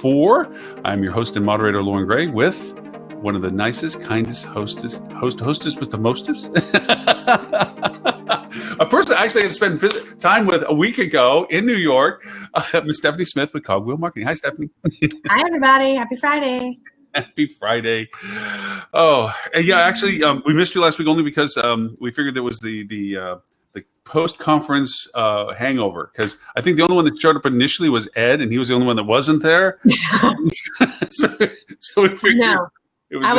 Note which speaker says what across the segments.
Speaker 1: 4. I'm your host and moderator, Lauren Gray, with one of the nicest, kindest hostess with the mostest. A person I actually had spent time with a week ago in New York, Miss Stephanie Smith with Cogwheel Marketing. Hi, Stephanie.
Speaker 2: Hi, everybody. Happy Friday.
Speaker 1: Happy Friday. Oh, yeah, actually, we missed you last week only because we figured there was the post-conference hangover, because I think the only one that showed up initially was Ed, and he was the only one that wasn't there. so we figured. No.
Speaker 2: I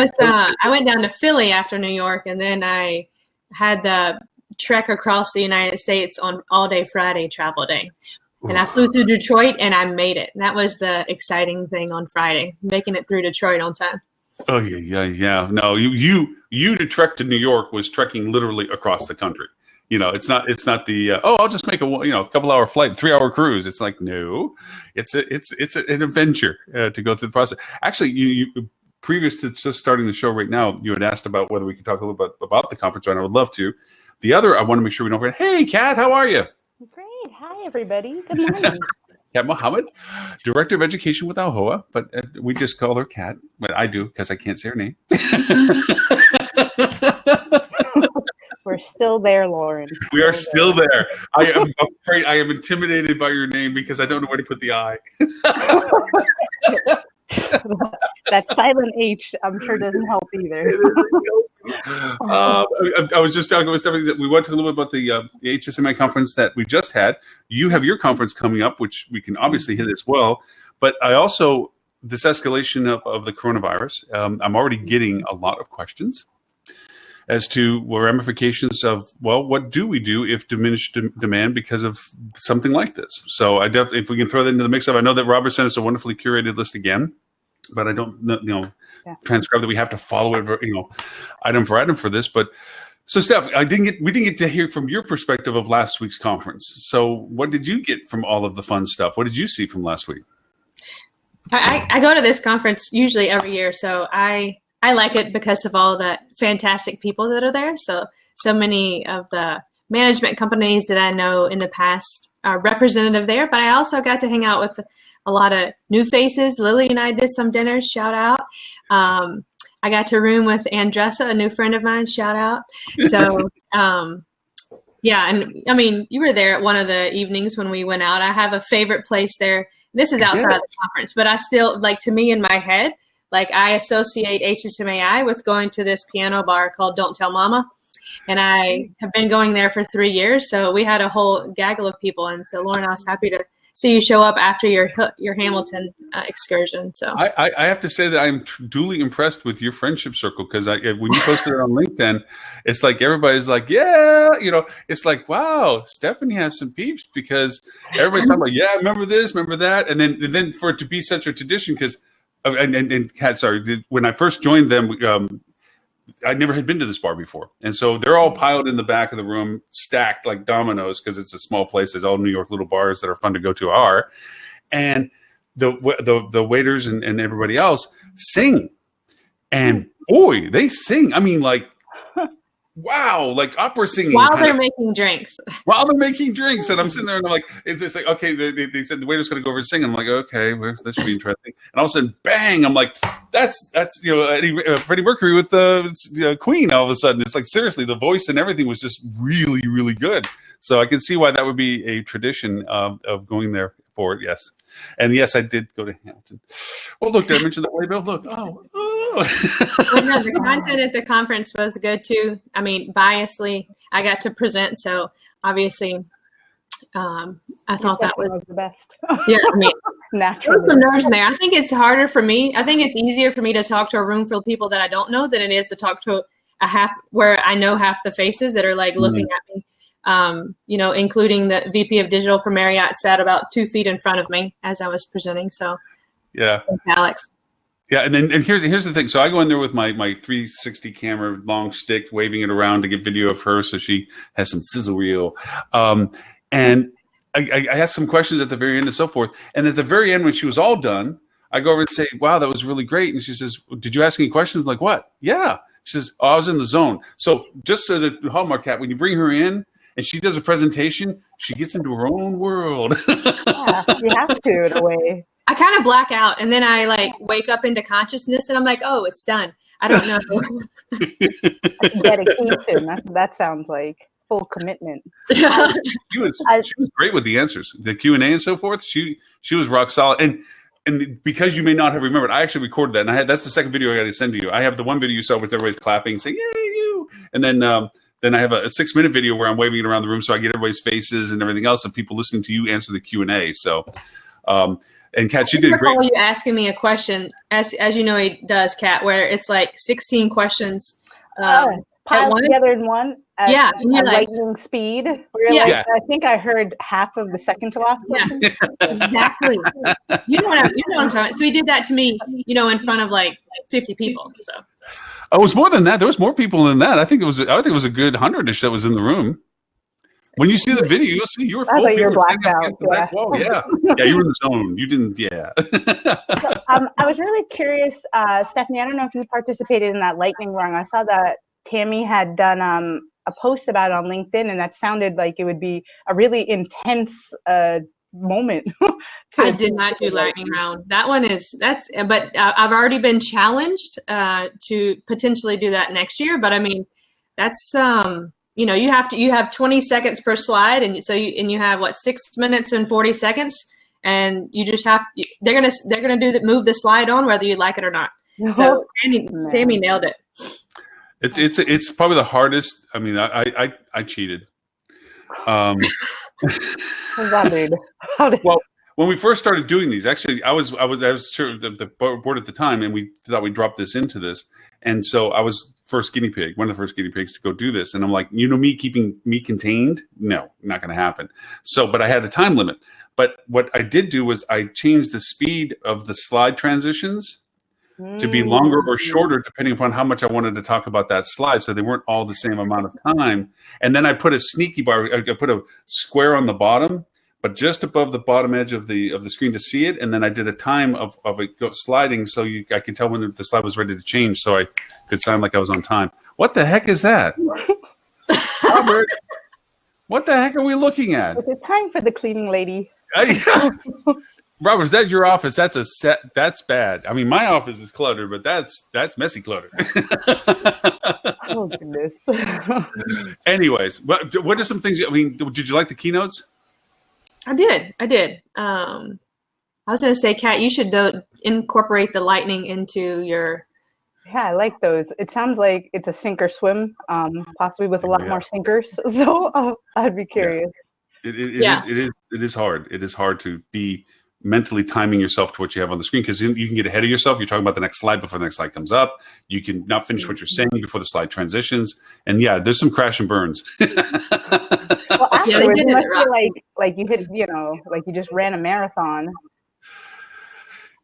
Speaker 2: went down to Philly after New York, and then I had the trek across the United States on all-day Friday travel day. And I flew through Detroit, and I made it. And that was the exciting thing on Friday, making it through Detroit on time.
Speaker 1: Oh, yeah. No, you to trek to New York was trekking literally across the country. You know, it's not the I'll just make a couple hour flight, 3-hour cruise. It's like, no, it's an adventure to go through the process. Actually, you previous to just starting the show right now, you had asked about whether we could talk a little bit about the conference, and I would love to. The other, I want to make sure we don't forget. Hey, Kat, how are you?
Speaker 3: Great. Hi, everybody. Good morning.
Speaker 1: Kat Mohammad, Director of Education with AAHOA, but we just call her Kat. But I do, because I can't say her name.
Speaker 3: We're still there, Lauren.
Speaker 1: We are still there. I am afraid I am intimidated by your name because I don't know where to put the I.
Speaker 3: That silent H, I'm sure, doesn't help either.
Speaker 1: I was just talking with Stephanie that we went to a little bit about the HSMAI conference that we just had. You have your conference coming up, which we can obviously hit as well. But I also, this escalation of the coronavirus, I'm already getting a lot of questions as to ramifications of, well, what do we do if diminished demand because of something like this? So I definitely, if we can throw that into the mix of, I know that Robert sent us a wonderfully curated list again, but I don't transcribe that we have to follow it, item for item for this. But so Steph, we didn't get to hear from your perspective of last week's conference. So what did you get from all of the fun stuff? What did you see from last week?
Speaker 2: I go to this conference usually every year, so I like it because of all the fantastic people that are there. So many of the management companies that I know in the past are representative there, but I also got to hang out with a lot of new faces. Lily and I did some dinners, shout out. I got to room with Andressa, a new friend of mine, shout out. So, yeah, and I mean, you were there at one of the evenings when we went out. I have a favorite place there. This is outside of the conference, but I still, to me in my head, I associate HSMAI with going to this piano bar called Don't Tell Mama. And I have been going there for 3 years. So we had a whole gaggle of people. And so, Lauren, I was happy to see you show up after your Hamilton excursion. So
Speaker 1: I have to say that I'm duly impressed with your friendship circle, because when you posted it on LinkedIn, it's like everybody's like, yeah, it's like, wow, Stephanie has some peeps, because everybody's talking about, yeah, remember this, remember that. And then for it to be such a tradition, because and Kat, sorry, when I first joined them, I never had been to this bar before. And so they're all piled in the back of the room, stacked like dominoes, because it's a small place, as all New York little bars that are fun to go to are. And the waiters and everybody else sing. And boy, they sing. I mean, wow, like opera singing.
Speaker 2: While they're making drinks.
Speaker 1: While they're making drinks. And I'm sitting there and I'm like, it's like, okay, they said the waiter's going to go over and sing. I'm like, okay, well, that should be interesting. And all of a sudden, bang, I'm like, that's Freddie Mercury with the Queen all of a sudden. It's like, seriously, the voice and everything was just really, really good. So I can see why that would be a tradition of going there for it, yes. And yes, I did go to Hamilton. Oh, look, did I mention that way, Bill? Look, oh.
Speaker 2: Well, no, the content at the conference was good too. I mean, biasly, I got to present, so obviously, I thought that was
Speaker 3: the best.
Speaker 2: Yeah, I mean,
Speaker 3: naturally.
Speaker 2: There's some nerves in there. I think it's harder for me. I think it's easier for me to talk to a room full of people that I don't know than it is to talk to a half where I know half the faces that are looking at me. Including the VP of Digital for Marriott sat about 2 feet in front of me as I was presenting. So, yeah, thanks, Alex.
Speaker 1: Yeah, and here's the thing. So I go in there with my 360 camera, long stick, waving it around to get video of her, so she has some sizzle reel. And I asked some questions at the very end and so forth. And at the very end, when she was all done, I go over and say, "Wow, that was really great." And she says, "Did you ask any questions?" I'm like, "What?" "Yeah." She says, "Oh, I was in the zone." So just as a hallmark, Kat, when you bring her in and she does a presentation, she gets into her own world.
Speaker 3: Yeah, you have to, in a way.
Speaker 2: I kind of black out, and then I like wake up into consciousness, and I'm like, oh, it's done. I don't know.
Speaker 3: Dedication. That sounds like full commitment.
Speaker 1: She was great with the answers, the Q&A and so forth. She was rock solid. And because you may not have remembered, I actually recorded that, and that's the second video I got to send to you. I have the one video you saw with everybody's clapping, saying "Yay, you!" And then I have a 6-minute video where I'm waving it around the room, so I get everybody's faces and everything else of people listening to you answer the Q&A. So, and Kat, you did great.
Speaker 2: You asking me a question, as you know he does, Kat, where it's like 16 questions.
Speaker 3: Piled together in one.
Speaker 2: Yeah,
Speaker 3: at lightning speed. I think I heard half of the second to last question.
Speaker 2: Yeah, exactly. You know what I'm talking about. So he did that to me, in front of like 50 people. So.
Speaker 1: Oh, it was more than that. There was more people than that. I think it was a good 100-ish that was in the room. When you see the video, you'll see you were full.
Speaker 3: I thought you were blacked out.
Speaker 1: Yeah. Whoa, yeah, you were in the zone. You didn't. Yeah.
Speaker 3: So, I was really curious, Stephanie. I don't know if you participated in that lightning round. I saw that Tammy had done a post about it on LinkedIn, and that sounded like it would be a really intense moment.
Speaker 2: I did not do lightning round. That one but I've already been challenged to potentially do that next year. But I mean, that's you have 20 seconds per slide, and so you have 6 minutes and 40 seconds, and you just they're gonna move the slide on whether you like it or not. So Sammy nailed it.
Speaker 1: It's probably the hardest. I mean, I cheated. Well, when we first started doing these, actually, I was sure the board at the time, and we thought we'd drop this into this, and so I was one of the first guinea pigs to go do this, and I'm like, me keeping me contained? No, not going to happen. So, but I had a time limit. But what I did do was I changed the speed of the slide transitions to be longer or shorter, depending upon how much I wanted to talk about that slide, so they weren't all the same amount of time. And then I put a sneaky bar. I put a square on the bottom, but just above the bottom edge of the screen to see it. And then I did a time of it sliding, so I could tell when the slide was ready to change, so I could sound like I was on time. What the heck is that, Robert? What the heck are we looking at?
Speaker 3: It's time for the cleaning lady.
Speaker 1: Robert, is that your office? That's a set. That's bad. I mean, my office is cluttered, but that's messy clutter.
Speaker 3: Oh goodness.
Speaker 1: Anyways, what are some things? I mean, did you like the keynotes?
Speaker 2: I did. I was going to say, Kat, you should incorporate the lightning into your.
Speaker 3: Yeah, I like those. It sounds like it's a sink or swim, possibly with a lot more sinkers. So I'd be curious.
Speaker 1: Yeah. It is hard. It is hard to be mentally timing yourself to what you have on the screen, because you can get ahead of yourself. You're talking about the next slide before the next slide comes up. You can not finish what you're saying before the slide transitions. And yeah, there's some crash and burns.
Speaker 3: Well, afterwards, it must feel like you hit, like you just ran a marathon.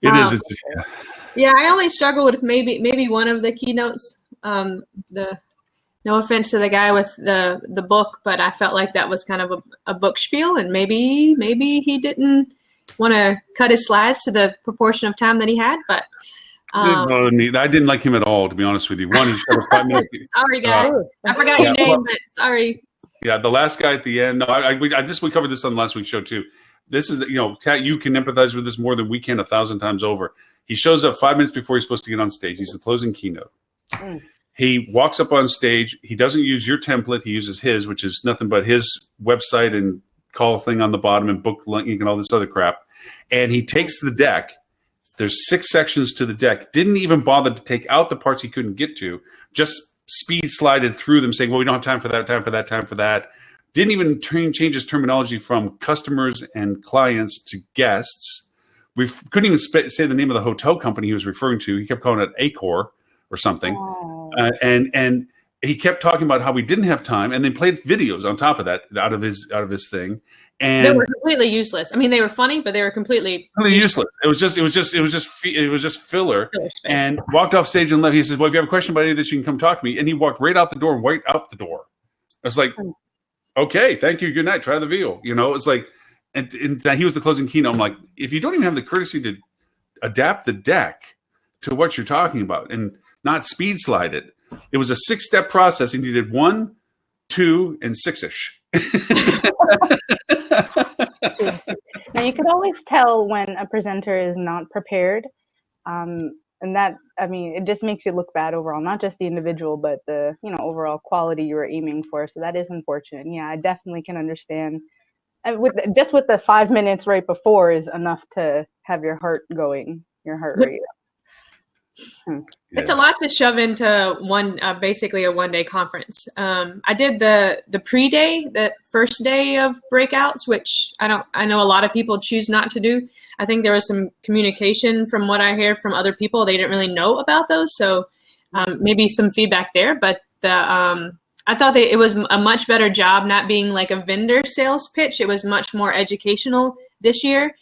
Speaker 1: It is.
Speaker 2: Yeah, I only struggle with maybe one of the keynotes. No offense to the guy with the book, but I felt like that was kind of a book spiel, and maybe he didn't want to cut his slides to the proportion of time that he had, but
Speaker 1: I didn't like him at all, to be honest with you. One, he showed up 5 minutes.
Speaker 2: Sorry, guy. I forgot your name, but sorry.
Speaker 1: Yeah, the last guy at the end. No, we covered this on last week's show too. This is, Kat, you can empathize with this more than we can 1,000 times over. He shows up 5 minutes before he's supposed to get on stage. He's the closing keynote. He walks up on stage. He doesn't use your template. He uses his, which is nothing but his website and call thing on the bottom and book link and all this other crap. And he takes the deck. There's 6 sections to the deck. Didn't even bother to take out the parts he couldn't get to. Just speed slided through them, saying, well, we don't have time for that, time for that, time for that. Didn't even change his terminology from customers and clients to guests. We couldn't even say the name of the hotel company he was referring to. He kept calling it Accor or something. And he kept talking about how we didn't have time, and then played videos on top of that out of his thing. And
Speaker 2: they were completely useless. I mean, they were funny, but they were completely
Speaker 1: useless. It was just filler. And walked off stage and left. He said, "Well, if you have a question about any of this, you can come talk to me." And he walked right out the door, right out the door. I was like, "Okay, thank you, good night. Try the veal." It's like, and he was the closing keynote. I'm like, if you don't even have the courtesy to adapt the deck to what you're talking about and not speed slide it. It was a 6-step process, and you did 1, 2, and 6-ish.
Speaker 3: Now you could always tell when a presenter is not prepared. And that, I mean, it just makes you look bad overall, not just the individual, but the, overall quality you were aiming for. So that is unfortunate. Yeah, I definitely can understand. And with the 5 minutes right before is enough to have your heart going, your heart rate.
Speaker 2: It's a lot to shove into basically a 1 day conference. I did the pre-day, the first day of breakouts, which I know a lot of people choose not to do. I think there was some communication from what I hear from other people. They didn't really know about those. So maybe some feedback there, but I thought that it was a much better job not being like a vendor sales pitch. It was much more educational this year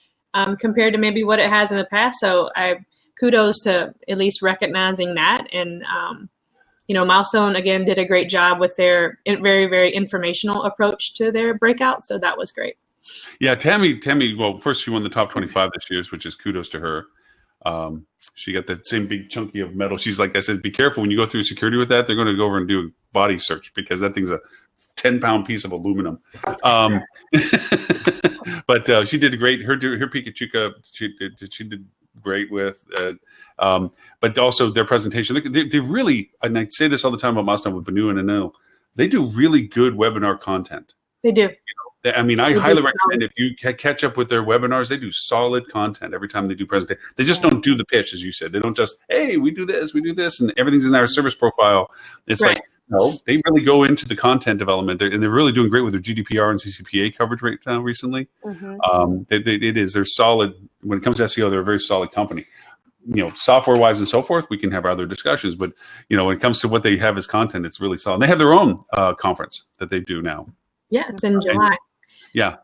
Speaker 2: compared to maybe what it has in the past. So kudos to at least recognizing that. And, Milestone, again, did a great job with their very, very informational approach to their breakout. So that was great.
Speaker 1: Yeah, Tammy, well, first she won the top 25 this year, which is kudos to her. She got that same big chunky of metal. She's like I said, be careful when you go through security with that. They're going to go over and do a body search because that thing's a 10-pound piece of aluminum. But she did a great, her Pikachuka, she did great with, but also their presentation. They really, and I say this all the time about Milestone with Banu and Anil, they do really good webinar content.
Speaker 2: They do.
Speaker 1: I mean, I highly recommend if you catch up with their webinars, they do solid content every time they do presentation. They just don't do the pitch, as you said. They don't just, hey, we do this, and everything's in our service profile. It's right. Like, no, they really go into the content development, and they're really doing great with their GDPR and CCPA coverage right now recently. Mm-hmm. They're solid. When it comes to SEO, they're a very solid company. Software-wise and so forth, we can have other discussions. But, when it comes to what they have as content, it's really solid. And they have their own conference that they do now.
Speaker 2: Yeah, it's in July.
Speaker 1: Yeah.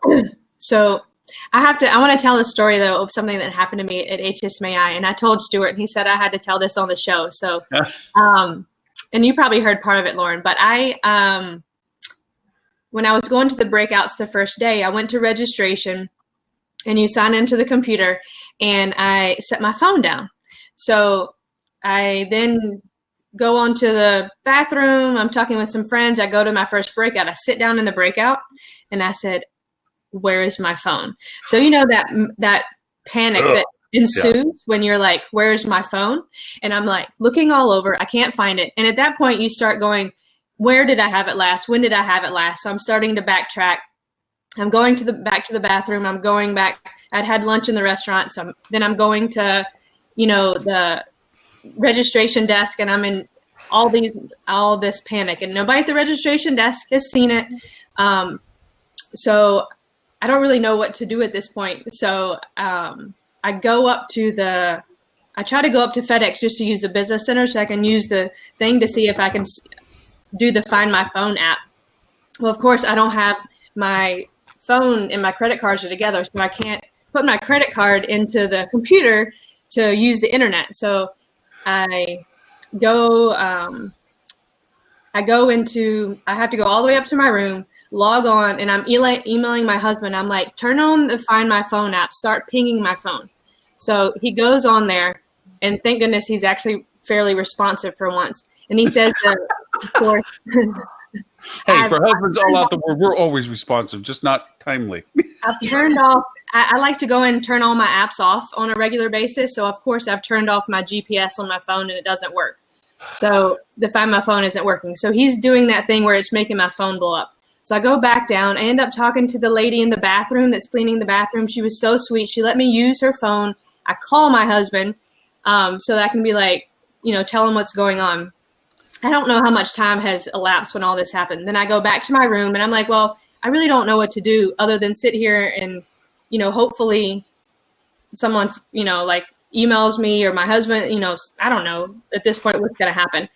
Speaker 2: So I want to tell a story, though, of something that happened to me at HSMAI. And I told Stuart, and he said I had to tell this on the show. So, and you probably heard part of it, Lauren. But when I was going to the breakouts the first day, I went to registration, and you sign into the computer, and I set my phone down. So I then go onto the bathroom. I'm talking with some friends. I go to my first breakout. I sit down in the breakout, and I said, where is my phone? So that panic that ensues when you're like, where's my phone? And I'm like looking all over. I can't find it. And at that point, you start going, where did I have it last? When did I have it last? So I'm starting to backtrack. I'm going back to the bathroom. I'm going back. I'd had lunch in the restaurant. So then I'm going to, the registration desk, and I'm in all this panic, and nobody at the registration desk has seen it. So I don't really know what to do at this point. So I try to go up to FedEx just to use the business center so I can use the thing to see if I can do the Find My Phone app. Well, of course, I don't have my phone and my credit cards are together, so I can't put my credit card into the computer to use the internet. So I have to go all the way up to my room, log on, and I'm emailing my husband. I'm like, turn on the Find My Phone app, start pinging my phone. So he goes on there, and thank goodness he's actually fairly responsive for once. And he says that, of course.
Speaker 1: Hey, for husbands all out the world, we're always responsive, just not timely.
Speaker 2: I've turned off, I like to go and turn all my apps off on a regular basis. So, of course, I've turned off my GPS on my phone, and it doesn't work. So the Find My Phone isn't working. So he's doing that thing where it's making my phone blow up. So I go back down. I end up talking to the lady in the bathroom that's cleaning the bathroom. She was so sweet. She let me use her phone. I call my husband so that I can be like, tell him what's going on. I don't know how much time has elapsed when all this happened. Then I go back to my room, and I'm like, well, I really don't know what to do other than sit here and, hopefully someone, like emails me or my husband, I don't know at this point what's going to happen.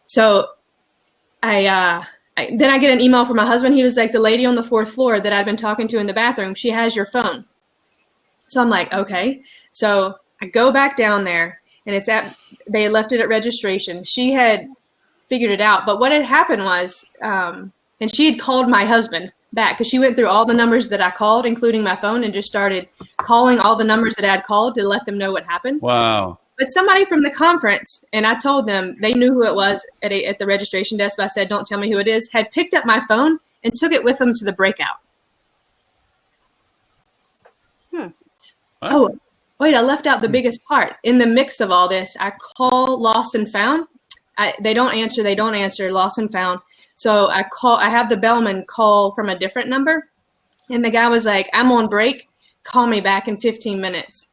Speaker 2: So then I get an email from my husband. He was like, the lady on the 4th floor that I'd been talking to in the bathroom, she has your phone. So I'm like, okay. So I go back down there, and they left it at registration. She had figured it out. But what had happened was, and she had called my husband back because she went through all the numbers that I called, including my phone, and just started calling all the numbers that I had called to let them know what happened.
Speaker 1: Wow.
Speaker 2: But somebody from the conference, and I told them, they knew who it was at the registration desk, but I said, don't tell me who it is, had picked up my phone and took it with them to the breakout.
Speaker 1: What?
Speaker 2: Oh, wait, I left out the biggest part. In the mix of all this, I call lost and found. They don't answer, lost and found. So I have the bellman call from a different number. And the guy was like, I'm on break. Call me back in 15 minutes.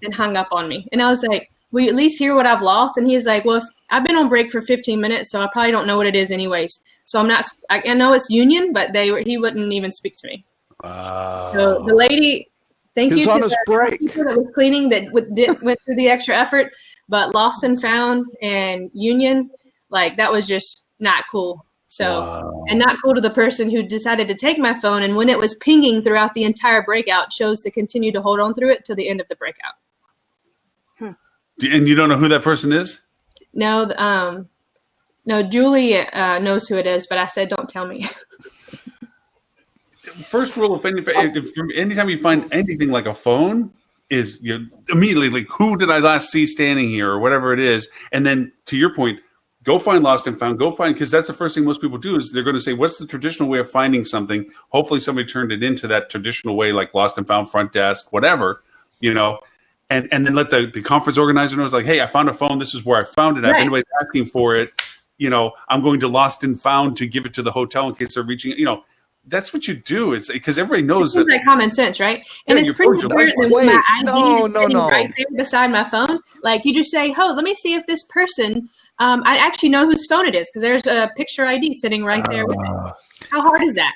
Speaker 2: And hung up on me. And I was like, will you at least hear what I've lost? And he's like, well, I've been on break for 15 minutes, so I probably don't know what it is anyways. So I know it's union, but he wouldn't even speak to me.
Speaker 1: Wow.
Speaker 2: So the lady, thank you to
Speaker 4: on break.
Speaker 2: people that was cleaning that went through the extra effort, but lost and found and union, like that was just not cool. So, and not cool to the person who decided to take my phone, and when it was pinging throughout the entire breakout, chose to continue to hold on through it till the end of the breakout.
Speaker 1: And you don't know who that person is?
Speaker 2: No, Julie knows who it is, but I said, don't tell me.
Speaker 1: First rule of anytime you find anything like a phone is you immediately like, who did I last see standing here or whatever it is? And then to your point, go find lost and found, because that's the first thing most people do is they're going to say, what's the traditional way of finding something? Hopefully somebody turned it into that traditional way, like lost and found, front desk, whatever, and then let the conference organizer know, it's like, hey, I found a phone. This is where I found it. If anybody's asking for it, I'm going to lost and found to give it to the hotel in case they're reaching, that's what you do. It's because everybody knows that.
Speaker 2: Like common sense, right? And it's pretty clear that when my ID is sitting right there beside my phone, like you just say, oh, let me see if this person, I actually know whose phone it is because there's a picture ID sitting right there with it. How hard is that?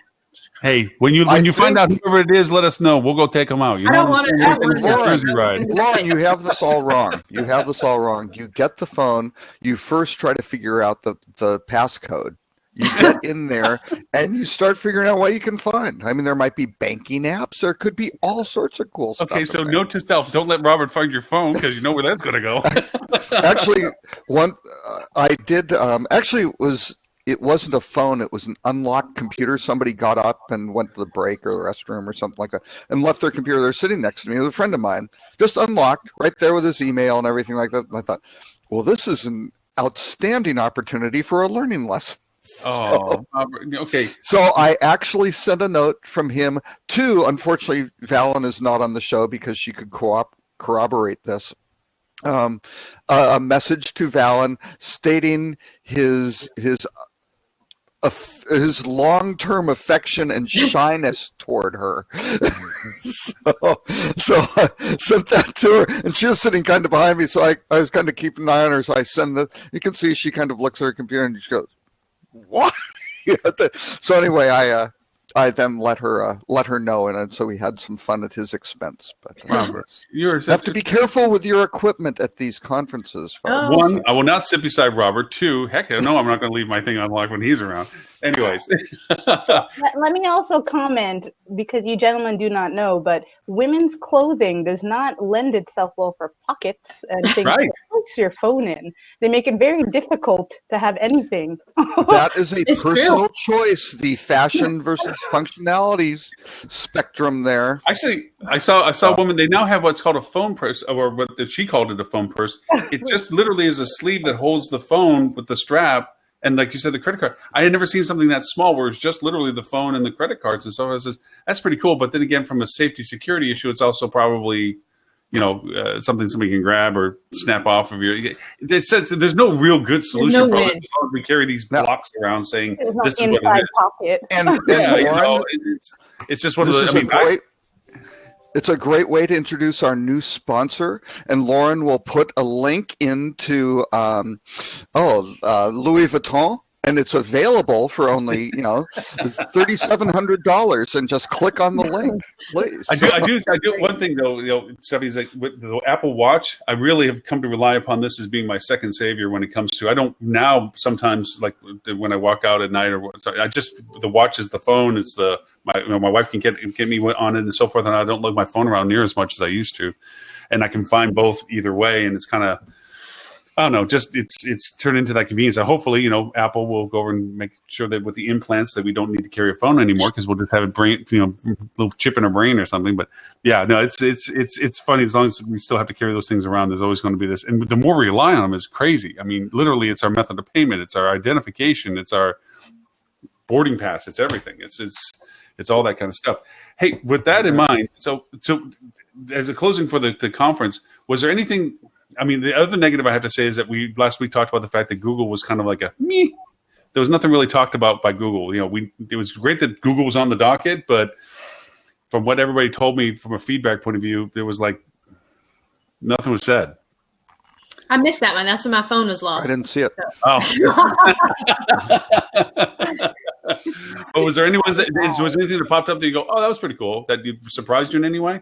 Speaker 1: Hey, when you find out whoever it is, let us know. We'll go take them out.
Speaker 2: I don't want to.
Speaker 4: Lauren, you have this all wrong. You get the phone. You first try to figure out the passcode. You get in there and you start figuring out what you can find. I mean, there might be banking apps. There could be all sorts of cool stuff.
Speaker 1: Okay, so note to self: don't let Robert find your phone because you know where that's going to go.
Speaker 4: Actually, I did. It wasn't a phone. It was an unlocked computer. Somebody got up and went to the break or the restroom or something like that and left their computer there sitting next to me. It was a friend of mine, just unlocked right there with his email and everything like that. And I thought, well, this is an outstanding opportunity for a learning lesson.
Speaker 1: Okay.
Speaker 4: So I actually sent a note from him to, unfortunately, Valen is not on the show because she could corroborate this. A message to Valen stating his long-term affection and shyness toward her. so I sent that to her, and she was sitting kind of behind me, so I was kind of keeping an eye on her. So I send you can see she kind of looks at her computer and she goes, "What?" So anyway, I then let her know, and so we had some fun at his expense. But you have to be careful with your equipment at these conferences. Folks.
Speaker 1: One, I will not sit beside Robert. Two, heck no, I'm not going to leave my thing unlocked when he's around. Anyways.
Speaker 3: Let me also comment, because you gentlemen do not know, but women's clothing does not lend itself well for pockets and things that place your phone in. They make it very difficult to have anything.
Speaker 4: That is a personal choice, the fashion versus functionalities spectrum there.
Speaker 1: Actually, I saw a woman, they now have what's called a phone purse, or what she called it, a phone purse. It just literally is a sleeve that holds the phone with the strap. And like you said, the credit card. I had never seen something that small where it's just literally the phone and the credit cards and so on. That's pretty cool. But then again, from a safety security issue, it's also probably, something somebody can grab or snap off of your. It says there's no real good solution for us as long as we carry these blocks around saying this is what it is.
Speaker 3: Pocket.
Speaker 4: And Lauren,
Speaker 1: it's just one of those.
Speaker 4: It's a great way to introduce our new sponsor, and Lauren will put a link into Louis Vuitton, and it's available for only $3,700. And just click on the link, please.
Speaker 1: I do. One thing though, Stephanie, is like with the Apple Watch, I really have come to rely upon this as being my second savior when it comes to. I don't now sometimes like when I walk out at night the watch is the phone. It's my wife can get me on it and so forth, and I don't lug my phone around near as much as I used to, and I can find both either way, and it's kind of. I don't know, just it's turned into that convenience. So hopefully, Apple will go over and make sure that with the implants that we don't need to carry a phone anymore because we'll just have a brain, little chip in our brain or something. But yeah, no, it's funny as long as we still have to carry those things around. There's always going to be this, and the more we rely on them is crazy. I mean, literally, it's our method of payment, it's our identification, it's our boarding pass, it's everything. It's all that kind of stuff. Hey, with that in mind, so as a closing for the conference, was there anything? I mean, the other negative I have to say is that we last week talked about the fact that Google was kind of like a meh. There was nothing really talked about by Google. It was great that Google was on the docket, but from what everybody told me from a feedback point of view, there was like nothing was said.
Speaker 2: I missed that one. That's when my phone was lost.
Speaker 4: I didn't see it.
Speaker 1: Oh. But was there anything that popped up that you go, oh, that was pretty cool, that surprised you in any way?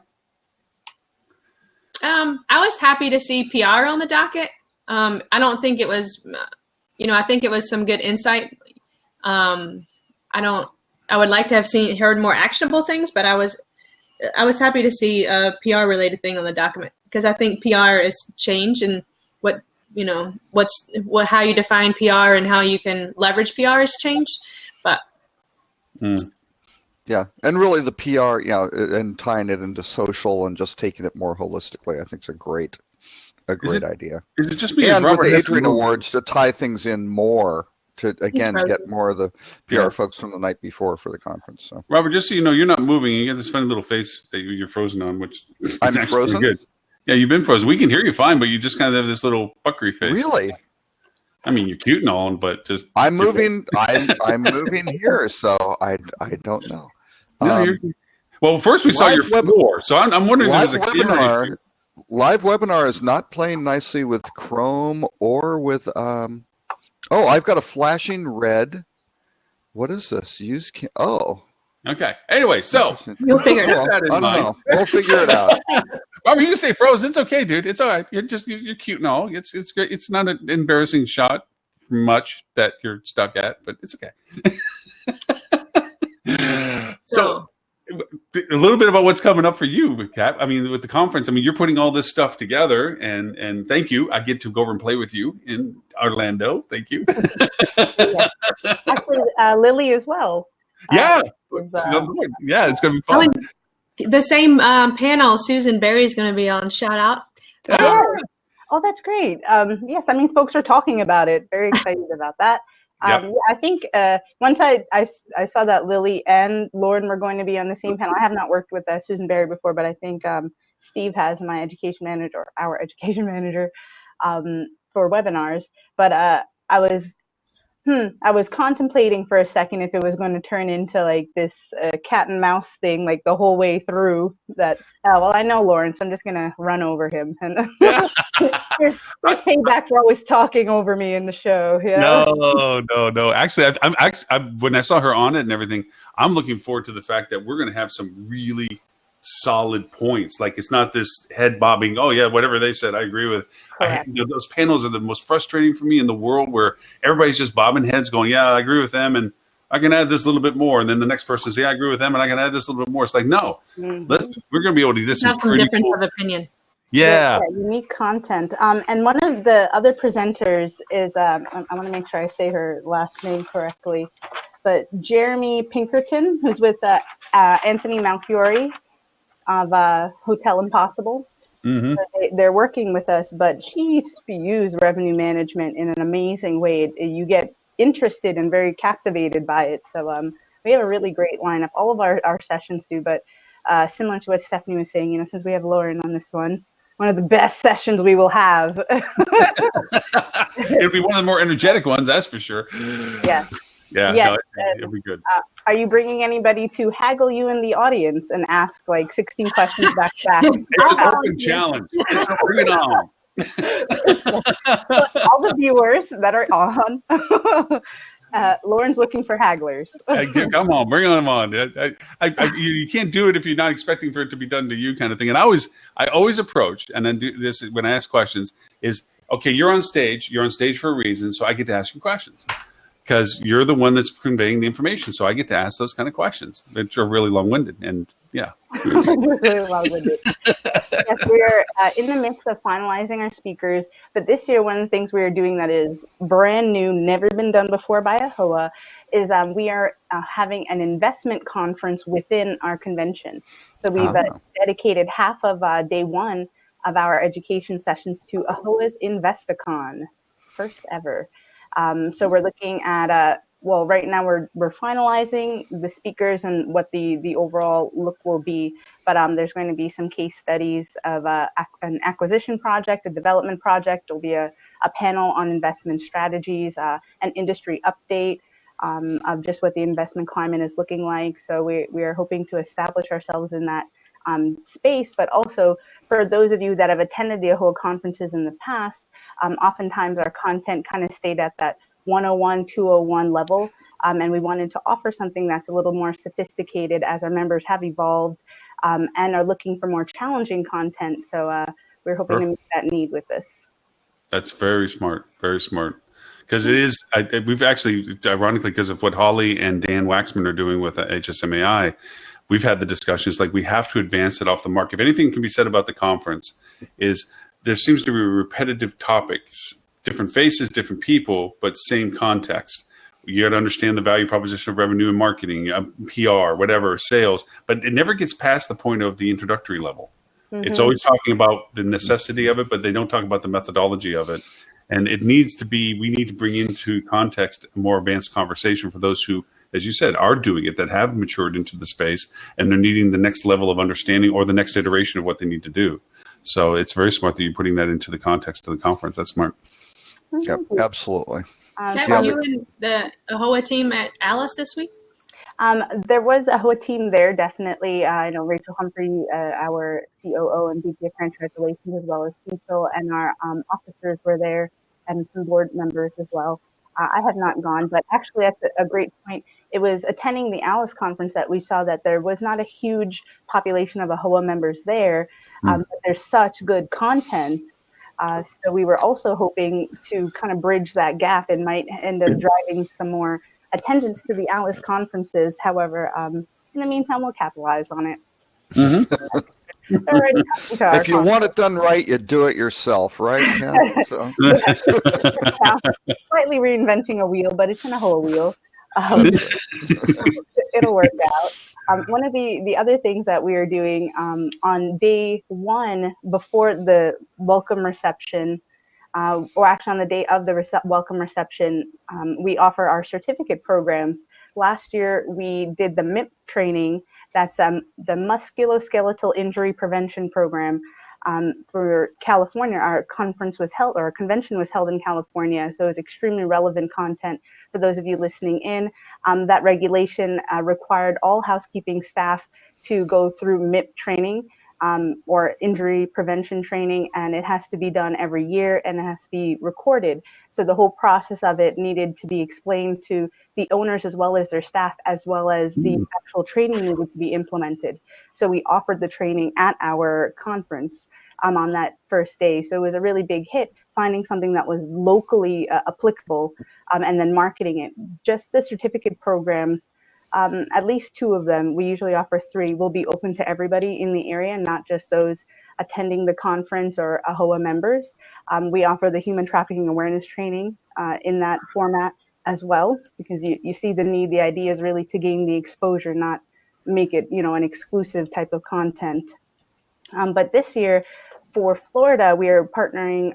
Speaker 2: I was happy to see PR on the docket. I don't think it was, I think it was some good insight. I would like to have heard more actionable things, but I was happy to see a PR related thing on the document, because I think PR is change, and how you define PR and how you can leverage PR has changed. But
Speaker 4: yeah, and really the PR, and tying it into social and just taking it more holistically, I think is a great idea.
Speaker 1: Is it just me?
Speaker 4: And with the Adrian Awards to tie things in more to again get more of the PR folks from the night before for the conference. So
Speaker 1: Robert, just so you know, you're not moving. You get this funny little face that you're frozen on, which
Speaker 4: I'm frozen.
Speaker 1: Good. Yeah, you've been frozen. We can hear you fine, but you just kind of have this little puckery face.
Speaker 4: Really?
Speaker 1: I mean, you're cute and all, but just
Speaker 4: I'm moving. I'm moving here, so I don't know.
Speaker 1: No, well, first we saw your floor, so I'm wondering if there's a camera issue.
Speaker 4: Live webinar is not playing nicely with Chrome or with. I've got a flashing red. What is this?
Speaker 1: Okay. Anyway, so
Speaker 2: you'll figure it out.
Speaker 4: I don't know. We'll figure it out.
Speaker 1: Robert, you can stay frozen. It's okay, dude. It's all right. You're cute and all. It's great. It's not an embarrassing shot much that you're stuck at, but it's okay. So a little bit about what's coming up for you, Kat. I mean, with the conference, you're putting all this stuff together, and thank you. I get to go over and play with you in Orlando. Thank you.
Speaker 3: Actually, Lily as well.
Speaker 1: Yeah. It's going to be fun.
Speaker 2: The same panel Susan Berry is going to be on. Shout out.
Speaker 3: Oh, that's great. Yes, folks are talking about it. Very excited about that.
Speaker 1: Yep.
Speaker 3: I think once I saw that Lily and Lauren were going to be on the same panel. I have not worked with Susan Berry before, but I think Steve has, our education manager, for webinars. But I was contemplating for a second if it was going to turn into like this cat and mouse thing, like the whole way through. That I know Lauren, so I'm just gonna run over him. And there's payback for always talking over me in the show. Yeah.
Speaker 1: No. Actually, I'm when I saw her on it and everything, I'm looking forward to the fact that we're going to have some really solid points. Like, it's not this head bobbing. Oh yeah, whatever they said, I agree with. Those panels are the most frustrating for me in the world, where everybody's just bobbing heads, going, "Yeah, I agree with them," and I can add this a little bit more. And then the next person says, "Yeah, I agree with them," and I can add this a little bit more. It's like, no, we're going to be able to do this.
Speaker 2: Have some difference of opinion.
Speaker 1: Yeah,
Speaker 3: unique content. And one of the other presenters is I want to make sure I say her last name correctly, but Jeremy Pinkerton, who's with Anthony Malfiore of Hotel Impossible.
Speaker 1: Mm-hmm.
Speaker 3: So they're working with us, but she spews revenue management in an amazing way. You get interested and very captivated by it. So we have a really great lineup. All of our sessions do, but similar to what Stephanie was saying, since we have Lauren on this one of the best sessions we will have.
Speaker 1: It'll be one of the more energetic ones, that's for sure.
Speaker 3: Yeah.
Speaker 1: Yeah,
Speaker 3: yes,
Speaker 1: it'll be good.
Speaker 3: Are you bringing anybody to haggle you in the audience and ask like 16 questions back to back?
Speaker 1: It's an open challenge. So bring it on.
Speaker 3: All the viewers that are on, Lauren's looking for hagglers.
Speaker 1: Come on, bring them on. You can't do it if you're not expecting for it to be done to you, kind of thing. And I always approach, and then do this when I ask questions, is, okay, you're on stage for a reason, so I get to ask you questions. Because you're the one that's conveying the information, so I get to ask those kind of questions, which are really long-winded, and yeah.
Speaker 3: Really long-winded. Yes, we're in the midst of finalizing our speakers, but this year one of the things we are doing that is brand new, never been done before by AAHOA, is we are having an investment conference within our convention. So we've dedicated half of day one of our education sessions to AAHOA's Investicon, first ever. So we're looking at well, right now we're finalizing the speakers and what the overall look will be. But there's going to be some case studies of an acquisition project, a development project. There'll be a panel on investment strategies, an industry update of just what the investment climate is looking like. So we are hoping to establish ourselves in that space, but also for those of you that have attended the AAHOA conferences in the past, oftentimes our content kind of stayed at that 101, 201 level, and we wanted to offer something that's a little more sophisticated as our members have evolved and are looking for more challenging content. So we're hoping to meet that need with this.
Speaker 1: That's very smart, because it is. We've actually, ironically, because of what Holly and Dan Waxman are doing with HSMAI, we've had the discussions like we have to advance it off the mark. If anything can be said about the conference, is there seems to be repetitive topics, different faces, different people, but same context. You got to understand the value proposition of revenue and marketing, PR, whatever, sales, but it never gets past the point of the introductory level. Mm-hmm. It's always talking about the necessity of it, but they don't talk about the methodology of it. And it needs to be, we need to bring into context a more advanced conversation for those who, as you said, are doing it, that have matured into the space and they're needing the next level of understanding or the next iteration of what they need to do. So it's very smart that you're putting that into the context of the conference. That's smart.
Speaker 4: Yep, absolutely.
Speaker 2: Were you in the AAHOA team at Alice this week?
Speaker 3: There was a AAHOA team there, definitely. I know Rachel Humphrey, our COO and VP of Franchise Relations, as well as Cecil, and our officers were there, and some board members as well. I have not gone, but actually that's a great point. It was attending the Alice conference that we saw that there was not a huge population of AAHOA members there, but there's such good content. So we were also hoping to kind of bridge that gap and might end up driving some more attendance to the Alice conferences. However, in the meantime, we'll capitalize on it.
Speaker 4: Mm-hmm. If you want it done right, you do it yourself, right? Yeah, so.
Speaker 3: Slightly reinventing a wheel, but it's an AAHOA wheel. It'll work out. One of the other things that we are doing on day one before the welcome reception, or actually on the day of the welcome reception, we offer our certificate programs. Last year, we did the MIP training. That's the Musculoskeletal Injury Prevention Program for California. Our conference was held, or our convention was held in California, so it's extremely relevant content for those of you listening in. That regulation required all housekeeping staff to go through MIP training, or injury prevention training, and it has to be done every year and it has to be recorded. So the whole process of it needed to be explained to the owners as well as their staff, as well as the actual training needed to be implemented. So we offered the training at our conference on that first day. So it was a really big hit, finding something that was locally applicable and then marketing it. Just the certificate programs, at least 2 of them, we usually offer 3, will be open to everybody in the area, not just those attending the conference or AAHOA members. We offer the human trafficking awareness training in that format as well, because you see the need. The idea is really to gain the exposure, not make it, an exclusive type of content. But this year for Florida, we are partnering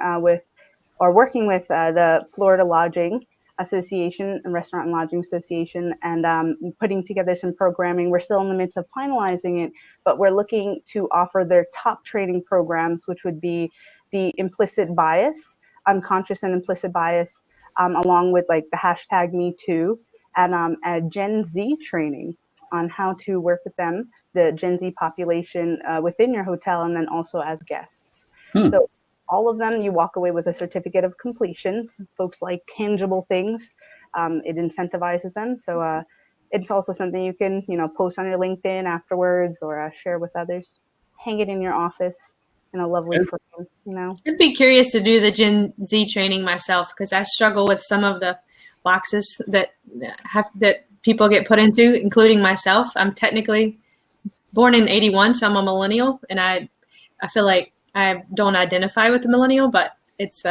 Speaker 3: working with the Florida Lodging Association and Restaurant and Lodging Association, and putting together some programming. We're still in the midst of finalizing it, but we're looking to offer their top training programs, which would be the implicit bias, unconscious and implicit bias, along with like the hashtag #MeToo, and a Gen Z training on how to work with them, the Gen Z population within your hotel, and then also as guests. So all of them, you walk away with a certificate of completion. Some folks like tangible things. It incentivizes them. So it's also something you can, post on your LinkedIn afterwards, or share with others. Hang it in your office in a lovely frame,
Speaker 2: I'd be curious to do the Gen Z training myself, because I struggle with some of the boxes that people get put into, including myself. I'm technically born in 81, so I'm a millennial, and I feel like I don't identify with the millennial, but it's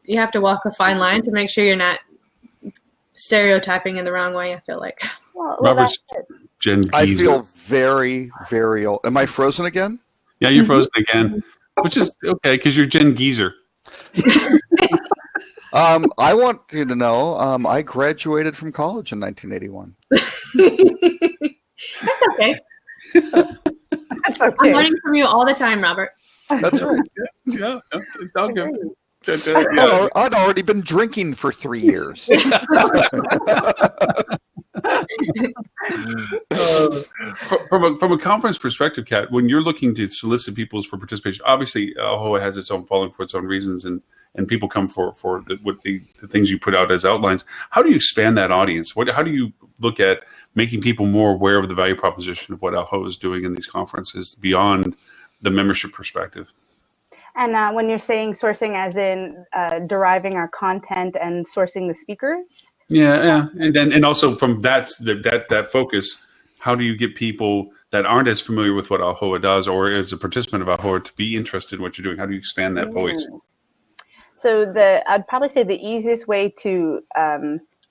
Speaker 2: you have to walk a fine line to make sure you're not stereotyping in the wrong way, I feel like.
Speaker 3: Well,
Speaker 1: Robert's Gen Geezer.
Speaker 4: I feel very, very old. Am I frozen again?
Speaker 1: Yeah, you're frozen again, which is okay because you're Gen Geezer.
Speaker 4: I want you to know I graduated from college in 1981.
Speaker 2: That's okay.
Speaker 3: That's okay.
Speaker 2: I'm learning from you all the time, Robert.
Speaker 4: That's right.
Speaker 1: Yeah, it's all good.
Speaker 4: I'd already been drinking for 3 years.
Speaker 1: From a conference perspective, Kat, when you're looking to solicit people for participation, obviously AAHOA has its own following for its own reasons, and people come for the things you put out as outlines. How do you expand that audience? How do you look at making people more aware of the value proposition of what AAHOA is doing in these conferences beyond the membership perspective?
Speaker 3: And when you're saying sourcing, as in deriving our content and sourcing the speakers?
Speaker 1: Yeah, and also from that focus, how do you get people that aren't as familiar with what AAHOA does, or as a participant of AAHOA, to be interested in what you're doing? How do you expand that voice?
Speaker 3: So I'd probably say the easiest way to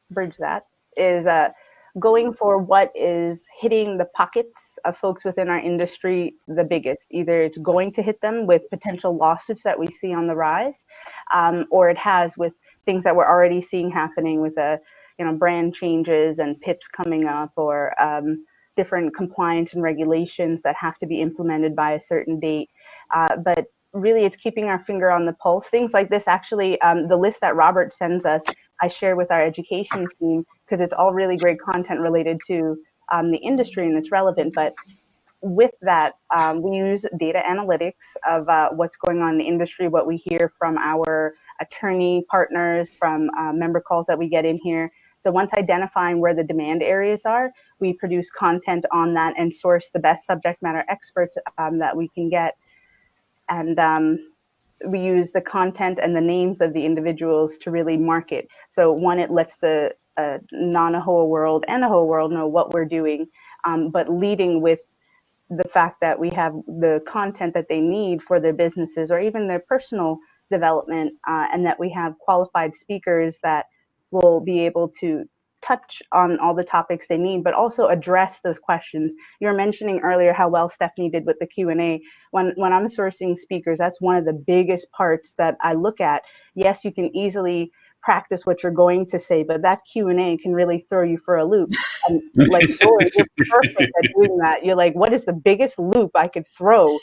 Speaker 3: bridge that is going for what is hitting the pockets of folks within our industry the biggest. Either it's going to hit them with potential lawsuits that we see on the rise, or it has with things that we're already seeing happening with brand changes and PIPs coming up, or different compliance and regulations that have to be implemented by a certain date. But really, it's keeping our finger on the pulse. Things like this, actually, the list that Robert sends us, I share with our education team, because it's all really great content related to the industry and it's relevant. But with that, we use data analytics of what's going on in the industry, what we hear from our attorney partners, from member calls that we get in here. So once identifying where the demand areas are, we produce content on that and source the best subject matter experts that we can get. And we use the content and the names of the individuals to really market. So one, it lets the non-AAHOA world and AAHOA world know what we're doing, but leading with the fact that we have the content that they need for their businesses or even their personal development, and that we have qualified speakers that will be able to touch on all the topics they need, but also address those questions. You were mentioning earlier how well Stephanie did with the Q&A. When I'm sourcing speakers, that's one of the biggest parts that I look at. Yes, you can easily practice what you're going to say, but that Q&A can really throw you for a loop. And like, you're perfect at doing that. You're like, what is the biggest loop I could throw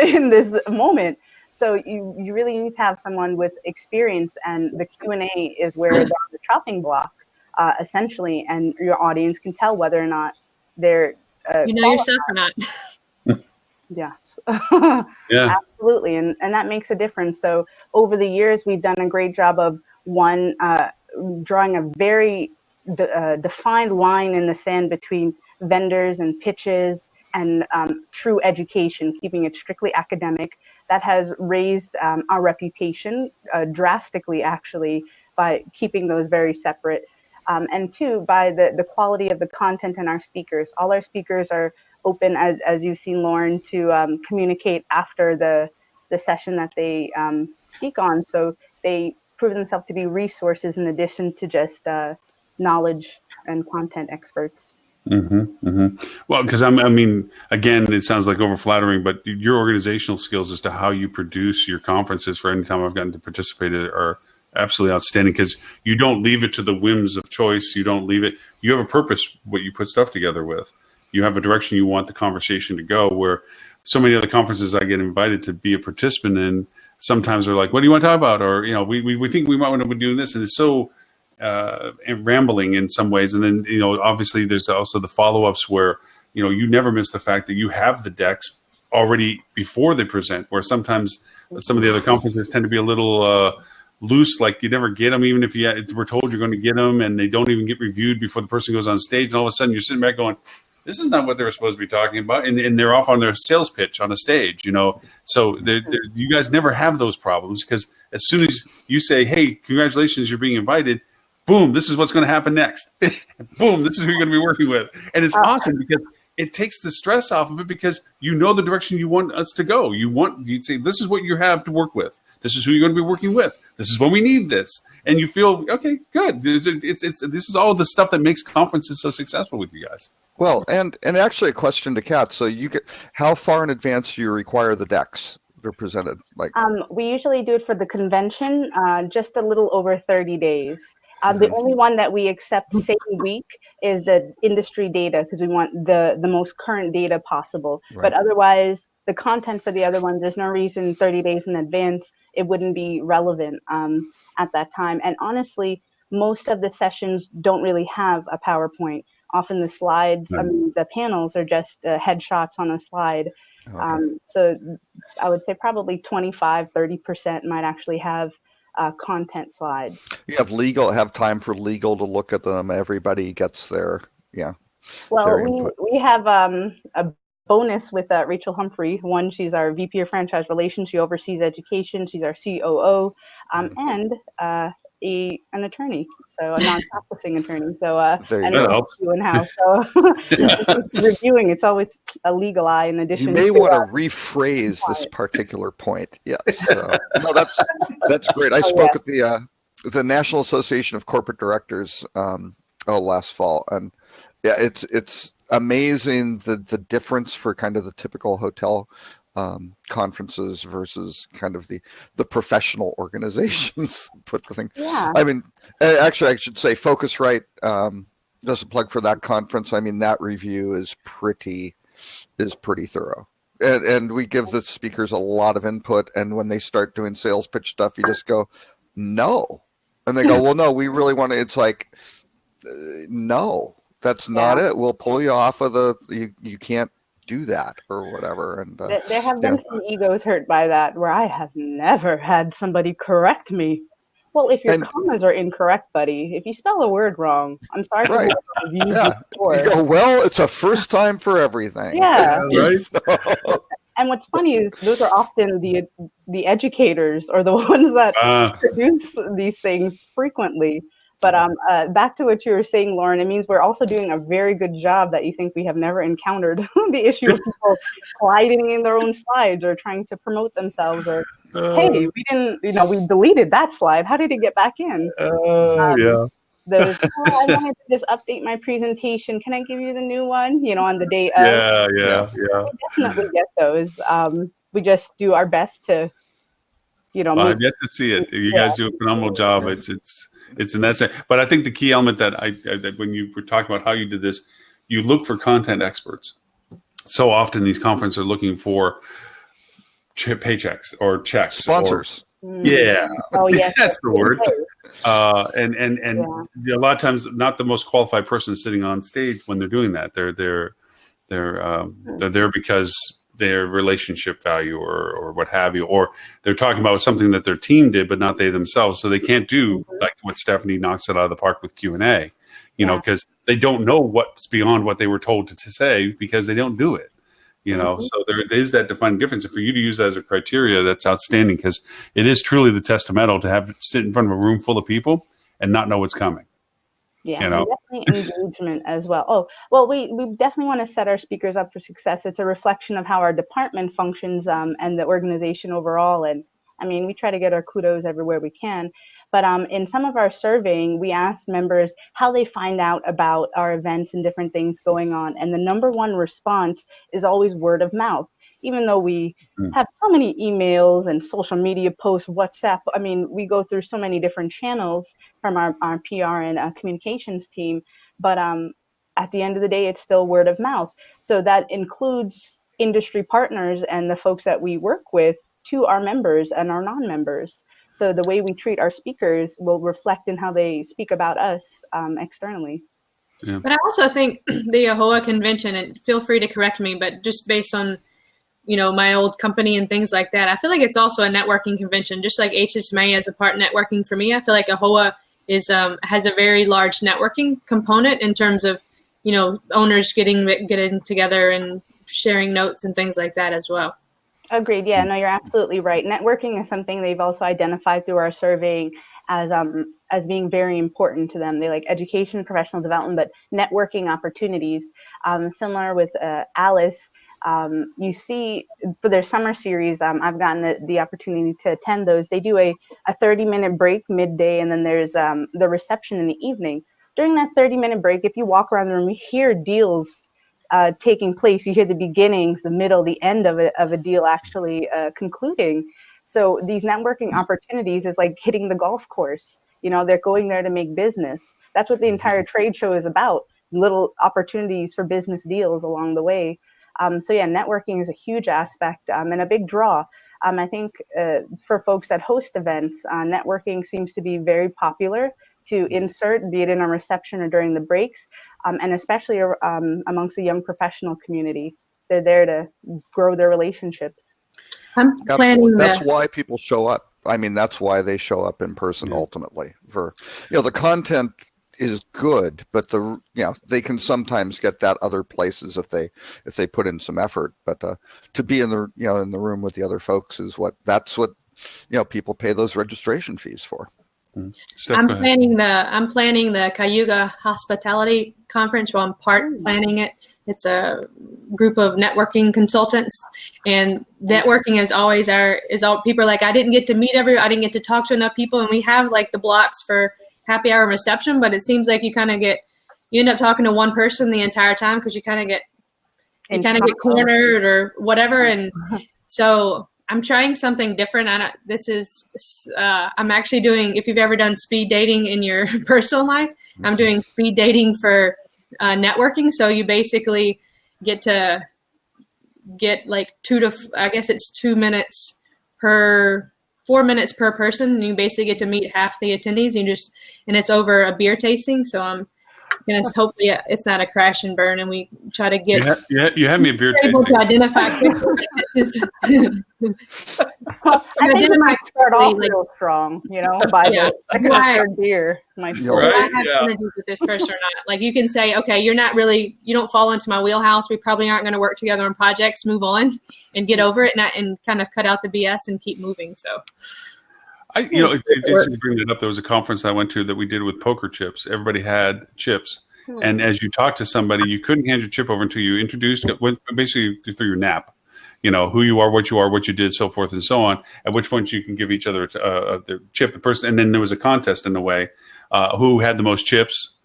Speaker 3: in this moment? So you really need to have someone with experience, and the Q&A is where they're on the chopping block, essentially, and your audience can tell whether or not they're
Speaker 2: yourself or not.
Speaker 3: Yes.
Speaker 1: Yeah,
Speaker 3: absolutely, and that makes a difference. So over the years, we've done a great job of drawing a very defined line in the sand between vendors and pitches and true education, keeping it strictly academic. That has raised our reputation drastically, actually, by keeping those very separate. And two, by the quality of the content and our speakers. All our speakers are open, as you've seen, Lauren, to communicate after the session that they speak on. So they prove themselves to be resources in addition to just knowledge and content experts.
Speaker 1: Well, because I mean, again, it sounds like over-flattering, but your organizational skills as to how you produce your conferences for any time I've gotten to participate are absolutely outstanding, because you don't leave it to the whims of choice. You don't leave it. You have a purpose, what you put stuff together with. You have a direction you want the conversation to go, where so many other conferences I get invited to be a participant in, sometimes they're like, what do you want to talk about? Or, we think we might want to be doing this. And it's so rambling in some ways. And then, obviously there's also the follow-ups where, you never miss the fact that you have the decks already before they present, where sometimes some of the other conferences tend to be a little loose, like you never get them, even if we're told you're going to get them, and they don't even get reviewed before the person goes on stage. And all of a sudden you're sitting back going, this is not what they were supposed to be talking about. And they're off on their sales pitch on a stage, So you guys never have those problems, because as soon as you say, hey, congratulations, you're being invited, boom, this is what's going to happen next. Boom, this is who you're going to be working with. And it's awesome, because it takes the stress off of it, because you know the direction you want us to go. You'd say, this is what you have to work with. This is who you're going to be working with. This is when we need this. And you feel, okay, good. This is all the stuff that makes conferences so successful with you guys.
Speaker 4: Well, and actually a question to Kat. So how far in advance do you require the decks? they're presented? Like,
Speaker 3: We usually do it for the convention, just a little over 30 days. The only one that we accept same week is the industry data, because we want the most current data possible.
Speaker 4: Right.
Speaker 3: But otherwise, the content for the other one, there's no reason 30 days in advance it wouldn't be relevant at that time. And honestly, most of the sessions don't really have a PowerPoint. Often the slides, I mean, the panels are just headshots on a slide.
Speaker 4: okay.
Speaker 3: So I would say probably 25-30% might actually have content slides.
Speaker 4: You have time for legal to look at them. Everybody gets their
Speaker 3: Well,
Speaker 4: input.
Speaker 3: we have a bonus with Rachel Humphrey. One, she's our VP of Franchise Relations. She oversees education. She's our COO, and an attorney, so a non-practicing attorney. So
Speaker 4: There you go.
Speaker 3: you in-house. So reviewing, it's always a legal eye in addition.
Speaker 4: You may want to rephrase this particular point. Yes. No, that's great. I spoke at the National Association of Corporate Directors last fall, and yeah, it's amazing the difference for kind of the typical hotel conferences versus kind of the professional organizations put the thing.
Speaker 3: Yeah.
Speaker 4: I mean, actually, I should say Focusrite, just a plug for that conference. I mean, that review is pretty thorough. And we give the speakers a lot of input. And when they start doing sales pitch stuff, you just go, no. And they go, well, no, we really want to. It's like, no, that's not it. We'll pull you off of you can't do that or whatever. And
Speaker 3: there have been some egos hurt by that, where I have never had somebody correct me. Well, if your commas are incorrect, buddy, if you spell a word wrong, I'm sorry for
Speaker 4: right.
Speaker 3: used it before.
Speaker 4: You go, well, it's a first time for everything.
Speaker 3: Yeah.
Speaker 1: Right.
Speaker 4: So,
Speaker 3: and what's funny is those are often the educators or the ones that produce these things frequently. But back to what you were saying, Lauren, it means we're also doing a very good job that you think we have never encountered the issue of people sliding in their own slides or trying to promote themselves or, hey, we didn't, we deleted that slide. How did it get back in?
Speaker 1: Yeah.
Speaker 3: There's, I wanted to just update my presentation. Can I give you the new one? On the day of.
Speaker 1: Yeah.
Speaker 3: We definitely get those. We just do our best to,
Speaker 1: I've yet to see it. You guys do a phenomenal job. It's in that sense. But I think the key element that when you were talking about how you did this, you look for content experts. So often these conferences are looking for paychecks or checks.
Speaker 4: sponsors.
Speaker 1: Yeah.
Speaker 3: Oh, yes.
Speaker 1: That's the word. And a lot of times not the most qualified person sitting on stage when they're doing that. They're there because their relationship value or what have you, or they're talking about something that their team did, but not they themselves. So they can't do like what Stephanie knocks it out of the park with Q&A, because they don't know what's beyond what they were told to say because they don't do it, So there is that defining difference. And for you to use that as a criteria, that's outstanding because it is truly the testamental to have sit in front of a room full of people and not know what's coming.
Speaker 3: Yeah, so definitely engagement as well. Oh, well, we definitely want to set our speakers up for success. It's a reflection of how our department functions and the organization overall. And I mean, we try to get our kudos everywhere we can. But in some of our surveying, we asked members how they find out about our events and different things going on. And the number one response is always word of mouth. Even though we have so many emails and social media posts, WhatsApp, I mean, we go through so many different channels from our PR and communications team. But at the end of the day, it's still word of mouth. So that includes industry partners and the folks that we work with to our members and our non-members. So the way we treat our speakers will reflect in how they speak about us externally.
Speaker 1: Yeah.
Speaker 2: But I also think the AAHOA convention, and feel free to correct me, but just based on my old company and things like that, I feel like it's also a networking convention, just like HSMAI is a part networking for me. I feel like AAHOA has a very large networking component in terms of, owners getting together and sharing notes and things like that as well.
Speaker 3: Agreed. Yeah, no, you're absolutely right. Networking is something they've also identified through our surveying as being very important to them. They like education, professional development, but networking opportunities. Similar with Alice, you see for their summer series, I've gotten the opportunity to attend those. They do a 30-minute break midday, and then there's the reception in the evening. During that 30-minute break, if you walk around the room, you hear deals taking place. You hear the beginnings, the middle, the end of a deal actually concluding. So these networking opportunities is like hitting the golf course. They're going there to make business. That's what the entire trade show is about. Little opportunities for business deals along the way. So yeah, networking is a huge aspect and a big draw. I think for folks that host events, networking seems to be very popular to insert, be it in a reception or during the breaks, and especially amongst the young professional community. They're there to grow their relationships.
Speaker 2: I'm planning
Speaker 4: That's why people show up. I mean, that's why they show up in person ultimately. For the content is good, but they can sometimes get that other places if they put in some effort. But to be in the in the room with the other folks is what people pay those registration fees for.
Speaker 2: I'm planning the Cayuga Hospitality Conference. Well, I'm part planning it. It's a group of networking consultants, and networking is always people are like, I didn't get to talk to enough people, and we have like the blocks for happy hour and reception, but it seems like you end up talking to one person the entire time because you kind of get cornered or whatever, and so I'm trying something different. I'm actually doing, if you've ever done speed dating in your personal life, I'm doing speed dating for networking. So you basically get to get like 2 minutes per 4 minutes per person. And you basically get to meet half the attendees and it's over a beer tasting. So I'm going to, hopefully it's not a crash and burn, and we try to get
Speaker 1: you have me a beer tasting.
Speaker 2: Able to identify quickly.
Speaker 3: I think it might start off real strong, by the second or third beer. Do I have synergy with this person or not? Like you can say, okay, you don't fall into my wheelhouse. We probably aren't going to work together on projects. Move on and get over it, and kind of cut out the BS and keep moving. So.
Speaker 1: It's interesting to bring that up. There was a conference I went to that we did with poker chips. Everybody had chips. And as you talk to somebody, you couldn't hand your chip over until you introduced, basically through your nap, who you are, what you did, so forth and so on, at which point you can give each other the chip, the person. And then there was a contest in a way. Who had the most chips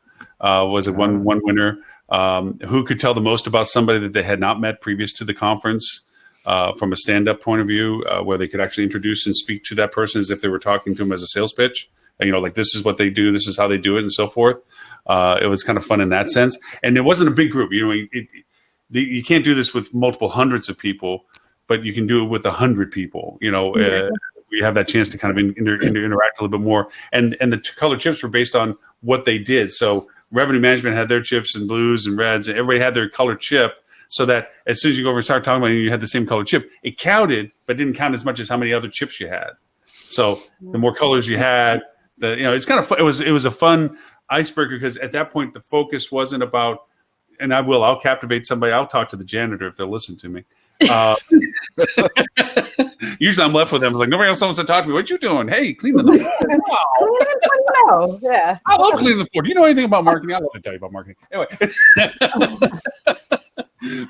Speaker 1: was it one winner. Who could tell the most about somebody that they had not met previous to the conference. From a stand-up point of view, where they could actually introduce and speak to that person as if they were talking to them as a sales pitch. Like this is what they do, this is how they do it, and so forth. It was kind of fun in that sense. And it wasn't a big group. You can't do this with multiple hundreds of people, but you can do it with 100 people. We have that chance to kind of interact a little bit more. And the color chips were based on what they did. So revenue management had their chips and blues and reds, and everybody had their color chip. So that as soon as you go over and start talking about it, you had the same color chip. It counted, but didn't count as much as how many other chips you had. So the more colors you had, it's kind of fun. It was a fun icebreaker because at that point the focus wasn't about. And I'll captivate somebody. I'll talk to the janitor if they'll listen to me. Usually I'm left with them. I'm like, nobody else wants to talk to me. What you doing? Hey, cleaning the floor.
Speaker 3: Yeah.
Speaker 1: I love cleaning the floor. Do you know anything about marketing? I love to tell you about marketing. Anyway.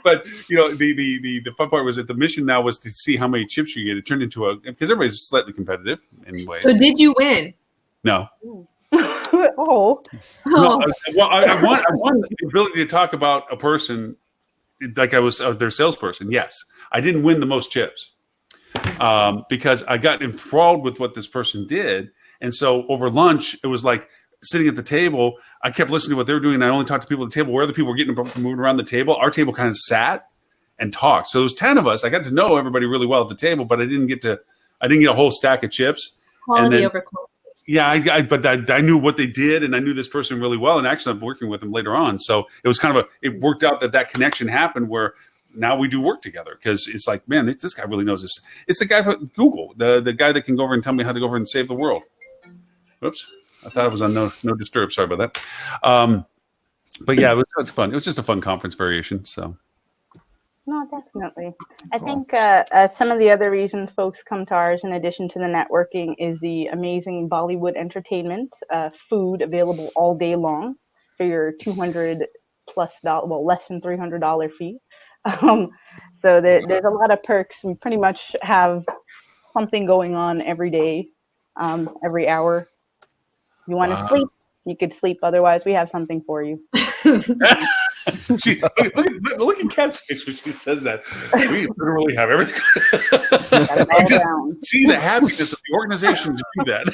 Speaker 1: But the fun part was that the mission now was to see how many chips you get. It turned into because everybody's slightly competitive anyway.
Speaker 2: So did you win?
Speaker 1: No.
Speaker 3: Oh.
Speaker 1: No, I won the ability to talk about a person like I was their salesperson. Yes, I didn't win the most chips because I got enthralled with what this person did, and so over lunch it was like sitting at the table. I kept listening to what they were doing. And I only talked to people at the table. Where other people were getting moving around the table, our table kind of sat and talked. So it was 10 of us. I got to know everybody really well at the table, but I didn't get a whole stack of chips.
Speaker 2: Quality over quantity.
Speaker 1: Yeah, but I knew what they did, and I knew this person really well, and actually I'm working with them later on. So it was kind of it worked out that connection happened where now we do work together because it's like, man, this guy really knows this. It's the guy from Google, the guy that can go over and tell me how to go over and save the world. Oops. I thought it was on no disturb. Sorry about that. But yeah, it was fun. It was just a fun conference variation. So.
Speaker 3: No, definitely. I think some of the other reasons folks come to ours, in addition to the networking, is the amazing Bollywood entertainment, food available all day long for your $200+ less than $300 fee. So there's a lot of perks. We pretty much have something going on every day, every hour. You want to sleep, you could sleep. Otherwise, we have something for you.
Speaker 1: Look at Kat's face when she says that. We literally have everything.
Speaker 3: All
Speaker 1: Just
Speaker 3: around.
Speaker 1: see the happiness of the organization to do that.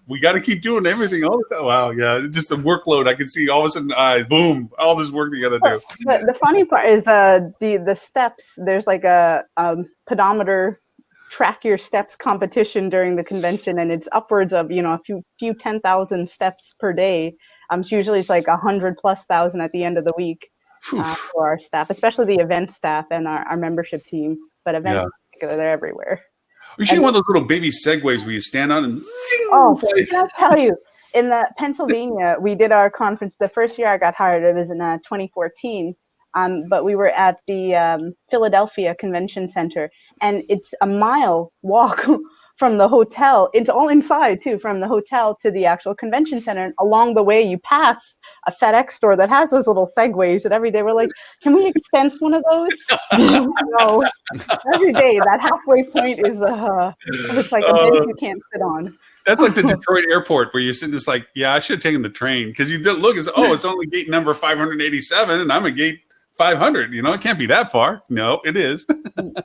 Speaker 1: We got to keep doing everything all the time. Wow, yeah, just a workload. I can see all of a sudden, boom, all this work you got to do.
Speaker 3: The funny part is the steps. There's like a pedometer track your steps competition during the convention, and it's upwards of a few 10,000 steps per day. So usually it's like 100,000+ at the end of the week for our staff, especially the event staff and our membership team. But events in particular, they're everywhere.
Speaker 1: You should have one of those little baby segways where you stand on and zing,
Speaker 3: can I tell you? In Pennsylvania, we did our conference. The first year I got hired, it was in 2014. But we were at the Philadelphia Convention Center, and it's a mile walk from the hotel. It's all inside too, from the hotel to the actual convention center. And along the way, you pass a FedEx store that has those little segways. And every day we're like, "Can we expense one of those?" No. Every day, that halfway point is it's like a bench you can't sit on.
Speaker 1: That's like the Detroit airport where you're sitting just like, I should have taken the train, because you look as it's only gate number 587 and I'm at gate 500. It can't be that far. No, it is.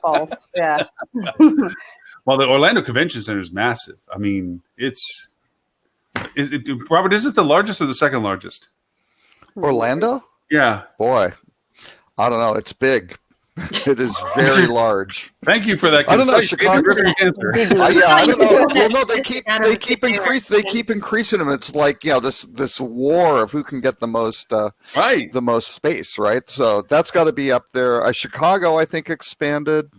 Speaker 3: False. Yeah.
Speaker 1: Well, the Orlando Convention Center is massive. I mean, Robert, is it the largest or the second largest?
Speaker 4: Orlando?
Speaker 1: Yeah.
Speaker 4: Boy, I don't know. It's big. It is very large.
Speaker 1: Thank you for that.
Speaker 4: I don't know, Chicago. I don't know. Well, no, they keep increasing them. It's like this war of who can get the most the most space, right? So that's got to be up there. Chicago, I think, expanded.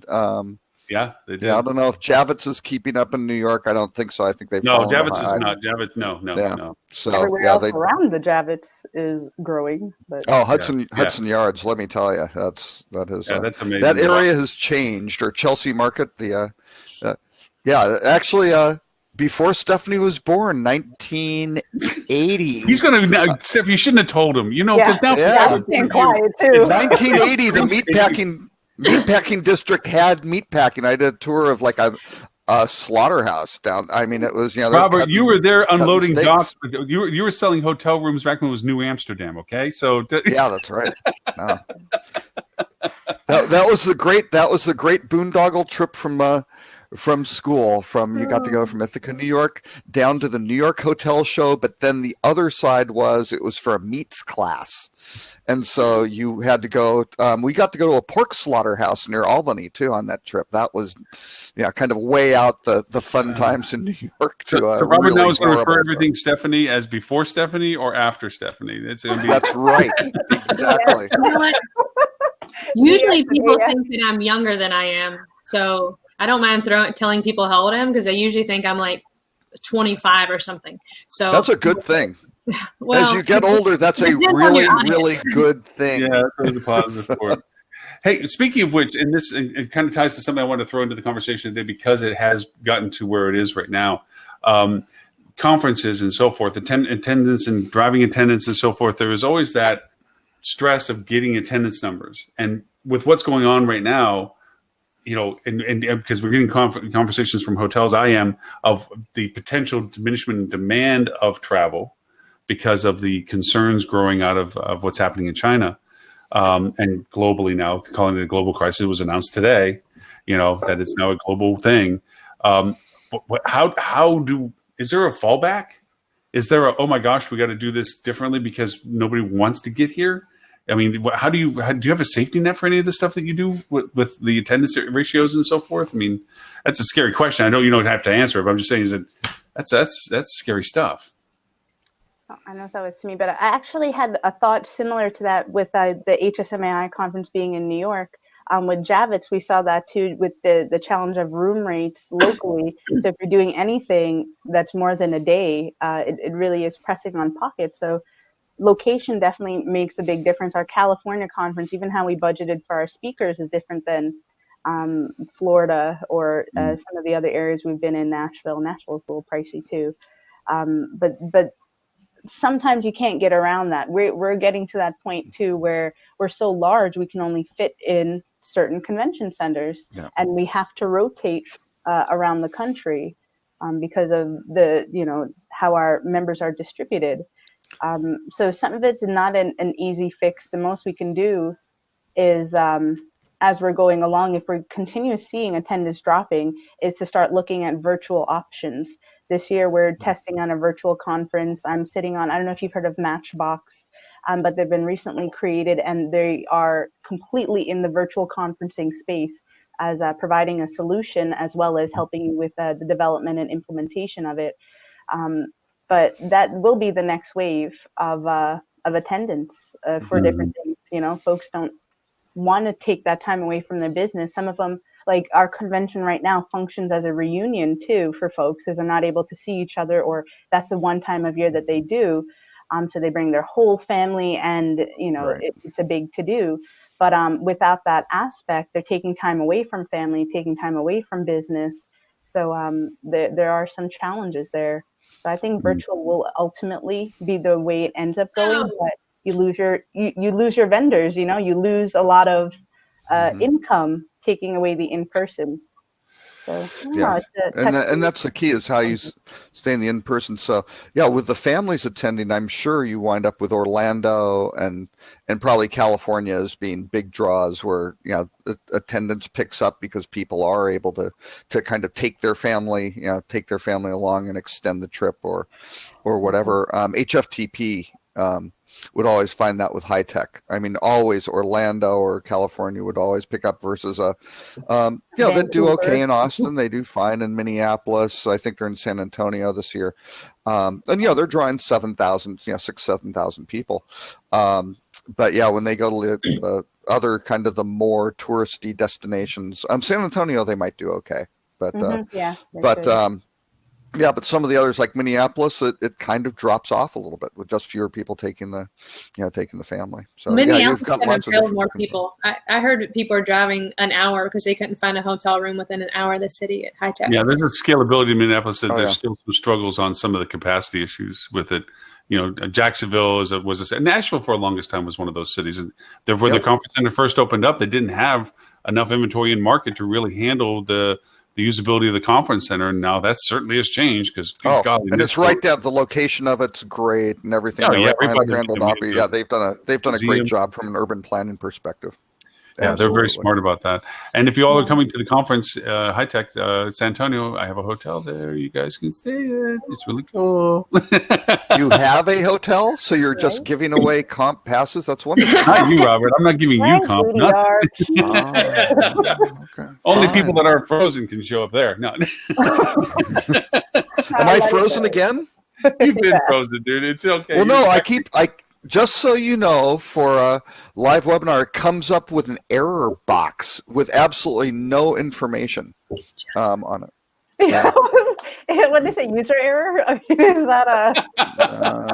Speaker 1: Yeah, they did.
Speaker 4: Yeah, I don't know if Javits is keeping up in New York. I don't think so. I think they've fallen
Speaker 1: Javits
Speaker 4: behind.
Speaker 1: is not. Javits, no.
Speaker 3: So everywhere else around the Javits is growing. But
Speaker 4: Hudson Yards. Let me tell you, that is
Speaker 1: that's amazing.
Speaker 4: That area has changed. Or Chelsea Market. Actually, before Stephanie was born, 1980.
Speaker 1: He's gonna. Steph, you shouldn't have told him. Because now
Speaker 3: I'm being quiet too.
Speaker 4: 1980, the meatpacking district had meatpacking. I did a tour of like a slaughterhouse down. I mean, it was
Speaker 1: Robert, you were there unloading docks. You were selling hotel rooms back when it was New Amsterdam. Okay, so
Speaker 4: yeah, that's right. No. That was the great boondoggle trip from school. You got to go from Ithaca, New York, down to the New York Hotel Show, but then the other side was for a meats class. And so you had to go. We got to go to a pork slaughterhouse near Albany too on that trip. That was, kind of way out the fun times in New York.
Speaker 1: So Robert really now is going to refer everything Stephanie as before Stephanie or after Stephanie. That's
Speaker 4: right. Exactly.
Speaker 2: You know what? Usually people think that I'm younger than I am, so I don't mind telling people how old I am, because they usually think I'm like 25 or something. So
Speaker 4: that's a good thing.
Speaker 2: Well,
Speaker 4: as you get older, that's a really good thing.
Speaker 1: Yeah, that's a positive for it. Hey, speaking of which, and this it kind of ties to something I want to throw into the conversation today, because it has gotten to where it is right now. Conferences and so forth, attendance and driving attendance and so forth. There is always that stress of getting attendance numbers, and with what's going on right now, and because we're getting conversations from hotels, I am, of the potential diminishment in demand of travel because of the concerns growing out of what's happening in China and globally now. Calling it a global crisis was announced today, that it's now a global thing. But is there a fallback? Is there oh my gosh, we got to do this differently because nobody wants to get here? I mean, do you have a safety net for any of the stuff that you do with the attendance ratios and so forth? I mean, that's a scary question. I know you don't have to answer it, but I'm just saying that's scary stuff.
Speaker 3: I know that was to me, but I actually had a thought similar to that with the HSMAI conference being in New York. With Javits, we saw that too with the challenge of room rates locally. So if you're doing anything that's more than a day, it really is pressing on pockets. So location definitely makes a big difference. Our California conference, even how we budgeted for our speakers, is different than Florida or some of the other areas we've been in. Nashville. Nashville's a little pricey too. But sometimes you can't get around that. We're getting to that point too where we're so large we can only fit in certain convention centers, and we have to rotate around the country because of the how our members are distributed. So some of it's not an easy fix. The most we can do is, as we're going along, if we continue seeing attendance dropping, is to start looking at virtual options. This year, we're testing on a virtual conference. I'm sitting on, I don't know if you've heard of Matchbox, but they've been recently created, and they are completely in the virtual conferencing space as providing a solution as well as helping you with the development and implementation of it. But that will be the next wave of attendance for different things. You know, folks don't want to take that time away from their business. Some of them, like our convention right now, functions as a reunion too for folks because they're not able to see each other, or that's the one time of year that they do. So they bring their whole family, and you know,
Speaker 4: Right.
Speaker 3: it's a big to do. But without that aspect, they're taking time away from family, taking time away from business. So there are some challenges there. So I think virtual will ultimately be the way it ends up going. But you lose your vendors. You know, you lose a lot of income taking away the in-person. So
Speaker 4: Yeah.
Speaker 3: it's
Speaker 4: And that's the key, is how you stay in the in-person. So yeah, with the families attending, I'm sure you wind up with Orlando and probably California as being big draws where, you know, attendance picks up because people are able to kind of take their family along and extend the trip or whatever. HFTP would always find that with high tech. I mean, always Orlando or California would always pick up versus they do okay in Austin. They do fine in Minneapolis. I think they're in San Antonio this year. And, you know, they're drawing 7,000 people. But yeah, when they go to other kind of the more touristy destinations, San Antonio, they might do okay. But, but some of the others like Minneapolis, it kind of drops off a little bit with just fewer people taking the family. So
Speaker 2: Minneapolis
Speaker 4: you've got
Speaker 2: had
Speaker 4: lots
Speaker 2: to
Speaker 4: of
Speaker 2: build
Speaker 4: different
Speaker 2: more people. I heard that people are driving an hour because they couldn't find a hotel room within an hour of the city at high tech.
Speaker 1: Yeah, there's a scalability in Minneapolis that
Speaker 4: Oh,
Speaker 1: there's
Speaker 4: yeah.
Speaker 1: still some struggles on some of the capacity issues with it. You know, Jacksonville Nashville for the longest time was one of those cities, and where the conference center first opened up, they didn't have enough inventory in market to really handle the usability of the conference center, and now that certainly has changed because
Speaker 4: and it's right down. The location of it's great and everything.
Speaker 1: Oh,
Speaker 4: They're
Speaker 1: yeah,
Speaker 4: right behind the
Speaker 1: everybody's
Speaker 4: Grand
Speaker 1: gonna
Speaker 4: Ole
Speaker 1: be
Speaker 4: Opry. Yeah, they've done a great
Speaker 1: museum.
Speaker 4: job from an urban planning perspective.
Speaker 1: Yeah, they're very
Speaker 4: Absolutely.
Speaker 1: smart about that. And if you all are coming to the conference, High Tech San Antonio, I have a hotel there. You guys can stay at. It's really cool.
Speaker 4: You have a hotel, so you're just giving away comp passes. That's wonderful.
Speaker 1: Not you, Robert. I'm not giving you comp.
Speaker 3: Booty
Speaker 1: Not-
Speaker 3: arch.
Speaker 4: Okay.
Speaker 1: Only
Speaker 4: Fine.
Speaker 1: people that aren't frozen can show up there. No,
Speaker 4: Am I frozen again?
Speaker 1: you've been frozen, dude. It's okay.
Speaker 4: Well, no, I just so you know, for a live webinar, it comes up with an error box with absolutely no information on it.
Speaker 3: Yeah. What they say, user error? I mean, is that a?
Speaker 4: No,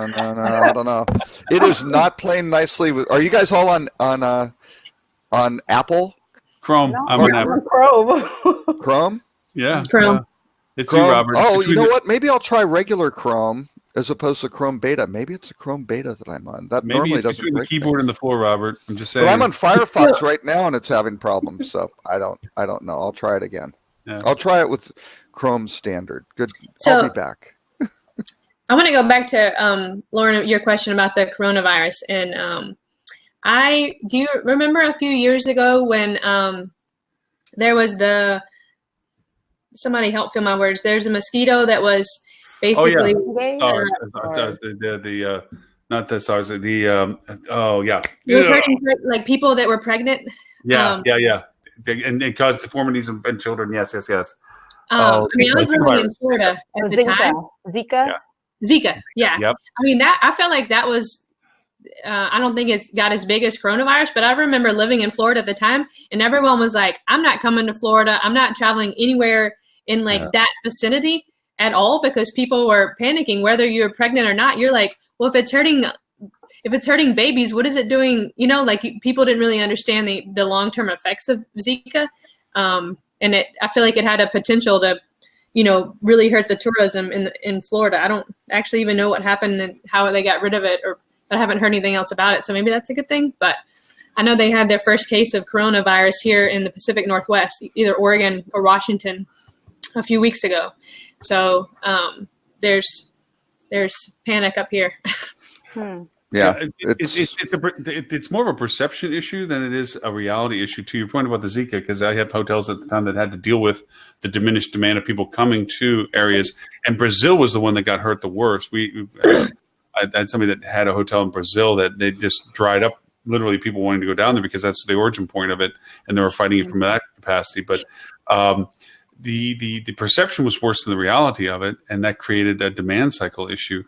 Speaker 4: I don't know. It is not playing nicely. Are you guys all on Apple?
Speaker 1: Chrome.
Speaker 3: No,
Speaker 1: I'm an
Speaker 3: I'm
Speaker 1: Apple.
Speaker 3: Chrome.
Speaker 4: Chrome?
Speaker 1: Yeah.
Speaker 2: Chrome.
Speaker 1: yeah. It's
Speaker 4: Chrome.
Speaker 1: you, Robert.
Speaker 4: Oh, you know
Speaker 1: Between
Speaker 4: what? Maybe I'll try regular Chrome as opposed to Chrome Beta. Maybe it's a Chrome Beta that I'm on. That
Speaker 1: Maybe
Speaker 4: normally
Speaker 1: it's
Speaker 4: doesn't
Speaker 1: between the
Speaker 4: break
Speaker 1: keyboard
Speaker 4: things.
Speaker 1: and the floor, Robert. I'm just saying.
Speaker 4: But I'm on Firefox right now and it's having problems. So I don't know. I'll try it again.
Speaker 1: Yeah.
Speaker 4: I'll try it with Chrome standard. Good.
Speaker 2: So-
Speaker 4: I'll be back.
Speaker 2: I want to go back to Lauren, your question about the coronavirus, and do you remember a few years ago when there was somebody help fill my words. There's a mosquito that was basically
Speaker 1: SARS. Not the SARS.
Speaker 2: you were hurting like people that were pregnant.
Speaker 1: Yeah. And it caused deformities in children. Yes.
Speaker 2: I mean, I was living in Florida at the time.
Speaker 3: Zika.
Speaker 2: Zika, yeah.
Speaker 1: Yep.
Speaker 2: I mean, I felt like that was, I don't think it's got as big as coronavirus, but I remember living in Florida at the time, and everyone was like, I'm not coming to Florida. I'm not traveling anywhere in that vicinity at all, because people were panicking, whether you're pregnant or not. You're like, well, if it's hurting babies, what is it doing? You know, like people didn't really understand the long-term effects of Zika. And I feel like it had a potential to, really hurt the tourism in Florida. I don't actually even know what happened and how they got rid of it, or I haven't heard anything else about it. So maybe that's a good thing. But I know they had their first case of coronavirus here in the Pacific Northwest, either Oregon or Washington, a few weeks ago. So there's panic up here.
Speaker 4: Yeah,
Speaker 1: it's more of a perception issue than it is a reality issue. To your point about the Zika, because I had hotels at the time that had to deal with the diminished demand of people coming to areas, and Brazil was the one that got hurt the worst. I had somebody that had a hotel in Brazil that they just dried up. Literally, people wanting to go down there because that's the origin point of it, and they were fighting it from that capacity. But the perception was worse than the reality of it, and that created a demand cycle issue.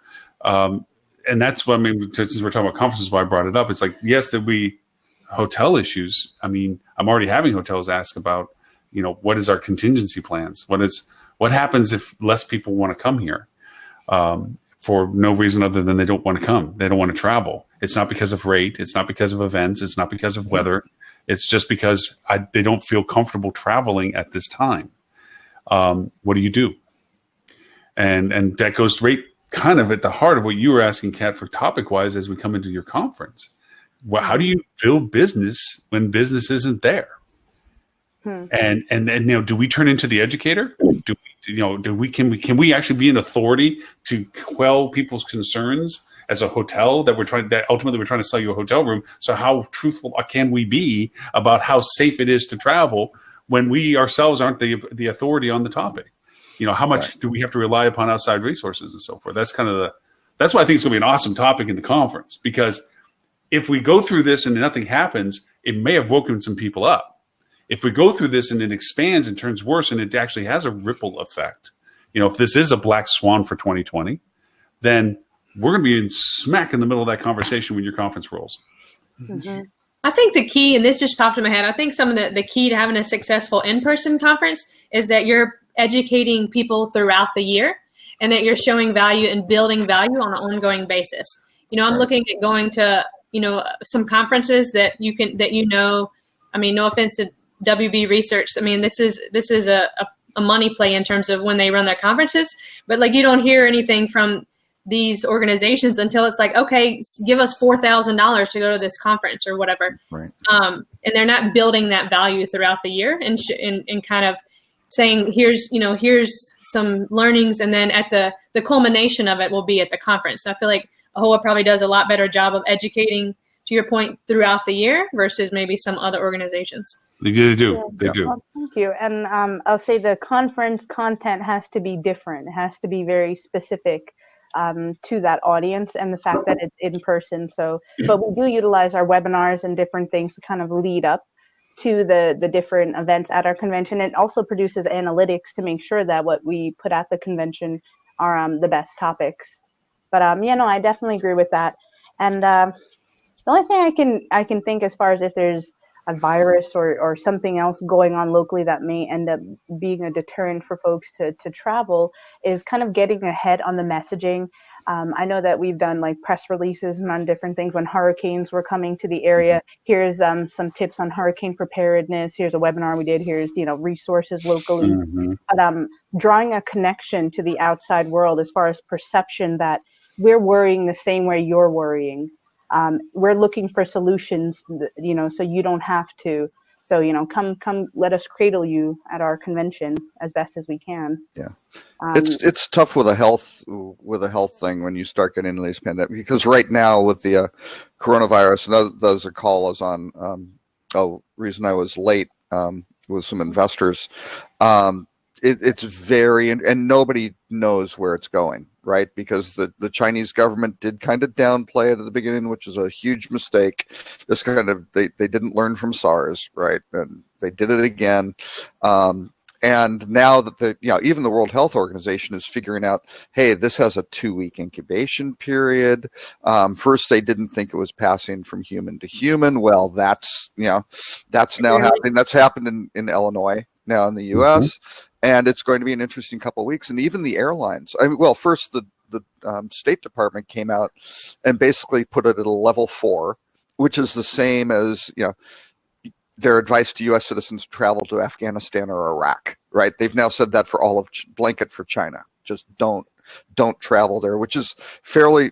Speaker 1: And that's what I mean. Since we're talking about conferences, why I brought it up. It's like, yes, there'll be hotel issues. I mean, I'm already having hotels ask about, what is our contingency plans? What happens if less people want to come here for no reason other than they don't want to come? They don't want to travel. It's not because of rate. It's not because of events. It's not because of weather. It's just because they don't feel comfortable traveling at this time. What do you do? And that goes right kind of at the heart of what you were asking, Kat, for topic-wise as we come into your conference. Well, how do you build business when business isn't there? And do we turn into the educator? Can we actually be an authority to quell people's concerns as a hotel that ultimately we're trying to sell you a hotel room? So how truthful can we be about how safe it is to travel when we ourselves aren't the authority on the topic? How much do we have to rely upon outside resources and so forth? That's that's why I think it's going to be an awesome topic in the conference, because if we go through this and nothing happens, it may have woken some people up. If we go through this and it expands and turns worse and it actually has a ripple effect, if this is a black swan for 2020, then we're going to be smack in the middle of that conversation when your conference rolls.
Speaker 2: Mm-hmm. I think the key, and this just popped in my head, I think some of the key to having a successful in-person conference is that you're educating people throughout the year and that you're showing value and building value on an ongoing basis. I'm looking at going to, some conferences that I mean, no offense to WB Research. I mean, this is a money play in terms of when they run their conferences, but you don't hear anything from these organizations until it's like, okay, give us $4,000 to go to this conference or whatever.
Speaker 4: Right.
Speaker 2: And they're not building that value throughout the year and kind of saying, here's some learnings. And then at the culmination of it will be at the conference. So I feel like AAHOA probably does a lot better job of educating, to your point, throughout the year versus maybe some other organizations.
Speaker 1: They do.
Speaker 3: Well, thank you. And I'll say the conference content has to be different. It has to be very specific to that audience and the fact that it's in person. So, but we do utilize our webinars and different things to kind of lead up to the different events at our convention. It also produces analytics to make sure that what we put at the convention are the best topics. But I definitely agree with that. And the only thing I can think as far as if there's a virus or something else going on locally that may end up being a deterrent for folks to travel is kind of getting ahead on the messaging. I know that we've done press releases on different things when hurricanes were coming to the area. Here's some tips on hurricane preparedness. Here's a webinar we did. Here's, resources locally.
Speaker 1: Mm-hmm.
Speaker 3: But drawing a connection to the outside world as far as perception that we're worrying the same way you're worrying. We're looking for solutions, so you don't have to. So, come, let us cradle you at our convention as best as we can.
Speaker 4: Yeah, it's tough with a health thing when you start getting into these pandemics, because right now with the coronavirus, and that was a call I was on. Reason I was late with some investors. It's very, and nobody knows where it's going, right? Because the Chinese government did kind of downplay it at the beginning, which is a huge mistake. Just kind of, they didn't learn from SARS, right? And they did it again. And now that even the World Health Organization is figuring out, hey, this has a 2-week incubation period. First, they didn't think it was passing from human to human. Well, that's now happening. That's happened in Illinois now in the U.S. Mm-hmm. And it's going to be an interesting couple of weeks. And even the airlines, first the State Department came out and basically put it at a level 4, which is the same as, their advice to U.S. citizens to travel to Afghanistan or Iraq, right? They've now said that for all of blanket for China. Just don't don't travel there, which is fairly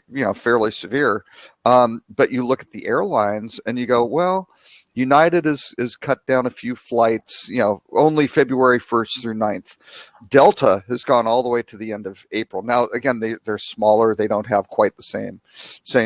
Speaker 4: severe. But you look at the airlines and you go, well, United is cut down a few flights, only February 1st through 9th. Delta has gone all the way to the end of April. Now, again, they're smaller. They don't have quite the same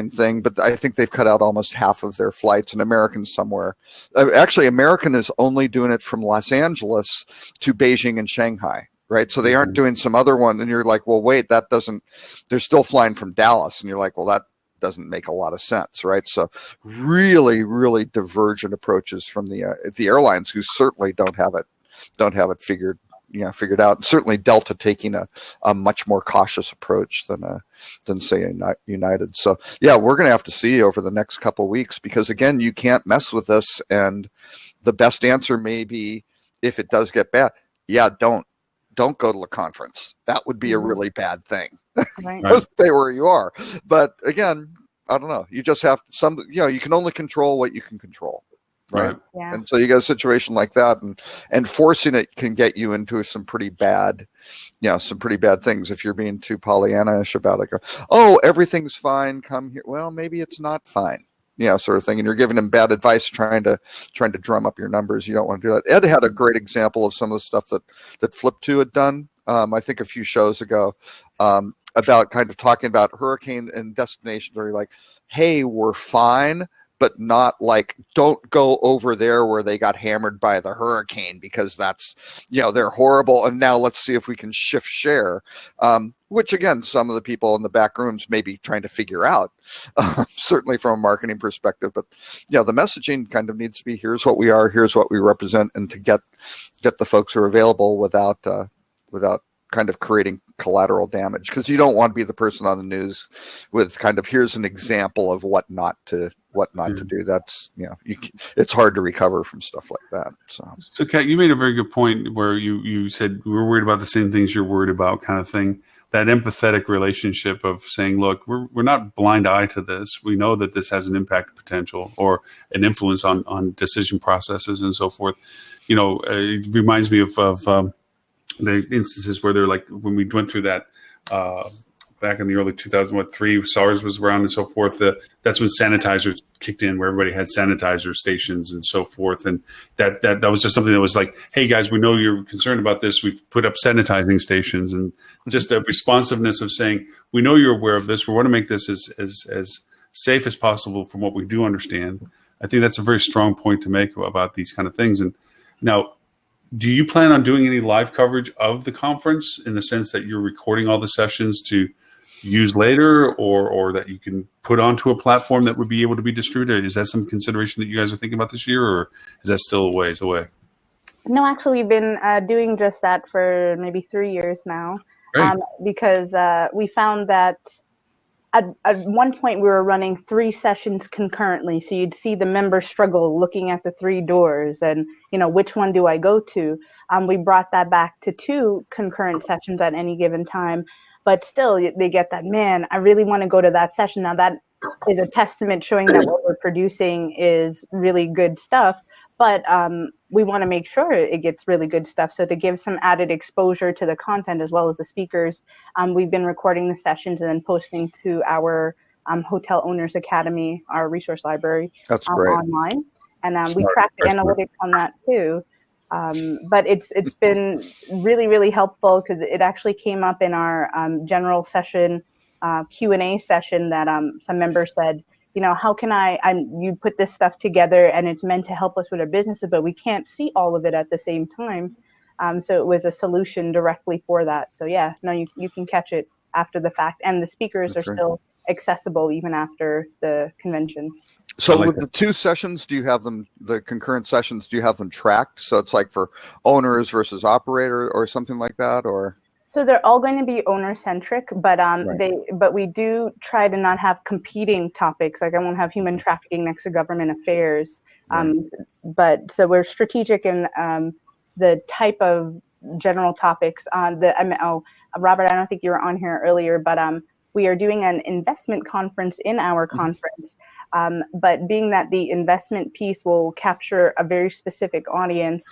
Speaker 4: thing, but I think they've cut out almost half of their flights, and American's somewhere. Actually, American is only doing it from Los Angeles to Beijing and Shanghai. Right. So they aren't doing some other one. And you're like, well, wait, they're still flying from Dallas. And you're like, well, that doesn't make a lot of sense. Right. So really, really divergent approaches from the airlines, who certainly don't have it figured out. Certainly Delta taking a much more cautious approach than say United. So yeah, we're going to have to see over the next couple of weeks, because again, you can't mess with this. And the best answer may be, if it does get bad, don't go to the conference. That would be a really bad thing.
Speaker 3: Right.
Speaker 4: Stay where you are. But again, I don't know. You just have you can only control what you can control. Right.
Speaker 3: Yeah.
Speaker 4: And so you got a situation like that, and forcing it can get you into some pretty bad things if you're being too Pollyanna-ish about it. Oh, everything's fine. Come here. Well, maybe it's not fine. Sort of thing. And you're giving them bad advice, trying to drum up your numbers. You don't want to do that. Ed had a great example of some of the stuff that Flip2 had done, I think a few shows ago, about kind of talking about hurricane and destinations where you're like, hey, we're fine, but not like, don't go over there where they got hammered by the hurricane, because that's, they're horrible. And now let's see if we can shift share. Which again, some of the people in the back rooms may be trying to figure out, certainly from a marketing perspective. But the messaging kind of needs to be, here's what we are, here's what we represent, and to get the folks who are available without kind of creating collateral damage, because you don't want to be the person on the news with kind of, here's an example of what not to do. That's it's hard to recover from stuff like that. So
Speaker 1: Kat, you made a very good point where you said we're worried about the same things you're worried about, kind of thing. That empathetic relationship of saying, look, we're not blind eye to this. We know that this has an impact potential or an influence on decision processes and so forth. It reminds me of the instances where they're like, when we went through that back in the early 2003, SARS was around and so forth. That's when sanitizers kicked in, where everybody had sanitizer stations and so forth. And that was just something that was like, hey guys, we know you're concerned about this. We've put up sanitizing stations, and just a responsiveness of saying, we know you're aware of this. We want to make this as safe as possible from what we do understand. I think that's a very strong point to make about these kind of things. And now, do you plan on doing any live coverage of the conference, in the sense that you're recording all the sessions to use later, or that you can put onto a platform that would be able to be distributed? Is that some consideration that you guys are thinking about this year, or is that still a ways away?
Speaker 3: No, actually, we've been doing just that for maybe 3 years now, because we found that at one point we were running 3 sessions concurrently. So you'd see the members struggle looking at the 3 doors and, which one do I go to? We brought that back to 2 concurrent sessions at any given time. But still, they get that, man, I really want to go to that session. Now, that is a testament showing that what we're producing is really good stuff. But we want to make sure it gets really good stuff. So to give some added exposure to the content as well as the speakers, we've been recording the sessions and then posting to our Hotel Owners Academy, our resource library.
Speaker 4: That's great.
Speaker 3: Online. And we track the analytics on that too. But it's been really, really helpful, because it actually came up in our general session Q&A session that some members said, how can you put this stuff together and it's meant to help us with our businesses, but we can't see all of it at the same time. So it was a solution directly for that. So yeah, no, you can catch it after the fact, and the speakers are still accessible even after the convention.
Speaker 4: So with the 2 sessions, do you have them, the concurrent sessions, do you have them tracked? So it's like for owners versus operator or something like that, or?
Speaker 3: So they're all going to be owner-centric, but but we do try to not have competing topics. Like I won't have human trafficking next to government affairs. But so we're strategic in the type of general topics. Robert, I don't think you were on here earlier, but we are doing an investment conference in our conference. But being that the investment piece will capture a very specific audience,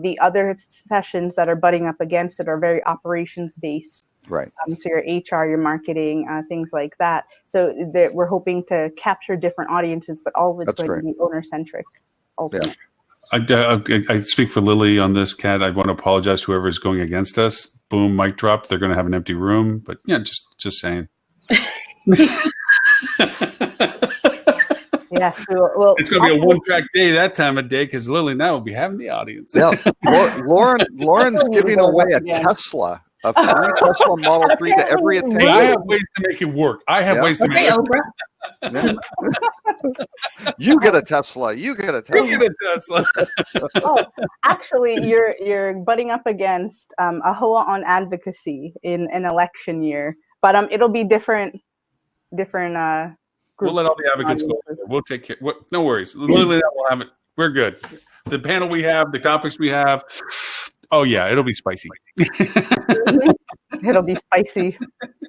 Speaker 3: the other sessions that are butting up against it are very operations based.
Speaker 4: Right.
Speaker 3: So your HR, your marketing, things like that. So that we're hoping to capture different audiences, but all of it's
Speaker 4: That's
Speaker 3: going to be owner-centric, ultimately.
Speaker 1: I speak for Lily on this, Kat. I want to apologize to whoever is going against us. Boom, mic drop. They're going to have an empty room. But yeah, just saying.
Speaker 3: Yes, well,
Speaker 1: it's going to be a one-track day that time of day because Lily and I will be having the audience.
Speaker 4: Yeah, Lauren's giving away a Tesla, a free Tesla Model 3 to every
Speaker 1: Hey, I
Speaker 4: attendee.
Speaker 1: have ways to make it work. I have ways to make it work.
Speaker 2: Oprah.
Speaker 4: Yeah. You get a Tesla. You get a Tesla.
Speaker 1: You get a Tesla.
Speaker 3: Oh, actually, you're butting up against AAHOA on advocacy in an election year, but it'll be different.
Speaker 1: We'll let all the advocates go. We'll take care. No worries. Lily, that will have it. We're good. The panel we have, the topics we have. Oh yeah, it'll be spicy.
Speaker 3: It'll be spicy.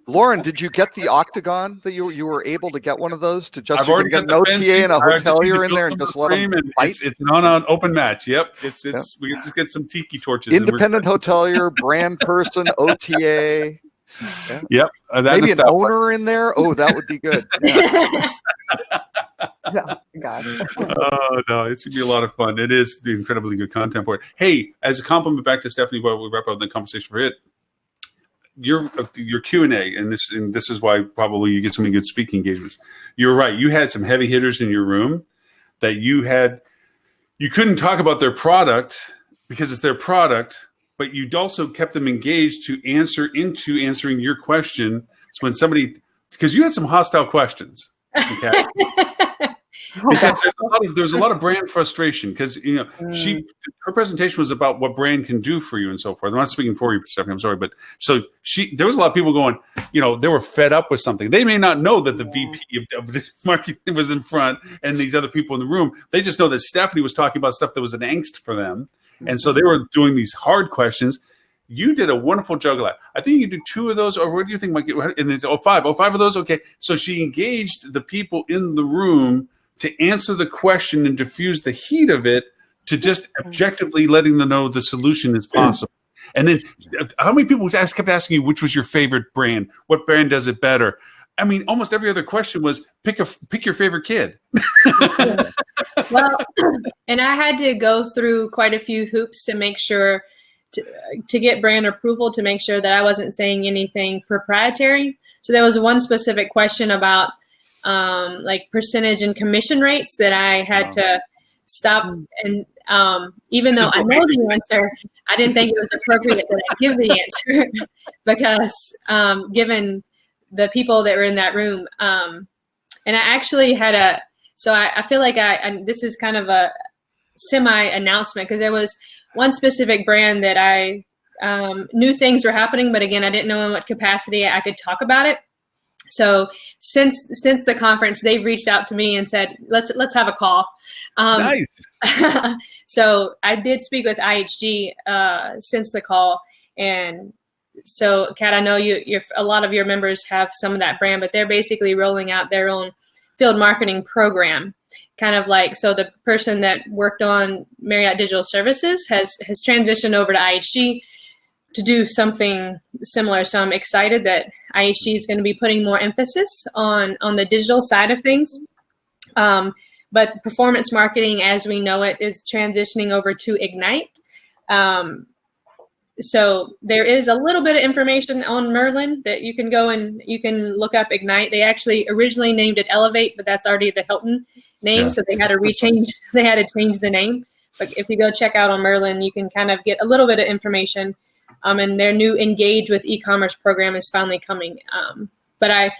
Speaker 4: Lauren, did you get the Octagon that you were able to get one of those to just
Speaker 1: I've
Speaker 4: you
Speaker 1: already
Speaker 4: can get
Speaker 1: got
Speaker 4: an
Speaker 1: the
Speaker 4: OTA and a
Speaker 1: fencing.
Speaker 4: hotelier in there and just let them fight?
Speaker 1: It's an on open match. Yep. It's we can just get some tiki torches.
Speaker 4: Independent hotelier, brand person, OTA. Yeah.
Speaker 1: Yep.
Speaker 4: Maybe an owner in there. Oh, that would be good. Yeah.
Speaker 3: Oh, God.
Speaker 1: Oh no, it's gonna be a lot of fun. It is incredibly good content for it. Hey, as a compliment back to Stephanie, while we wrap up the conversation for it, your Q&A, and this is why probably you get so many good speaking engagements. You're right. You had some heavy hitters in your room that you couldn't talk about their product because it's their product, but you also kept them engaged to answering your question. So when because you had some hostile questions. Okay. Because there's a lot of brand frustration because her presentation was about what brand can do for you and so forth. I'm not speaking for you, Stephanie. I'm sorry, but so there was a lot of people going, they were fed up with something. They may not know that the VP of marketing was in front and these other people in the room. They just know that Stephanie was talking about stuff that was an angst for them, and so they were doing these hard questions. You did a wonderful juggle act. I think you can do 2 of those, or what do you think, Mike? And it's 5 of those. Okay, so she engaged the people in the room to answer the question and diffuse the heat of it to just objectively letting them know the solution is possible. And then how many people kept asking you which was your favorite brand? What brand does it better? I mean, almost every other question was pick your favorite kid.
Speaker 2: Well, and I had to go through quite a few hoops to make sure to get brand approval, to make sure that I wasn't saying anything proprietary. So there was one specific question about like percentage and commission rates that I had to stop. And even though I know the answer, I didn't think it was appropriate that I give the answer because given the people that were in that room. And I actually had so I feel like this is kind of a semi-announcement because there was one specific brand that I knew things were happening, but again, I didn't know in what capacity I could talk about it. So since the conference, they've reached out to me and said, let's have a call.
Speaker 1: Nice.
Speaker 2: So I did speak with IHG since the call. And so, Kat, I know a lot of your members have some of that brand, but they're basically rolling out their own field marketing program. Kind of like, so the person that worked on Marriott Digital Services has transitioned over to IHG to do something similar. So I'm excited that IHG is going to be putting more emphasis on the digital side of things. But performance marketing, as we know it, is transitioning over to Ignite. So there is a little bit of information on Merlin that you can go and you can look up Ignite. They actually originally named it Elevate, but that's already the Hilton name. Yeah. So they had to change the name. But if you go check out on Merlin, you can kind of get a little bit of information. And their new Engage with e-commerce program is finally coming. But I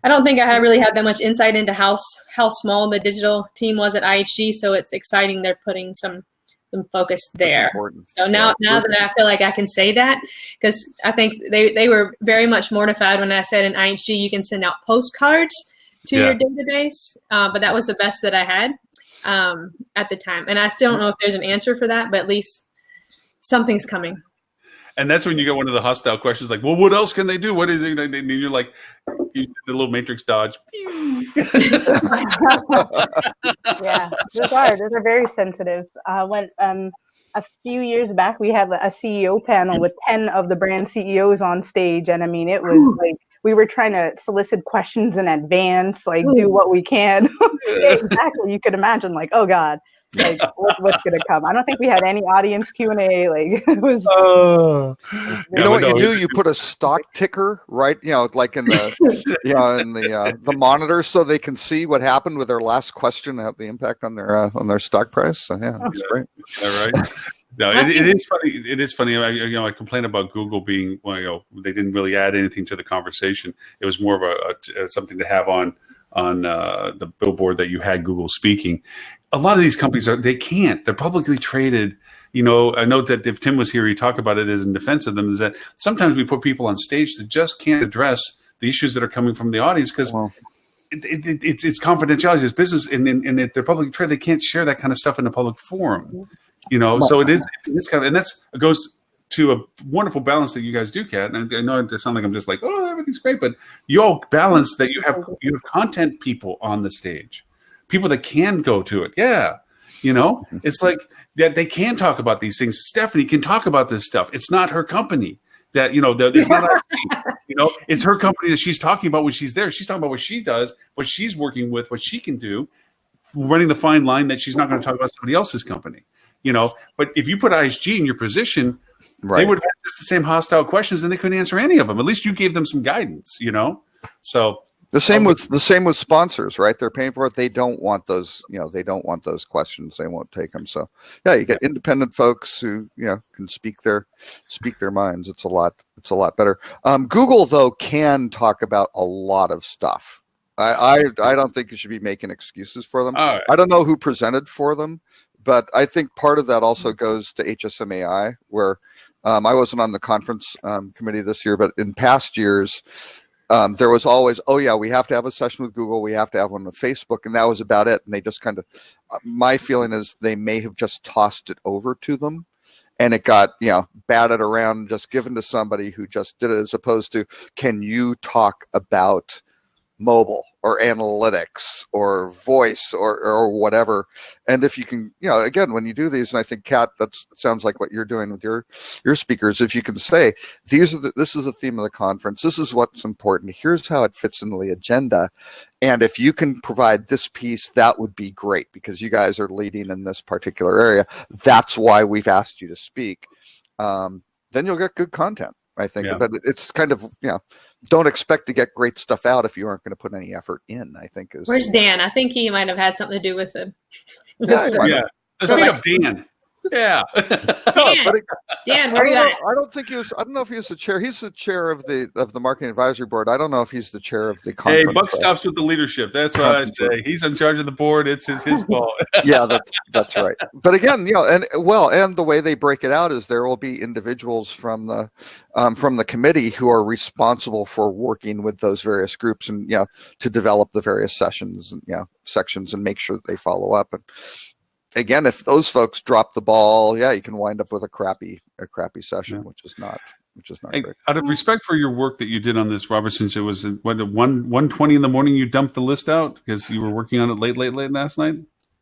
Speaker 2: don't think I really had that much insight into how small the digital team was at IHG. So it's exciting they're putting some focus there. So now that I feel like I can say that, because I think they were very much mortified when I said in IHG you can send out postcards to your database, but that was the best that I had at the time. And I still don't know if there's an answer for that, but at least something's coming.
Speaker 1: And that's when you get one of the hostile questions like, well, what else can they do? What is it? And you're like, the little matrix dodge.
Speaker 3: Yeah, those are very sensitive. When a few years back, we had a CEO panel with 10 of the brand CEOs on stage. And I mean, it was like, we were trying to solicit questions in advance, like do what we can. Exactly. You could imagine like, oh God, like what's going to come? I don't think we had any audience Q&A. Like it was.
Speaker 4: You know what you do? You put a stock ticker, right? Like in the, in the monitor, so they can see what happened with their last question, have the impact on their stock price. So yeah, that's great.
Speaker 1: Yeah, right. No, it is funny. It is funny. I complain about Google being, they didn't really add anything to the conversation. It was more of a something to have on the billboard that you had Google speaking. A lot of these companies they can't. They're publicly traded. I know that if Tim was here, he'd talk about it as in defense of them. Is that sometimes we put people on stage that just can't address the issues that are coming from the audience because it's confidentiality, it's business, and if they're publicly traded, they can't share that kind of stuff in a public forum. So it's kind of, and that goes to a wonderful balance that you guys do, Kat. And I know it sounds like I'm just like, oh, everything's great, but you all balance that you have content people on the stage, people that can go to it. Yeah. It's like that they can talk about these things. Stephanie can talk about this stuff. It's not her company that, it's not our thing. It's her company that she's talking about when she's there. She's talking about what she does, what she's working with, what she can do, running the fine line that she's not going to talk about somebody else's company. But if you put ISG in your position, they would have just the same hostile questions and they couldn't answer any of them. At least you gave them some guidance, So
Speaker 4: the same with sponsors, right? They're paying for it. They don't want those, they don't want those questions. They won't take them. So yeah, you get independent folks who, can speak their minds. It's a lot better. Google though can talk about a lot of stuff. I don't think you should be making excuses for them.
Speaker 1: Right.
Speaker 4: I don't know who presented for them. But I think part of that also goes to HSMAI, where I wasn't on the conference committee this year, but in past years, there was always, we have to have a session with Google, we have to have one with Facebook, and that was about it. And they just kind of, my feeling is they may have just tossed it over to them, and it got, batted around, just given to somebody who just did it, as opposed to, can you talk about mobile or analytics or voice or whatever? And if you can, again, when you do these, and I think Kat, that sounds like what you're doing with your speakers, if you can say, this is the theme of the conference, this is what's important, here's how it fits into the agenda, and if you can provide this piece, that would be great, because you guys are leading in this particular area, that's why we've asked you to speak. Then you'll get good content, I think. But it's kind of, don't expect to get great stuff out if you aren't going to put any effort in, I think.
Speaker 2: Where's Dan? I think he might have had something to do with it.
Speaker 1: Yeah. Speaking of Dan. Yeah.
Speaker 2: Dan, where are you at?
Speaker 4: I don't know if he was the chair. He's the chair of the marketing advisory board. I don't know if he's the chair of the conference.
Speaker 1: Hey, buck stops with the leadership. That's what I say. He's in charge of the board. It's his fault.
Speaker 4: Yeah, that's right. But again, and the way they break it out is there will be individuals from the committee who are responsible for working with those various groups and to develop the various sessions and sections and make sure that they follow up. And again, if those folks drop the ball, you can wind up with a crappy session, which is not great.
Speaker 1: Out of respect for your work that you did on this, Robert, since it was 1:20 in the morning, you dumped the list out because you were working on it late last night.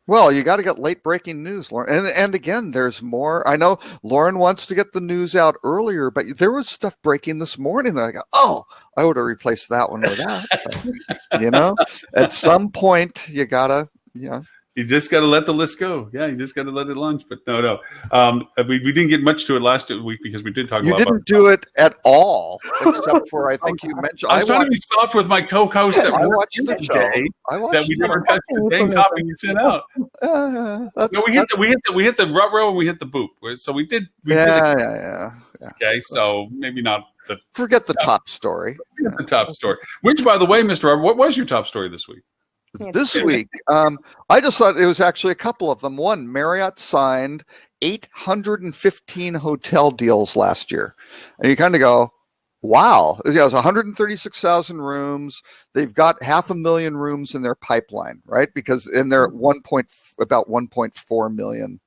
Speaker 4: Well, you got to get late breaking news, Lauren. And again, there's more. I know Lauren wants to get the news out earlier, but there was stuff breaking this morning that I go, I would have replaced that one with that. At some point you gotta,
Speaker 1: You just got to let the list go. Yeah, you just got to let it launch. But no. We didn't get much to it last week because we did talk about it.
Speaker 4: You didn't do it at all, except for, I think you mentioned.
Speaker 1: I was trying to be soft with my co-host that
Speaker 4: I watched the show.
Speaker 1: That we never touched the dang topic you sent out. We hit the rut-row and we hit the boop. So we did.
Speaker 4: Yeah.
Speaker 1: Okay, so maybe not the.
Speaker 4: Forget the top story.
Speaker 1: The top story. Which, by the way, Mr. Robert, what was your top story this week?
Speaker 4: This week, I just thought it was actually a couple of them. One, Marriott signed 815 hotel deals last year. And you kind of go, wow. It was 136,000 rooms. They've got 500,000 rooms in their pipeline, right? Because in their about 1.4 million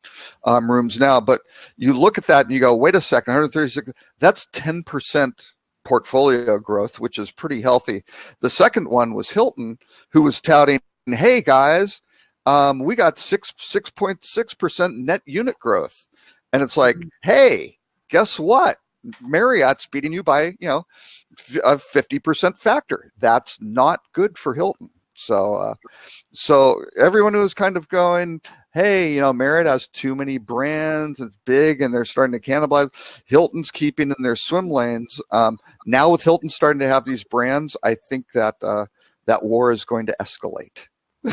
Speaker 4: rooms now. But you look at that and you go, wait a second, 136, that's 10% portfolio growth, which is pretty healthy. The second one was Hilton, who was touting, hey guys, we got 6.6% net unit growth. And it's like, hey, guess what? Marriott's beating you by, a 50% factor. That's not good for Hilton. So everyone who was kind of going, hey, Marriott has too many brands, it's big, and they're starting to cannibalize. Hilton's keeping in their swim lanes. Now with Hilton starting to have these brands, I think that that war is going to escalate.
Speaker 3: Yeah,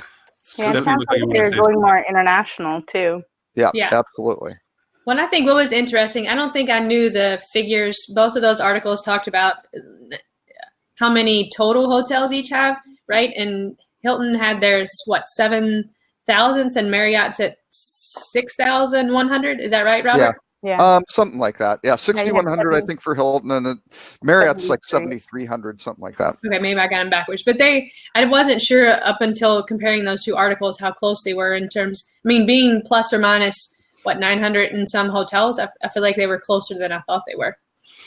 Speaker 3: it sounds like they're going more international too.
Speaker 4: Yeah,
Speaker 2: Yeah.
Speaker 4: absolutely.
Speaker 2: Well, I think what was interesting, I don't think I knew the figures. Both of those articles talked about how many total hotels each have, right? And Hilton had theirs, 7,000, and Marriott's at 6,100. Is that right, Robert?
Speaker 3: Yeah.
Speaker 4: Something like that. Yeah, 6,100 I think for Hilton, and Marriott's like 7,300, something like that.
Speaker 2: Okay, maybe I got them backwards. But I wasn't sure up until comparing those two articles how close they were in terms, being plus or minus, 900 in some hotels. I feel like they were closer than I thought they were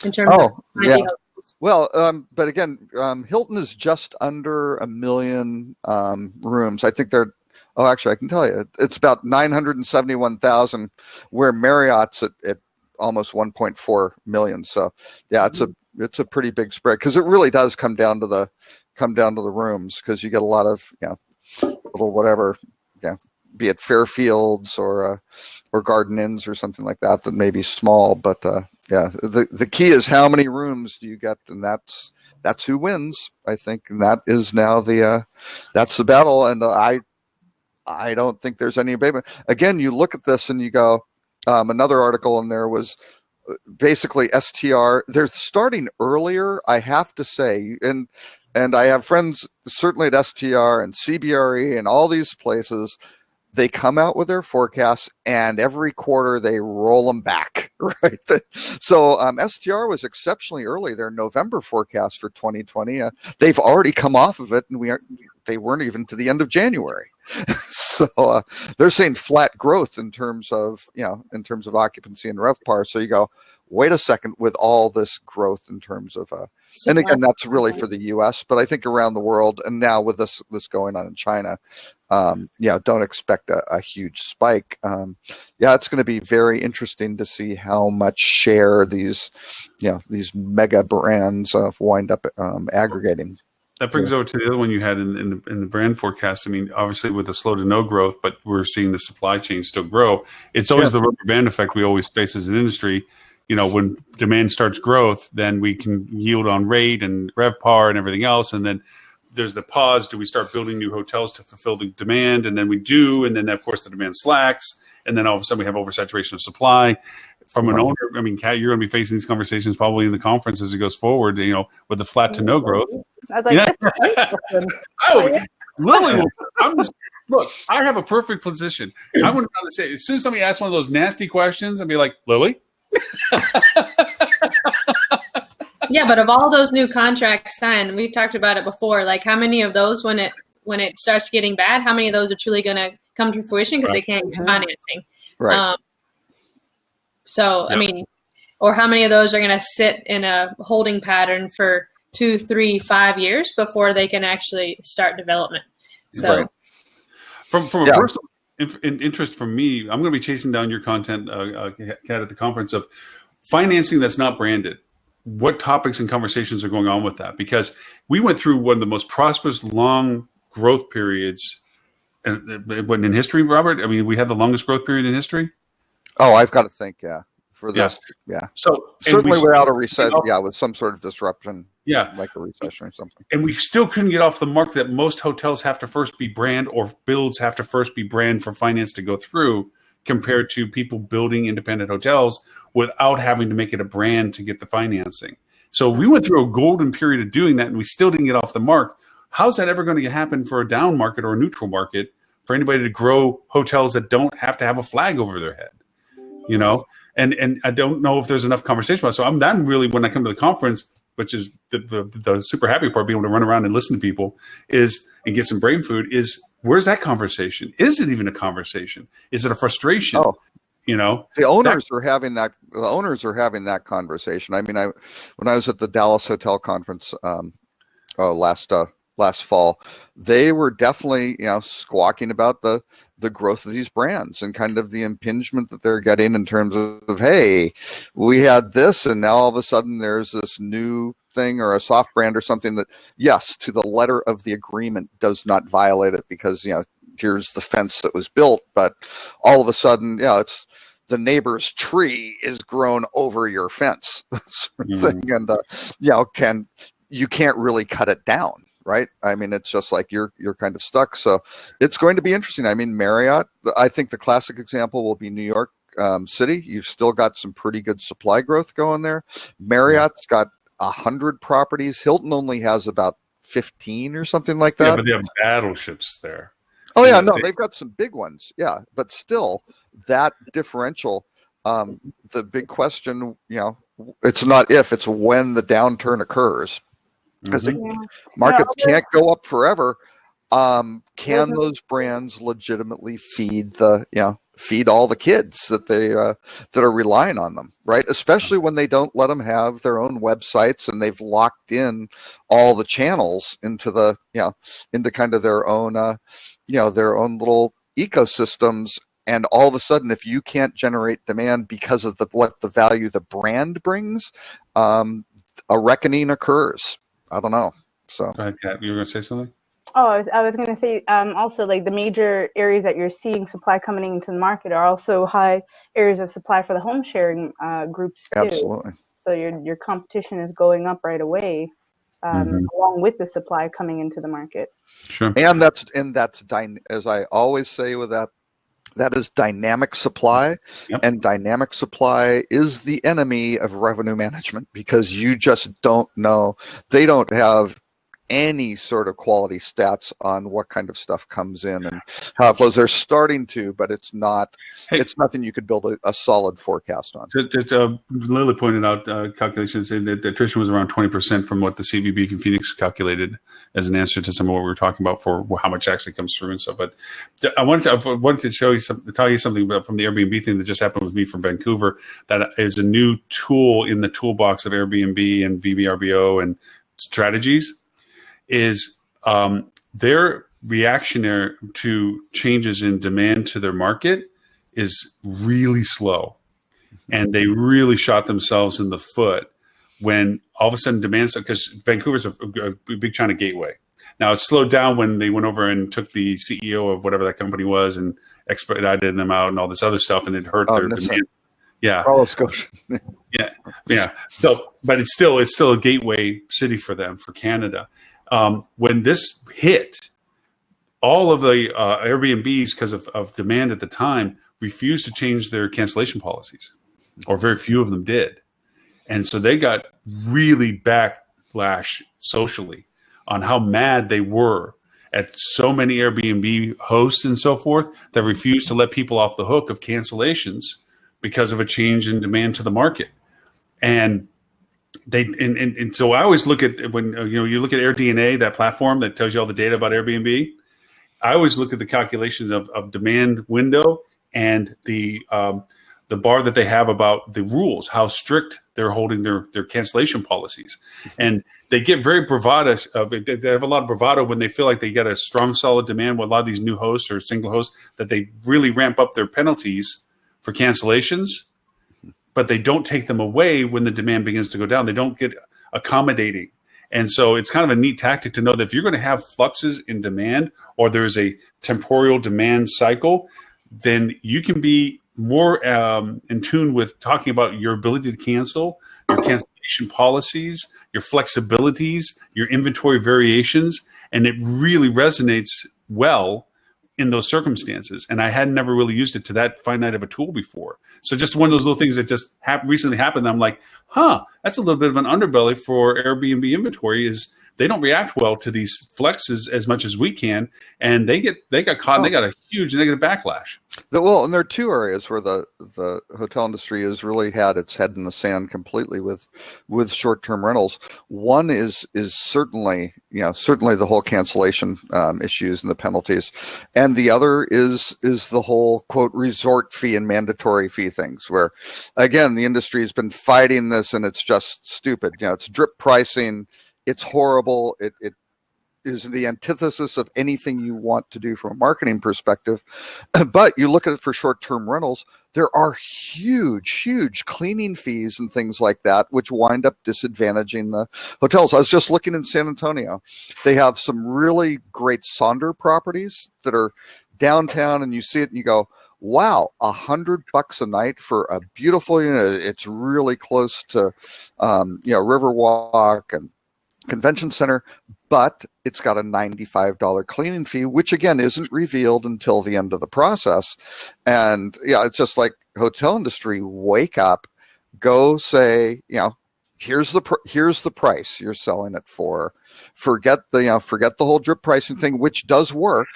Speaker 2: in terms of hotels.
Speaker 4: Well, but again, Hilton is just under 1 million rooms. I think they're, actually, I can tell you, it's about 971,000, where Marriott's at almost 1.4 million. So, yeah, it's a pretty big spread, because it really does come down to the rooms, because you get a lot of little whatever, be it Fairfields or Garden Inns or something like that may be small, but the key is how many rooms do you get, and that's who wins, I think, and that is now that's the battle, and I don't think there's any abatement. Again, you look at this and you go, another article in there was basically STR. They're starting earlier, I have to say, and I have friends certainly at STR and CBRE and all these places. They come out with their forecasts, and every quarter they roll them back, right? So STR was exceptionally early. Their November forecast for 2020, they've already come off of it, and they weren't even to the end of January. So they're saying flat growth in terms of occupancy and RevPAR. So you go, wait a second, with all this growth in terms of and again, that's really for the U.S., but I think around the world, and now with this going on in China, don't expect a huge spike. It's going to be very interesting to see how much share these mega brands wind up aggregating.
Speaker 1: That brings over to the other one you had in the brand forecast. Obviously with the slow to no growth, but we're seeing the supply chain still grow. It's always the rubber band effect we always face as an industry. When demand starts growth, then we can yield on rate and RevPAR and everything else. And then there's the pause. Do we start building new hotels to fulfill the demand? And then we do. And then, of course, the demand slacks. And then all of a sudden we have oversaturation of supply. From an owner, Kat, you're going to be facing these conversations probably in the conference as it goes forward, with the flat to no growth.
Speaker 3: I was like,
Speaker 1: Lily, look, I have a perfect position. I wouldn't rather say, as soon as somebody asks one of those nasty questions, I'd be like, Lily?
Speaker 2: Yeah, but of all those new contracts signed, we've talked about it before, like how many of those when it starts getting bad, how many of those are truly going to come to fruition because they can't get financing?
Speaker 4: Right.
Speaker 2: Or how many of those are going to sit in a holding pattern for 2, 3, 5 years before they can actually start development? So,
Speaker 1: right. From a personal interest from me, I'm going to be chasing down your content, Kat, at the conference of financing that's not branded. What topics and conversations are going on with that? Because we went through one of the most prosperous long growth periods in history, Robert. We had the longest growth period in history.
Speaker 4: Oh, I've got to think, for this,
Speaker 1: So
Speaker 4: certainly without a recession, with some sort of disruption, like a recession or something.
Speaker 1: And we still couldn't get off the mark that most hotels have to first be brand, or builds have to first be brand for finance to go through, compared to people building independent hotels without having to make it a brand to get the financing. So we went through a golden period of doing that, and we still didn't get off the mark. How's that ever going to happen for a down market or a neutral market for anybody to grow hotels that don't have to have a flag over their head? And I don't know if there's enough conversation about it. So I'm really, when I come to the conference, which is the super happy part, being able to run around and listen to people and get some brain food, is where's that conversation? Is it even a conversation? Is it a frustration?
Speaker 4: The owners are having that. The owners are having that conversation. When I was at the Dallas Hotel Conference last fall, they were definitely squawking about the the growth of these brands and kind of the impingement that they're getting in terms of, hey, we had this and now all of a sudden there's this new thing or a soft brand or something that, yes, to the letter of the agreement does not violate it because, here's the fence that was built, but all of a sudden, it's the neighbor's tree is grown over your fence sort of thing. And, you can't really cut it down. Right. I mean, it's just like you're kind of stuck. So it's going to be interesting. I mean, Marriott, I think the classic example will be New York City. You've still got some pretty good supply growth going there. Marriott's got 100 properties. Hilton only has about 15 or something like that.
Speaker 1: Yeah, but they have battleships there.
Speaker 4: Oh, yeah. No, they've got some big ones. Yeah. But still, that differential, the big question, it's not if, it's when the downturn occurs. Because the markets can't go up forever. Can those brands legitimately feed feed all the kids that that are relying on them, right? Especially when they don't let them have their own websites and they've locked in all the channels into into kind of their own their own little ecosystems. And all of a sudden, if you can't generate demand because of what the value the brand brings, a reckoning occurs. I don't know. So,
Speaker 1: go ahead, Kat. You were going to say something?
Speaker 3: Oh, I was going to say also, like, the major areas that you're seeing supply coming into the market are also high areas of supply for the home sharing groups too.
Speaker 4: Absolutely.
Speaker 3: So your competition is going up right away, along with the supply coming into the market.
Speaker 1: Sure.
Speaker 4: And that's as I always say with that is dynamic supply. Yep. And dynamic supply is the enemy of revenue management because you just don't know. They don't have any sort of quality stats on what kind of stuff comes in and how it flows. They're starting to, but it's not. It's nothing you could build a solid forecast on.
Speaker 1: Lily pointed out calculations saying that attrition was around 20% from what the CVB from Phoenix calculated as an answer to some of what we were talking about for how much actually comes through and stuff. But I wanted to tell you something about from the Airbnb thing that just happened with me from Vancouver. That is a new tool in the toolbox of Airbnb and VVRBO and strategies. Is their reaction to changes in demand to their market is really slow. And they really shot themselves in the foot when all of a sudden demand, because Vancouver's a big China gateway. Now it slowed down when they went over and took the CEO of whatever that company was and expedited them out and all this other stuff, and it hurt their demand. Yeah. Yeah. So, but it's still a gateway city for them, for Canada. When this hit, all of the Airbnbs, because of demand at the time, refused to change their cancellation policies, or very few of them did. And so they got really backlash socially on how mad they were at so many Airbnb hosts and so forth that refused to let people off the hook of cancellations because of a change in demand to the market. And so I always look at when you look at AirDNA, that platform that tells you all the data about Airbnb. I always look at the calculations of demand window and the bar that they have about the rules, how strict they're holding their cancellation policies, and they get very bravado. They have a lot of bravado when they feel like they get a strong, solid demand with a lot of these new hosts or single hosts that they really ramp up their penalties for cancellations. But they don't take them away when the demand begins to go down. They don't get accommodating. And so it's kind of a neat tactic to know that if you're going to have fluxes in demand or there's a temporal demand cycle, then you can be more in tune with talking about your ability to cancel, your cancellation policies, your flexibilities, your inventory variations, and it really resonates well in those circumstances. And I had never really used it to that finite of a tool before. So just one of those little things that just recently happened. I'm like, that's a little bit of an underbelly for Airbnb inventory is they don't react well to these flexes as much as we can. And they got caught and they got a huge negative backlash.
Speaker 4: And there are two areas where the hotel industry has really had its head in the sand completely with short-term rentals. One is certainly the whole cancellation issues and the penalties, and the other is the whole quote resort fee and mandatory fee things, where again the industry has been fighting this and it's just stupid. It's drip pricing. It's horrible. is the antithesis of anything you want to do from a marketing perspective. But you look at it for short-term rentals, there are huge cleaning fees and things like that, which wind up disadvantaging the hotels. I was just looking in San Antonio. They have some really great Sonder properties that are downtown, and you see it and you go, wow, $100 a night for a beautiful unit. It's really close to, Riverwalk and Convention Center, but it's got a $95 cleaning fee, which again isn't revealed until the end of the process. And yeah, it's just like hotel industry, wake up, go say, here's the price you're selling it for. Forget the whole drip pricing thing, which does work,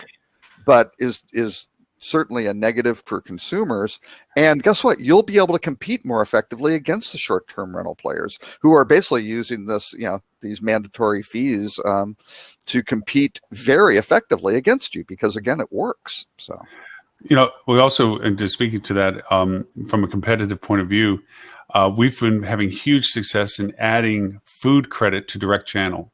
Speaker 4: but is certainly a negative for consumers. And guess what? You'll be able to compete more effectively against the short-term rental players who are basically using this, these mandatory fees to compete very effectively against you because, again, it works. So,
Speaker 1: we also, and just speaking to that from a competitive point of view, we've been having huge success in adding food credit to direct channel.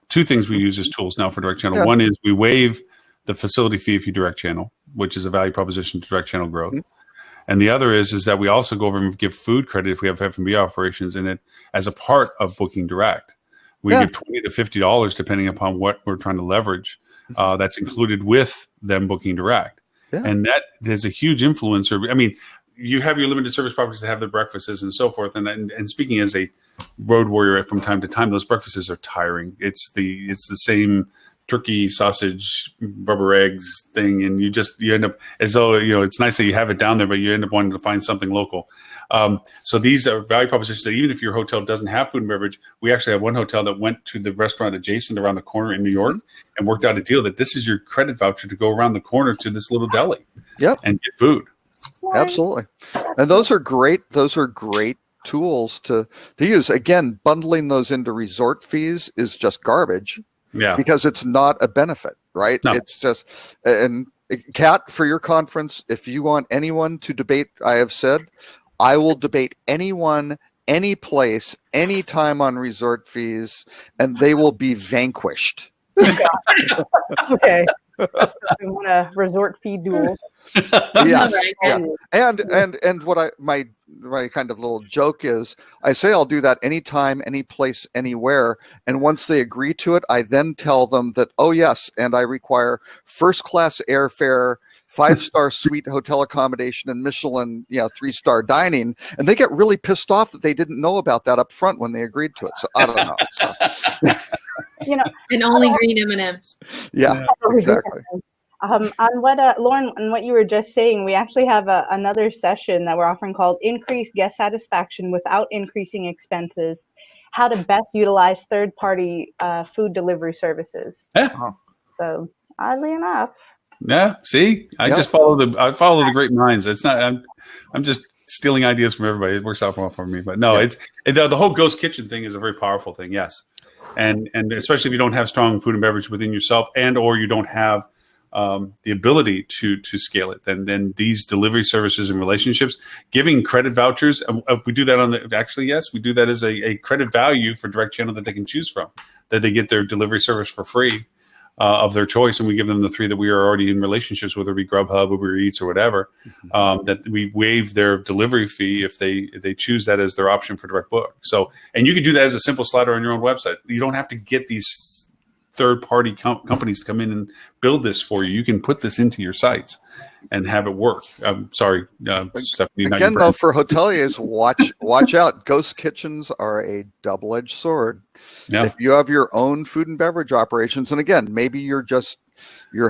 Speaker 1: Two things we use as tools now for direct channel. Yeah. One is we waive the facility fee if you direct channel, which is a value proposition to direct channel growth. Mm-hmm. And the other is that we also go over and give food credit if we have F&B operations in it as a part of booking direct. We give $20 to $50 depending upon what we're trying to leverage. That's included with them booking direct. Yeah. And that is a huge influencer. I mean, you have your limited service properties that have their breakfasts and so forth. And speaking as a road warrior from time to time, those breakfasts are tiring. It's the same turkey, sausage, rubber eggs thing, and you end up as though it's nice that you have it down there, but you end up wanting to find something local. So these are value propositions that even if your hotel doesn't have food and beverage, we actually have one hotel that went to the restaurant adjacent around the corner in New York and worked out a deal that this is your credit voucher to go around the corner to this little deli and get food.
Speaker 4: Absolutely. And those are great tools to use. Again, bundling those into resort fees is just garbage. Yeah, because it's not a benefit, right? No. It's just, and Kat, for your conference, if you want anyone to debate, I have said, I will debate anyone, any place, anytime on resort fees, and they will be vanquished.
Speaker 3: Okay. We want a resort fee duel.
Speaker 4: Yes. Yeah. And what my kind of little joke is, I say I'll do that anytime, any place, anywhere. And once they agree to it, I then tell them that, oh yes, and I require first class airfare, 5-star suite hotel accommodation, and Michelin, 3-star dining. And they get really pissed off that they didn't know about that up front when they agreed to it. So I don't know. So.
Speaker 2: And only green M&Ms.
Speaker 4: Yeah, exactly.
Speaker 3: On what Lauren, on what you were just saying, we actually have another session that we're offering called "Increase Guest Satisfaction Without Increasing Expenses: How to Best Utilize Third-Party Food Delivery Services."
Speaker 1: Yeah.
Speaker 3: So oddly enough.
Speaker 1: Yeah. See, I just follow the great minds. It's not. I'm just stealing ideas from everybody. It works out well for me. But no, it's the whole ghost kitchen thing is a very powerful thing. Yes. And especially if you don't have strong food and beverage within yourself, and or you don't have the ability to scale it, then these delivery services and relationships, giving credit vouchers, we do that we do that as a credit value for direct channel that they can choose from, that they get their delivery service for free of their choice, and we give them the 3 that we are already in relationships with, whether it be Grubhub, Uber Eats, or whatever, that we waive their delivery fee if they choose that as their option for direct book. So, and you can do that as a simple slider on your own website. You don't have to get these third-party companies to come in and build this for you. You can put this into your sites and have it work. I'm sorry, Stephanie.
Speaker 4: Again, though, for hoteliers, watch out. Ghost kitchens are a double-edged sword. Yeah. If you have your own food and beverage operations, and again, maybe you're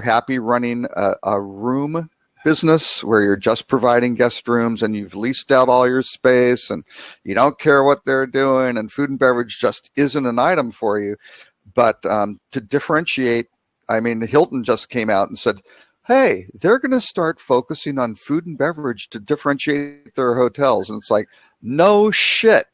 Speaker 4: happy running a room business where you're just providing guest rooms and you've leased out all your space and you don't care what they're doing, and food and beverage just isn't an item for you. But to differentiate, I mean, Hilton just came out and said, hey, they're going to start focusing on food and beverage to differentiate their hotels. And it's like, no shit.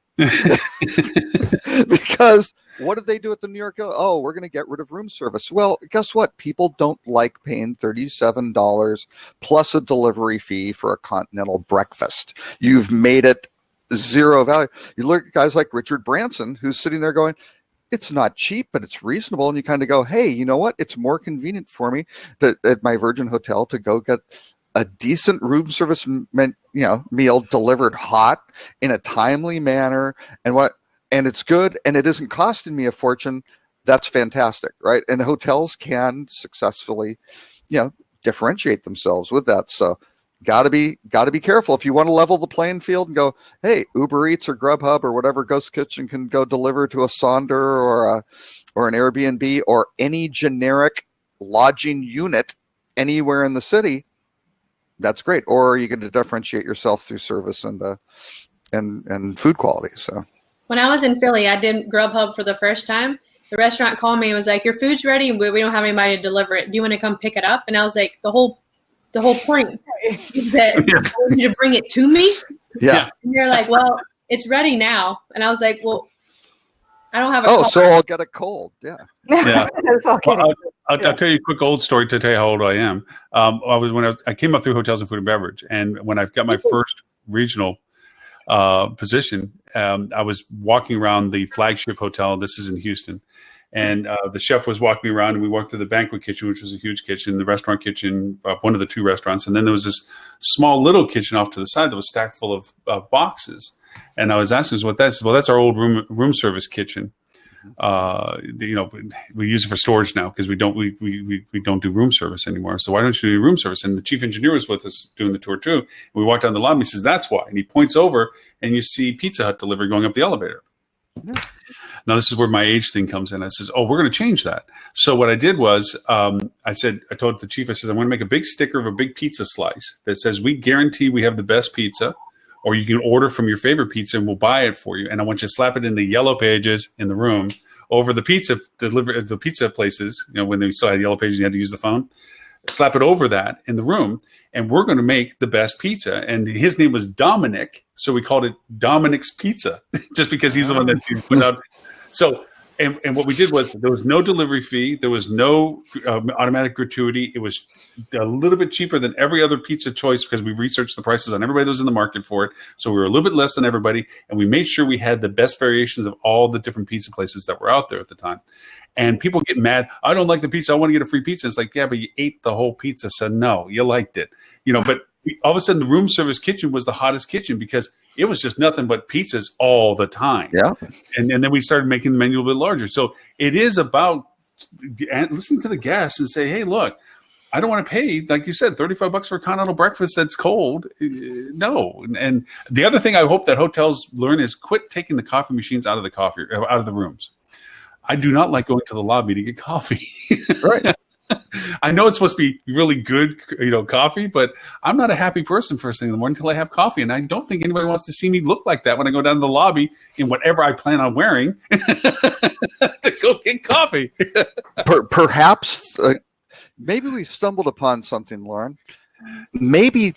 Speaker 4: Because what did they do at the New York? Oh, we're going to get rid of room service. Well, guess what? People don't like paying $37 plus a delivery fee for a continental breakfast. You've made it zero value. You look at guys like Richard Branson, who's sitting there going, it's not cheap, but it's reasonable. And you kind of go, hey, you know what? It's more convenient for me at my Virgin Hotel to go get a decent room service meal delivered hot in a timely manner, and it's good, and it isn't costing me a fortune. That's fantastic, right? And hotels can successfully, differentiate themselves with that. So gotta be careful. If you want to level the playing field and go, hey, Uber Eats or Grubhub or whatever Ghost Kitchen can go deliver to a Sonder or an Airbnb or any generic lodging unit anywhere in the city, that's great. Or you get to differentiate yourself through service and food quality. So
Speaker 2: when I was in Philly, I did Grubhub for the first time. The restaurant called me and was like, your food's ready, but we don't have anybody to deliver it. Do you want to come pick it up? And I was like, the whole point is that I want you to bring it to me.
Speaker 4: Yeah.
Speaker 2: And they're like, well, it's ready now. And I was like, well, I don't have a
Speaker 4: car. So I'll get it cold. Yeah.
Speaker 1: Yeah. Well, I'll tell you a quick old story to tell you how old I am. I came up through hotels and food and beverage, and when I got my first regional position, I was walking around the flagship hotel. This is in Houston. And the chef was walking me around, and we walked through the banquet kitchen, which was a huge kitchen, the restaurant kitchen, one of the two restaurants. And then there was this small little kitchen off to the side that was stacked full of boxes. And I was asking what that is. Well, that's our old room service kitchen. We use it for storage now because we don't do room service anymore. So why don't you do room service? And the chief engineer was with us doing the tour too. And we walked down the lobby. He says, that's why. And he points over, and you see Pizza Hut delivery going up the elevator. Yeah. Now, this is where my age thing comes in. I says, we're going to change that. So what I did was I told the chief, I said, I'm going to make a big sticker of a big pizza slice that says, we guarantee we have the best pizza, or you can order from your favorite pizza and we'll buy it for you. And I want you to slap it in the yellow pages in the room over the pizza places, when they still had yellow pages, you had to use the phone. Slap it over that in the room, and we're going to make the best pizza. And his name was Dominic, so we called it Dominic's Pizza, just because he's the one that put out. So, and what we did was there was no delivery fee, there was no automatic gratuity. It was a little bit cheaper than every other pizza choice because we researched the prices on everybody that was in the market for it. So we were a little bit less than everybody, and we made sure we had the best variations of all the different pizza places that were out there at the time. And people get mad. I don't like the pizza. I want to get a free pizza. It's like, yeah, but you ate the whole pizza. So no, you liked it. But all of a sudden the room service kitchen was the hottest kitchen because it was just nothing but pizzas all the time. Yeah. And then we started making the menu a bit larger. So it is about listening to the guests and say, hey, look, I don't want to pay, like you said, $35 for a continental breakfast that's cold. No. And the other thing I hope that hotels learn is quit taking the coffee machines out of the rooms. I do not like going to the lobby to get coffee. Right. I know it's supposed to be really good, coffee, but I'm not a happy person first thing in the morning until I have coffee. And I don't think anybody wants to see me look like that when I go down to the lobby in whatever I plan on wearing to go get coffee.
Speaker 4: Perhaps maybe we've stumbled upon something, Lauren. Maybe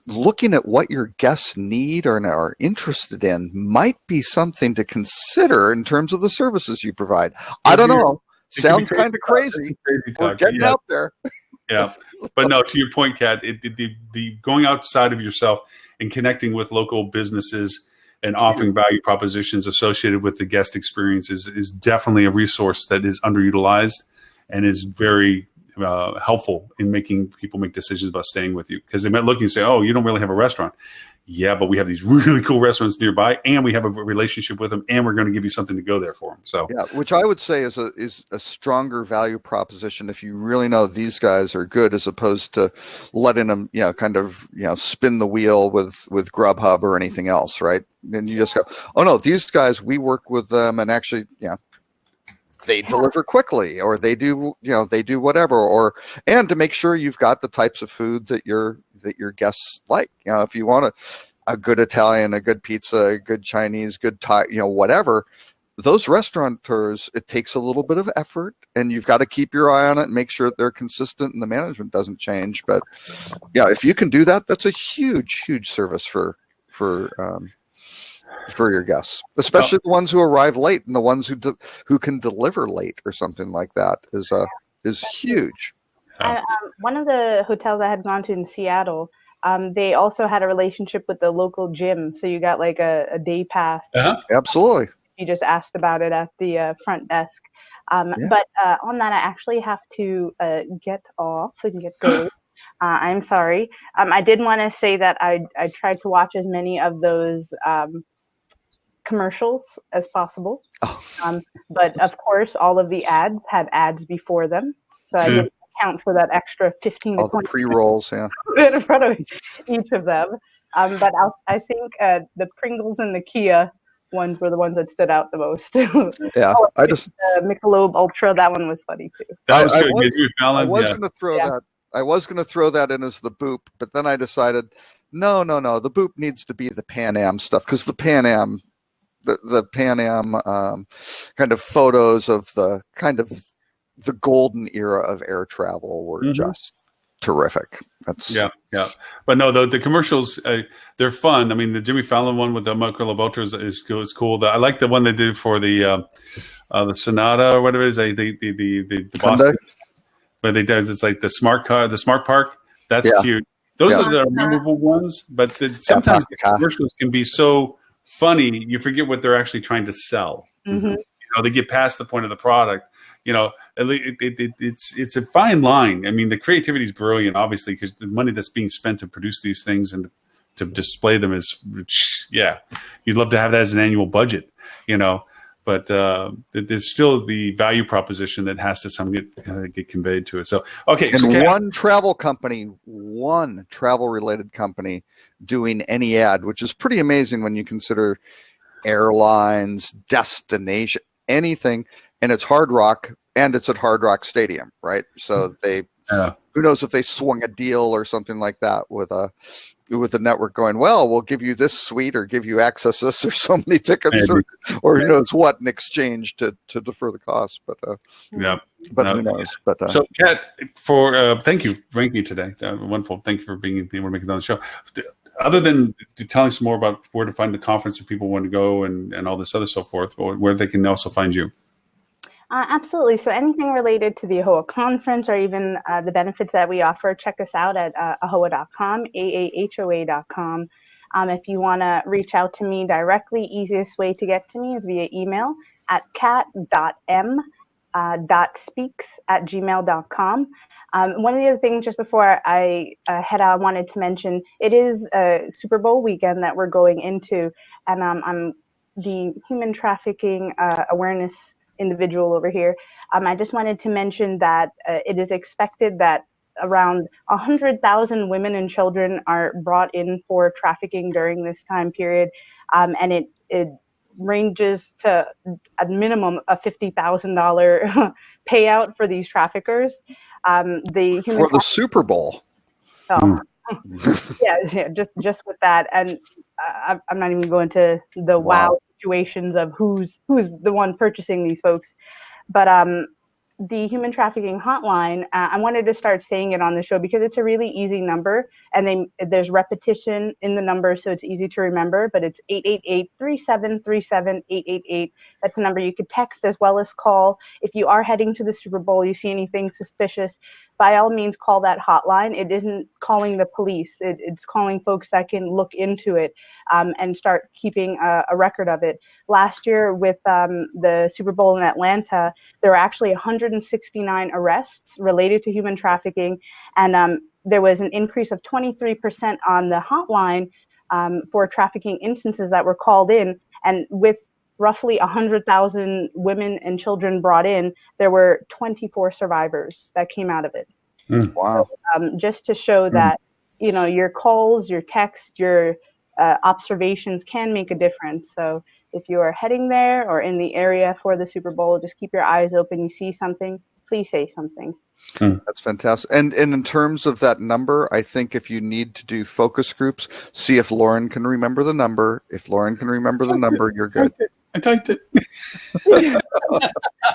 Speaker 4: looking at what your guests need or are interested in might be something to consider in terms of the services you provide. I don't know. Sounds kind of crazy. We're getting out there.
Speaker 1: Yeah. But no, to your point, Kat, the going outside of yourself and connecting with local businesses and offering value propositions associated with the guest experience is definitely a resource that is underutilized and is very helpful in making people make decisions about staying with you, because they might look and say, oh, you don't really have a restaurant. Yeah, but we have these really cool restaurants nearby, and we have a relationship with them, and we're going to give you something to go there for them. So,
Speaker 4: yeah, which I would say is a stronger value proposition if you really know these guys are good, as opposed to letting them, spin the wheel with Grubhub or anything else, right? And you just go, oh no, these guys, we work with them, and actually, they deliver quickly, or they do whatever, and to make sure you've got the types of food that your guests like. If you want a good Italian, a good pizza, a good Chinese, good Thai, whatever, those restaurateurs, it takes a little bit of effort, and you've got to keep your eye on it and make sure that they're consistent and the management doesn't change. But yeah, if you can do that, that's a huge service for your guests, especially the ones who arrive late, and the ones who can deliver late or something like that is huge.
Speaker 3: One of the hotels I had gone to in Seattle, they also had a relationship with the local gym, so you got like a day pass.
Speaker 4: Absolutely.
Speaker 3: you just asked about it at the front desk. But on that, I actually have to get off and get going. I'm sorry. I did want to say that I tried to watch as many of those commercials as possible. But of course, all of the ads had ads before them. So I didn't account for that extra 15 to 20
Speaker 4: all the pre-rolls,
Speaker 3: in front of each of them. But I think the Pringles and the Kia ones were the ones that stood out the most.
Speaker 4: Yeah, I just
Speaker 3: Michelob Ultra, that one was funny too.
Speaker 1: That was good.
Speaker 4: I was going to throw that. I was going to throw that in as the boop, but then I decided, no. The boop needs to be the Pan Am stuff, because the Pan Am, the Pan Am kind of photos of the kind of the golden era of air travel were just terrific. That's
Speaker 1: but no, the commercials, they're fun. I mean, the Jimmy Fallon one with the Michelob Ultra is cool. I like the one they did for the Sonata or whatever it is. The Boston, but they does it's like the smart car, the smart park. That's cute. Those are the memorable ones. But sometimes the commercials can be so funny, you forget what they're actually trying to sell. You know, they get past the point of the product. You know, it's a fine line. I mean, the creativity is brilliant, obviously, because the money that's being spent to produce these things and to display them is, you'd love to have that as an annual budget, you know. But there's still the value proposition that has to get conveyed to it. So, okay.
Speaker 4: And one travel related company doing any ad, which is pretty amazing when you consider airlines, destination, anything. And it's Hard Rock, and it's at Hard Rock Stadium, right? So who knows if they swung a deal or something like that with a network going, well, we'll give you this suite or give you access this or so many tickets or who knows what in exchange to defer the cost. But who knows? But
Speaker 1: so Kat, thank you for bringing me today. Wonderful. Thank you for being able to make it on the show. Other than telling us more about where to find the conference if people want to go and all this other so forth, where they can also find you.
Speaker 3: Absolutely. So anything related to the AAHOA conference or even the benefits that we offer, check us out at AAHOA.com, AAHOA.com. If you want to reach out to me directly, easiest way to get to me is via email at kat.m.speaks@gmail.com. One of the other things just before I head out, I wanted to mention, it is Super Bowl weekend that we're going into, and I'm the human trafficking awareness individual over here. I just wanted to mention that it is expected that around 100,000 women and children are brought in for trafficking during this time period, and it ranges to a minimum of $50,000 payout for these traffickers.
Speaker 4: The Super Bowl.
Speaker 3: Just with that, and I'm not even going to the wow situations of who's the one purchasing these folks, but the human trafficking hotline, I wanted to start saying it on the show because it's a really easy number, and there's repetition in the number, so it's easy to remember, but it's 888-3737-888. That's a number you could text as well as call. If you are heading to the Super Bowl, you see anything suspicious, by all means call that hotline. It isn't calling the police. It's calling folks that can look into it and start keeping a record of it. Last year with the Super Bowl in Atlanta, there were actually 169 arrests related to human trafficking, and there was an increase of 23% on the hotline for trafficking instances that were called in, and with roughly 100,000 women and children brought in, there were 24 survivors that came out of it.
Speaker 4: Wow.
Speaker 3: So, just to show that, you know, your calls, your texts, your observations can make a difference. So if you are heading there or in the area for the Super Bowl, just keep your eyes open. You see something, please say something.
Speaker 4: That's fantastic. And in terms of that number, I think if you need to do focus groups, see if Lauren can remember the number. If Lauren can remember the number, you're good.
Speaker 1: I typed it.
Speaker 3: You did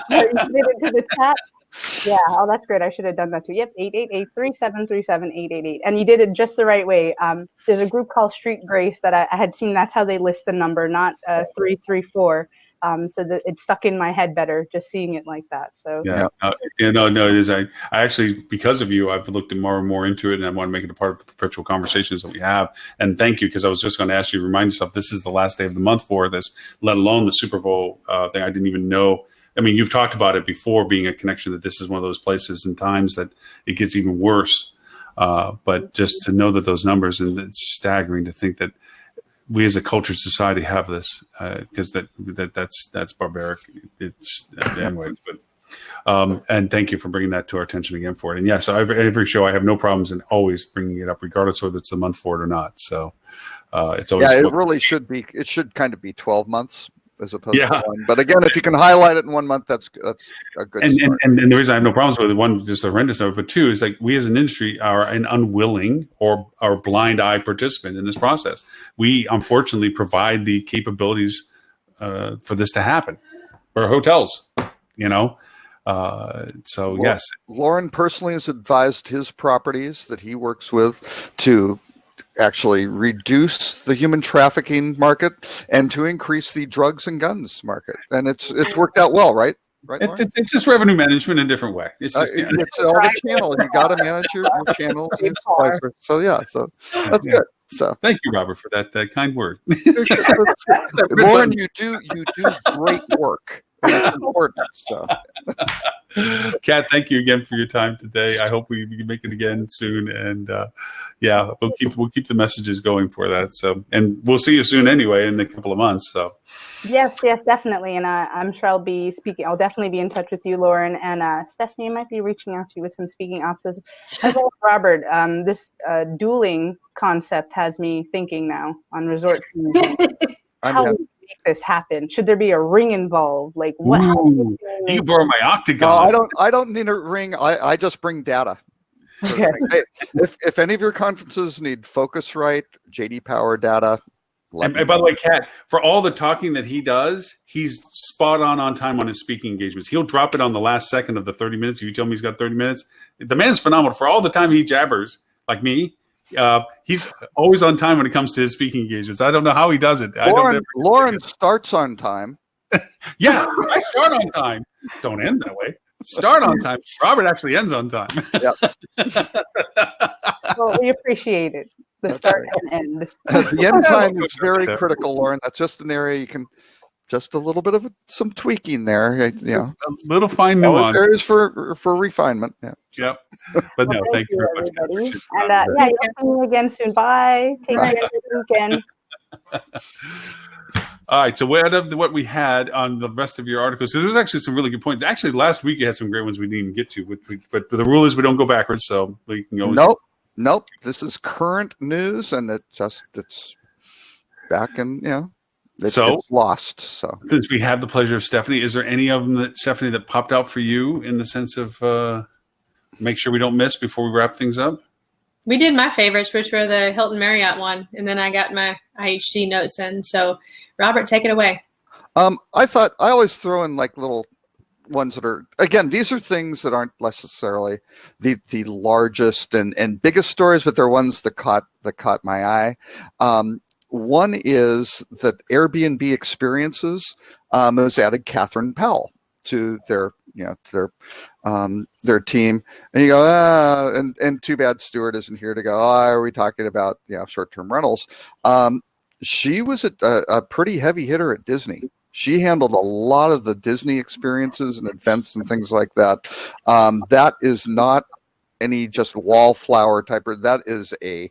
Speaker 3: it to the chat? Yeah. Oh, that's great. I should have done that too. Yep. 888-3737-888. And you did it just the right way. There's a group called Street Grace that I had seen. That's how they list the number, not 334. So that it stuck in my head better just seeing it like that. So
Speaker 1: no, it is. I actually, because of you, I've looked more and more into it, and I want to make it a part of the perpetual conversations that we have. And thank you, because I was just going to ask you to remind yourself this is the last day of the month for this, let alone the Super Bowl thing. I didn't even know. I mean, you've talked about it before being a connection that this is one of those places and times that it gets even worse. But just to know that those numbers, and it's staggering to think that we as a cultured society have this, because that's barbaric. It's anyways, but and thank you for bringing that to our attention again for it. And yes, every show I have no problems in always bringing it up, regardless whether it's the month for it or not. So it's always
Speaker 4: it really should be. It should kind of be 12 months. As opposed to one. But again, if you can highlight it in 1 month, that's a good start.
Speaker 1: And the reason I have no problems with it, one, just a horrendous number, but two, is like we as an industry are an unwilling or blind eye participant in this process. We unfortunately provide the capabilities for this to happen for hotels, So yes.
Speaker 4: Lauren personally has advised his properties that he works with to actually reduce the human trafficking market and to increase the drugs and guns market, and it's worked out well, right?
Speaker 1: It's just revenue management in a different way. It's just
Speaker 4: it's all the channels. You got to manage your channels. So that's good. So
Speaker 1: thank you, Robert, for that kind word.
Speaker 4: Lauren, you do great work. And it's important. So,
Speaker 1: Kat, thank you again for your time today. I hope we can make it again soon, and we'll keep the messages going for that. So, and we'll see you soon anyway in a couple of months. So,
Speaker 3: yes, definitely, and I'm sure I'll be speaking. I'll definitely be in touch with you, Lauren, and Stephanie might be reaching out to you with some speaking options. As well as Robert, this dueling concept has me thinking now on resort. How would we make this happen? Should there be a ring involved? Like what?
Speaker 1: You can borrow my octagon.
Speaker 4: No, I don't need a ring. I just bring data.
Speaker 3: Okay.
Speaker 4: Hey, if any of your conferences need Focusrite, JD Power data.
Speaker 1: And by the way, Kat, for all the talking that he does, he's spot on time on his speaking engagements. He'll drop it on the last second of the 30 minutes. If you tell me he's got 30 minutes, the man's phenomenal. For all the time he jabbers, like me, he's always on time when it comes to his speaking engagements. I don't know how he does it.
Speaker 4: Lauren starts on time.
Speaker 1: Yeah, I start on time. Don't end that way. Start on time. Robert actually ends on time.
Speaker 4: Yep.
Speaker 3: Well, we appreciate it. The start and end.
Speaker 4: The end time is very critical, Lauren. That's just an area you can just a little bit of some tweaking there.
Speaker 1: A little fine nuance.
Speaker 4: Areas for refinement. Yeah.
Speaker 1: Yep. But no, thank you very much,
Speaker 3: everybody. And you'll see me again soon. Bye. Take care this weekend.
Speaker 1: All right. So out of what we had on the rest of your articles, so there was actually some really good points. Actually, last week you had some great ones we didn't even get to, but the rule is we don't go backwards, so we can always.
Speaker 4: Nope. This is current news, and it's back in it's lost. So
Speaker 1: since we have the pleasure of Stephanie, is there any of them Stephanie that popped out for you in the sense of make sure we don't miss before we wrap things up?
Speaker 2: We did my favorites, which were the Hilton Marriott one, and then I got my IHG notes in. So, Robert, take it away.
Speaker 4: I always throw in like little ones that are, again, these are things that aren't necessarily the largest and biggest stories, but they're ones that caught my eye. One is that Airbnb Experiences has added Catherine Powell to their team, and you go, and too bad Stuart isn't here to go, are we talking about short-term rentals? She was a pretty heavy hitter at Disney. She handled a lot of the Disney experiences and events and things like that. That is not any just wallflower type. That is a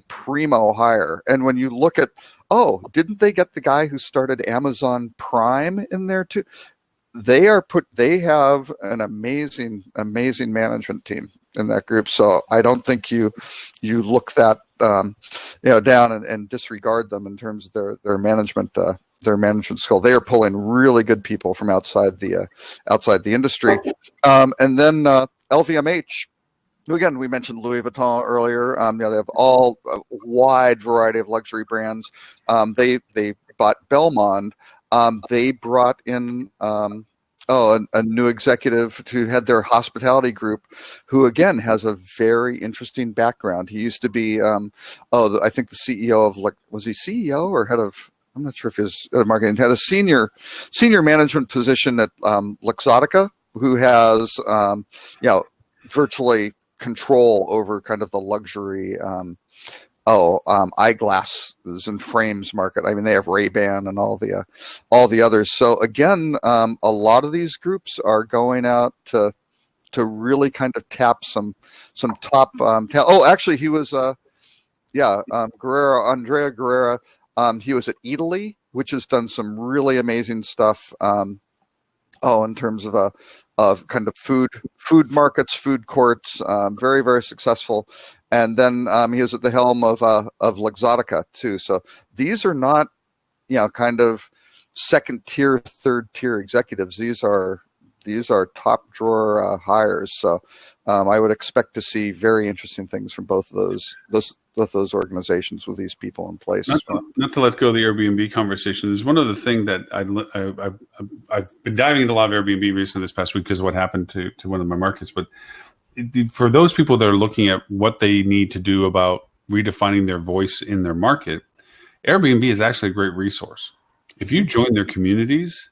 Speaker 4: primo hire. And when you look at, didn't they get the guy who started Amazon Prime in there too? They have an amazing management team in that group. So I don't think you look that down and disregard them in terms of their management skill. They are pulling really good people from outside the industry. And then LVMH. Again, we mentioned Louis Vuitton earlier. They have all a wide variety of luxury brands. They bought Belmond. They brought in a new executive to head their hospitality group, who again has a very interesting background. He used to be, I think the CEO of was he CEO or head of I'm not sure if his marketing had a senior management position at Luxottica, who has virtually control over kind of the luxury eyeglasses and frames market. I mean, they have Ray-Ban and all the others. So again, a lot of these groups are going out to really kind of tap some top actually he was Andrea Guerrera. He was at Italy, which has done some really amazing stuff. In terms of kind of food markets, food courts, very, very successful. And then he was at the helm of Luxottica too. So these are not, kind of second tier, third tier executives. These are top drawer hires. So I would expect to see very interesting things from both of those organizations with these people in place.
Speaker 1: Not to let go of the Airbnb conversation. There's one other thing that I've been diving into a lot of Airbnb recently this past week because of what happened to one of my markets. But for those people that are looking at what they need to do about redefining their voice in their market, Airbnb is actually a great resource. If you join their communities,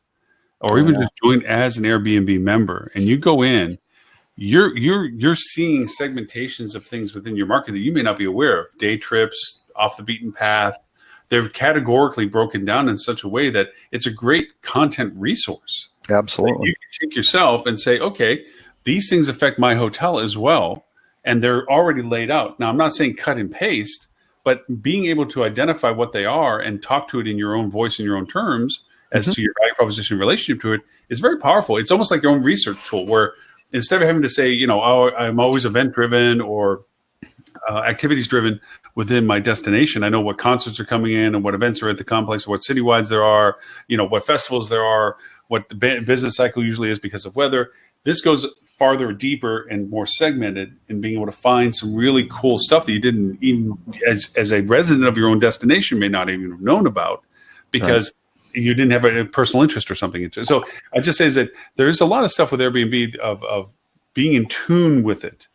Speaker 1: or even just join as an Airbnb member, and you go in, you're seeing segmentations of things within your market that you may not be aware of. Day trips, off the beaten path. They're categorically broken down in such a way that it's a great content resource.
Speaker 4: Absolutely.
Speaker 1: You can take yourself and say, okay, these things affect my hotel as well, and they're already laid out. Now, I'm not saying cut and paste, but being able to identify what they are and talk to it in your own voice and your own terms as to your value proposition relationship to it is very powerful. It's almost like your own research tool where instead of having to say, I'm always event driven or activities driven within my destination, I know what concerts are coming in and what events are at the complex, what citywides there are, what festivals there are, what the business cycle usually is because of weather. This goes farther, deeper, and more segmented in being able to find some really cool stuff that you didn't even, as a resident of your own destination, may not even have known about because you didn't have a personal interest or something. So I just say is that there's a lot of stuff with Airbnb of being in tune with it,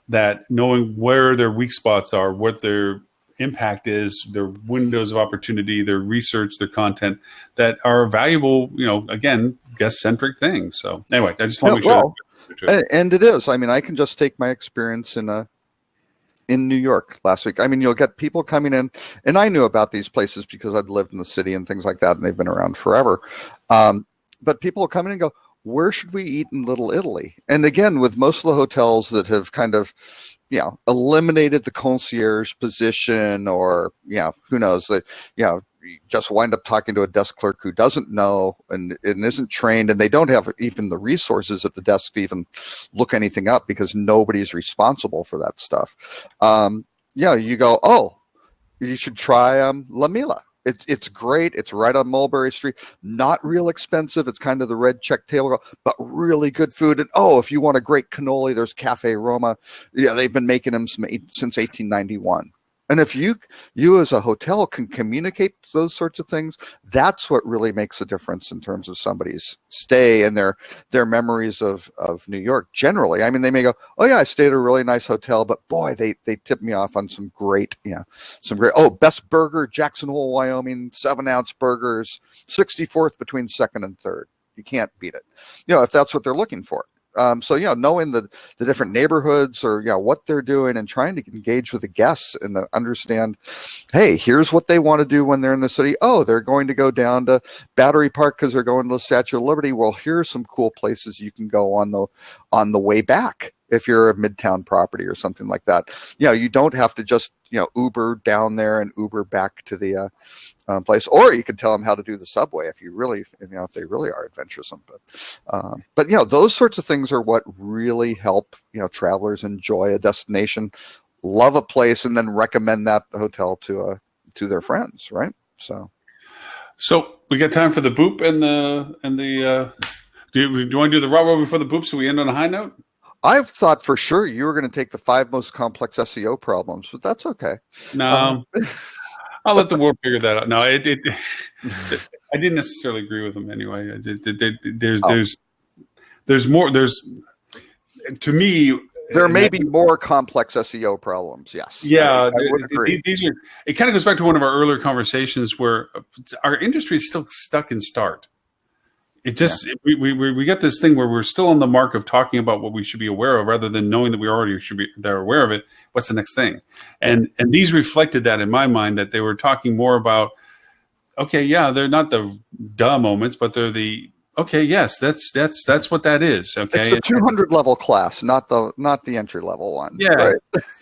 Speaker 1: that knowing where their weak spots are, what their impact is, their windows of opportunity, their research, their content that are valuable, again, guest-centric things. So anyway, I just want to make sure.
Speaker 4: And it is. I mean, I can just take my experience in New York last week. I mean, you'll get people coming in, and I knew about these places because I'd lived in the city and things like that, and they've been around forever. But people come in and go, where should we eat in Little Italy? And again, with most of the hotels that have kind of, eliminated the concierge position, or, who knows, that, you just wind up talking to a desk clerk who doesn't know and isn't trained, and they don't have even the resources at the desk to even look anything up because nobody's responsible for that stuff. You go, you should try La Mila. It's great. It's right on Mulberry Street. Not real expensive. It's kind of the red check table, but really good food. And if you want a great cannoli, there's Cafe Roma. Yeah, they've been making them since 1891. And if you as a hotel can communicate those sorts of things, that's what really makes a difference in terms of somebody's stay and their memories of New York generally. I mean, they may go, oh yeah, I stayed at a really nice hotel, but boy, they tipped me off on some great, best burger, Jackson Hole, Wyoming, 7-ounce burgers, 64th between 2nd and 3rd. You can't beat it, if that's what they're looking for. Knowing the different neighborhoods or what they're doing and trying to engage with the guests and understand, hey, here's what they want to do when they're in the city. Oh, they're going to go down to Battery Park because they're going to the Statue of Liberty. Well, here's some cool places you can go on the way back if you're a Midtown property or something like that. You don't have to just Uber down there and Uber back to the place, or you can tell them how to do the subway if if they really are adventuresome. But those sorts of things are what really help travelers enjoy a destination, love a place, and then recommend that hotel to their friends, right? So
Speaker 1: we got time for the boop and the. Do you want to do the raw before the boop so we end on a high note?
Speaker 4: I've thought for sure you were going to take the 5 most complex SEO problems, but that's okay.
Speaker 1: No, I'll let the world figure that out. No, I didn't necessarily agree with them anyway. There's more. To me,
Speaker 4: There may be more complex SEO problems. Yes.
Speaker 1: Yeah,
Speaker 4: I would agree.
Speaker 1: these are. It kind of goes back to one of our earlier conversations where our industry is still stuck in start. It just we got this thing where we're still on the mark of talking about what we should be aware of, rather than knowing that we already should be they're aware of it. What's the next thing? And these reflected that in my mind, that they were talking more about, okay, yeah, they're not the duh moments, but they're the okay, yes, that's what that is. Okay,
Speaker 4: it's a 200 level class, not the entry level one.
Speaker 1: Yeah,
Speaker 4: right?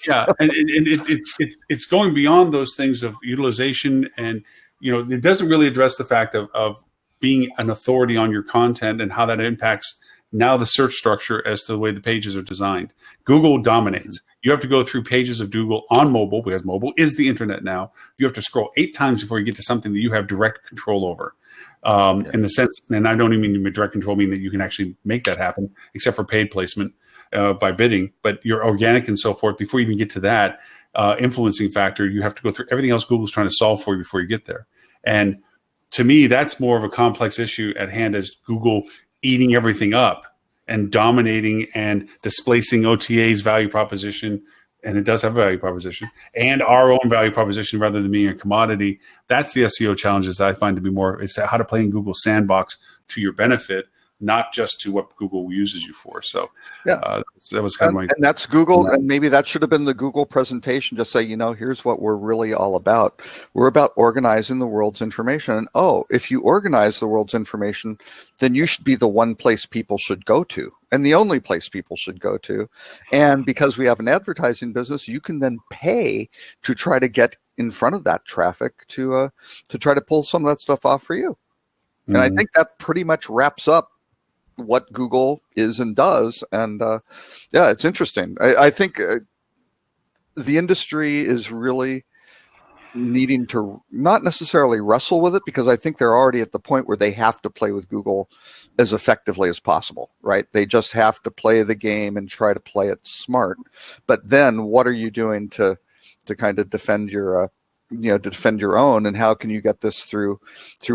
Speaker 1: yeah, and it's going beyond those things of utilization, and it doesn't really address the fact of being an authority on your content and how that impacts now the search structure as to the way the pages are designed. Google dominates. You have to go through pages of Google on mobile, because mobile is the internet now. You have to scroll 8 times before you get to something that you have direct control over. In the sense, and I don't even mean direct control, mean that you can actually make that happen, except for paid placement by bidding. But your organic and so forth, before you even get to that influencing factor, you have to go through everything else Google's trying to solve for you before you get there. And to me, that's more of a complex issue at hand, as Google eating everything up and dominating and displacing OTA's value proposition. And it does have a value proposition, and our own value proposition, rather than being a commodity. That's the SEO challenges that I find to be more, is how to play in Google's sandbox to your benefit, not just to what Google uses you for. So that was kind of my...
Speaker 4: And that's Google, and maybe that should have been the Google presentation. Just say, here's what we're really all about. We're about organizing the world's information. And if you organize the world's information, then you should be the one place people should go to, and the only place people should go to. And because we have an advertising business, you can then pay to try to get in front of that traffic to try to pull some of that stuff off for you. And I think that pretty much wraps up what Google is and does. And it's interesting. I think the industry is really needing to not necessarily wrestle with it, because I think they're already at the point where they have to play with Google as effectively as possible, right? They just have to play the game and try to play it smart. But then what are you doing to kind of defend your to defend your own, and how can you get this through